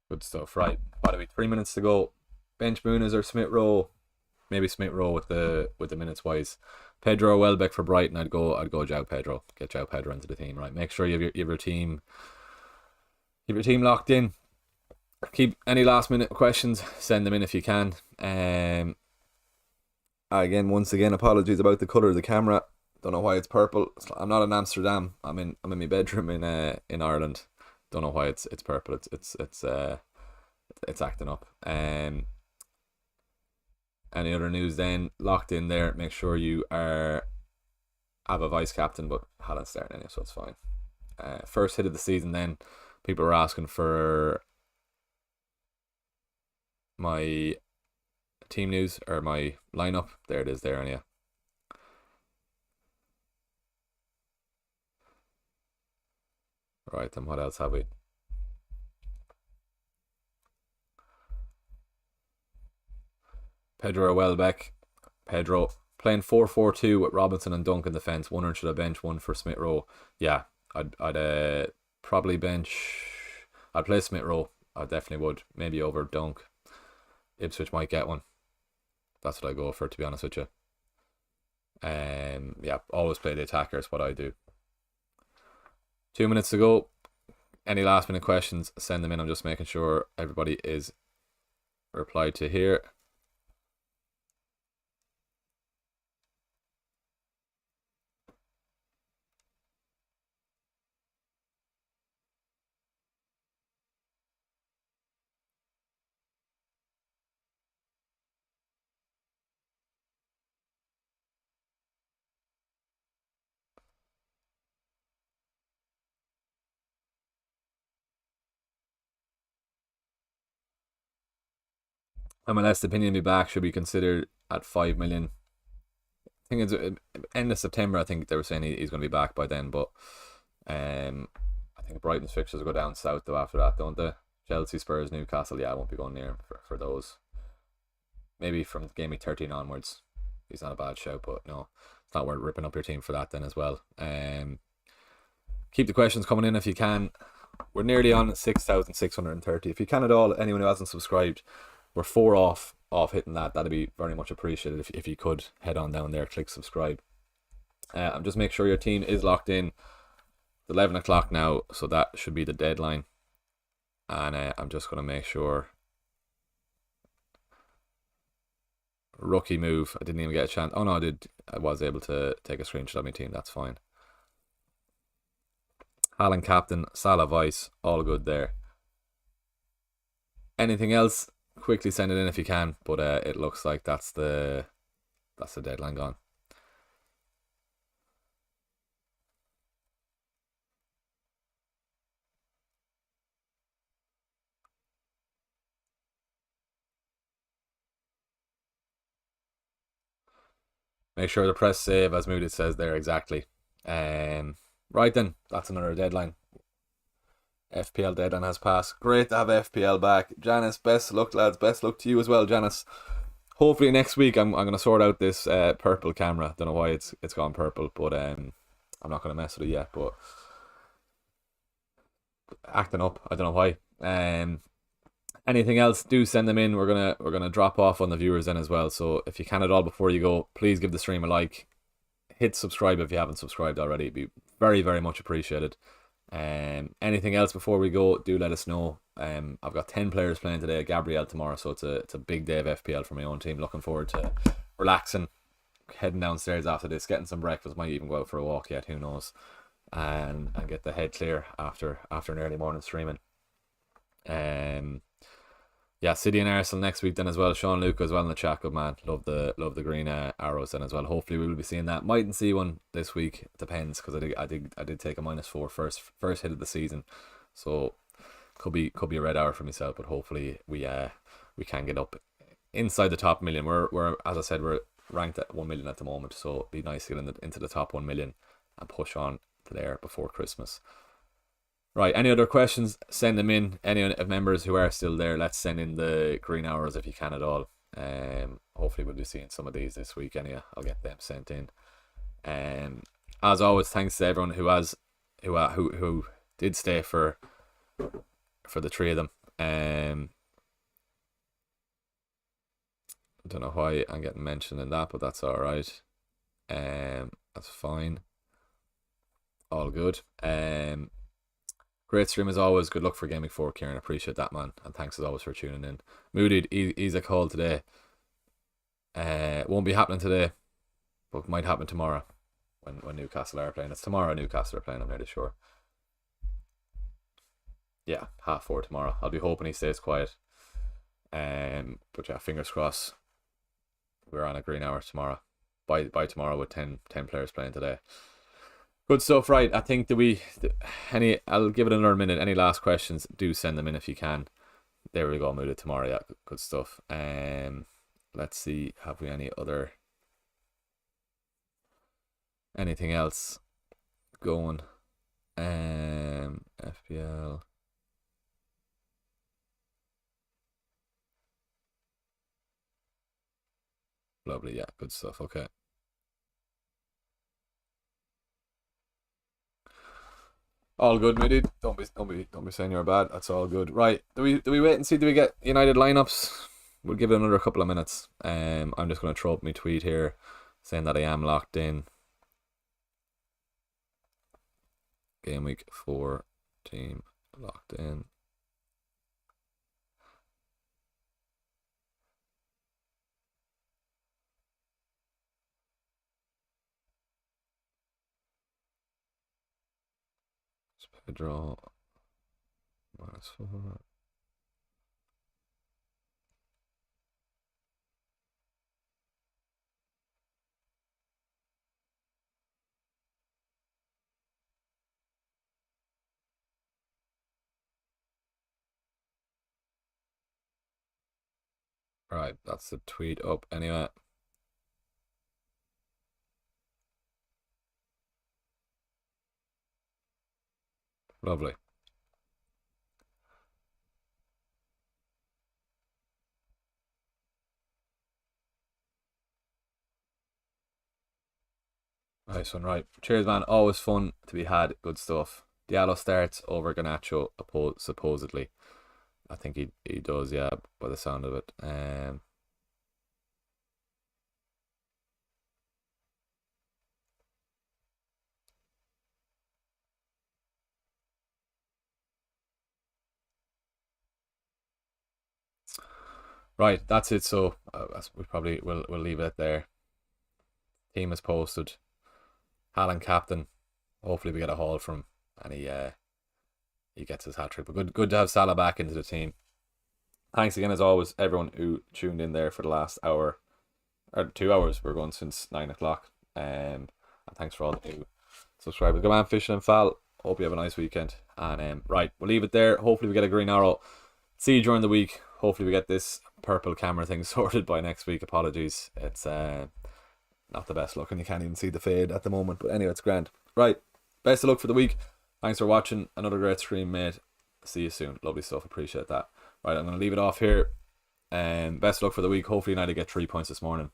Good stuff. Right. What are we? 3 minutes to go. Bench Muniz or Smith Rowe? Maybe Smith Rowe with the minutes wise. Pedro or Welbeck for Brighton. I'd go João Pedro. Get João Pedro into the team. Right. Make sure you have your team. Keep your team locked in. Keep any last minute questions. Send them in if you can. Once again, apologies about the color of the camera. Don't know why it's purple. I'm not in Amsterdam. I'm in my bedroom in Ireland. Don't know why it's purple. It's acting up. Any other news then? Locked in there. Make sure you have a vice captain, but Haaland starting anyway, so it's fine. First hit of the season then. People are asking for my team news or my lineup. There it is there, yeah. Right, then what else have we? Pedro or Welbeck. Pedro playing 4-4-2 with Robinson and Dunk in defence. One or should I bench one for Smith Rowe? Yeah, I'd probably bench. I'd play Smith Rowe. I definitely would. Maybe over Dunk. Ipswich might get one. That's what I go for, to be honest with you. Yeah, always play the attacker is what I do. 2 minutes to go. Any last minute questions, send them in. I'm just making sure everybody is replied to here. MLS opinion be back should be considered at 5 million. I think it's end of September. I think they were saying he's going to be back by then, but I think Brighton's fixtures go down south though after that, don't they? Chelsea, Spurs, Newcastle. Yeah, I won't be going near for those. Maybe from game week 13 onwards. He's not a bad shout, but no, it's not worth ripping up your team for that then as well. Keep the questions coming in if you can. We're nearly on 6,630. If you can at all, anyone who hasn't subscribed, we're 4 off hitting that. That'd be very much appreciated if you could head on down there, click subscribe. And just make sure your team is locked in. It's 11 o'clock now, so that should be the deadline. And I'm just going to make sure. Rookie move. I didn't even get a chance. Oh no, I did. I was able to take a screenshot of my team. That's fine. Haaland captain, Salah vice, all good there. Anything else? Quickly send it in if you can. But it looks like that's the deadline gone. Make sure to press save, as Moody says there, exactly. Right then, that's another deadline. FPL deadline has passed. Great to have FPL back. Janice, best luck, lads. Best luck to you as well, Janice. Hopefully next week I'm gonna sort out this purple camera. Don't know why it's gone purple, but I'm not gonna mess with it yet. But acting up, I don't know why. Anything else? Do send them in. We're gonna drop off on the viewers then as well. So if you can at all before you go, please give the stream a like. Hit subscribe if you haven't subscribed already. It'd be very, very much appreciated. Anything else before we go, do let us know. I've got 10 players playing today, Gabriel tomorrow, so it's a big day of FPL for my own team. Looking forward to relaxing, heading downstairs after this, getting some breakfast, might even go out for a walk yet, who knows, and get the head clear after an early morning streaming. Yeah, City and Arsenal next week then as well. Sean Luke as well in the chat, good man. Love the green arrows then as well. Hopefully we will be seeing that. Mightn't see one this week. Depends, because I did take a -4 first hit of the season, so could be a red hour for myself. But hopefully we can get up inside the top million. We're as I said, we're ranked at 1 million at the moment, so it'd be nice to get into the top 1 million and push on to there before Christmas. Right, any other questions, send them in. Any members who are still there, let's send in the green hours if you can at all. Hopefully we'll be seeing some of these this week anyway. I'll get them sent in. As always, thanks to everyone who did stay for the three of them. I don't know why I'm getting mentioned in that, but that's alright. That's fine. All good. Great stream as always. Good luck for Gameweek 4, Kieran. Appreciate that, man. And thanks as always for tuning in. Moody, he's a call today. Won't be happening today, but might happen tomorrow when Newcastle are playing. It's tomorrow Newcastle are playing, I'm nearly sure. Yeah, 4:30 tomorrow. I'll be hoping he stays quiet. But yeah, fingers crossed. We're on a green hour tomorrow. By tomorrow with 10 players playing today. Good stuff, right? I think I'll give it another minute. Any last questions, do send them in if you can. There we go, move it tomorrow. Yeah, good stuff. Let's see, have we anything else going? FPL. Lovely, yeah, good stuff. Okay. All good, my dude. Don't be saying you're bad. That's all good. Right. Do we wait and see? Do we get United lineups? We'll give it another couple of minutes. I'm just gonna throw up my tweet here saying that I am locked in. Gameweek 4 team locked in. Pedro -4. Right, that's the tweet up anyway. Lovely. Nice one, right. Cheers, man. Always fun to be had. Good stuff. Diallo starts over Garnacho, supposedly. I think he does, yeah, by the sound of it. Right, that's it. So we probably will leave it there. Team is posted. HAALAND captain. Hopefully we get a haul from and he gets his hat trick. But good to have Salah back into the team. Thanks again as always, everyone who tuned in there for the last hour or 2 hours. We're going since 9 o'clock. And thanks for all the new subscribers. Go on, fishing and foul. Hope you have a nice weekend. And right, we'll leave it there. Hopefully we get a green arrow. See you during the week. Hopefully we get this purple camera thing sorted by next week. Apologies. It's not the best looking. You can't even see the fade at the moment. But anyway, it's grand. Right. Best of luck for the week. Thanks for watching. Another great stream, mate. See you soon. Lovely stuff. Appreciate that. Right, I'm going to leave it off here. Best of luck for the week. Hopefully United get 3 points this morning.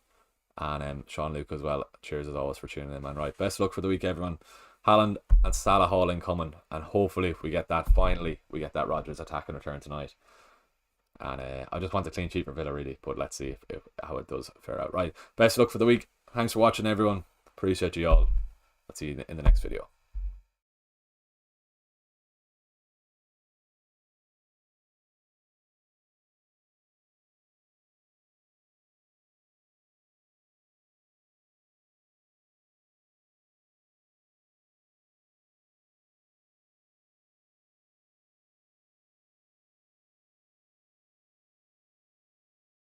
And Sean Luke as well. Cheers as always for tuning in, man. Right, best of luck for the week, everyone. Haaland and Salah hauling coming. And hopefully if we get that, finally, we get that Rodgers attack and return tonight. And I just want a clean sheet for Villa, really. But let's see how it does fare out. Right, best of luck for the week. Thanks for watching, everyone. Appreciate you all. I'll see you in the next video.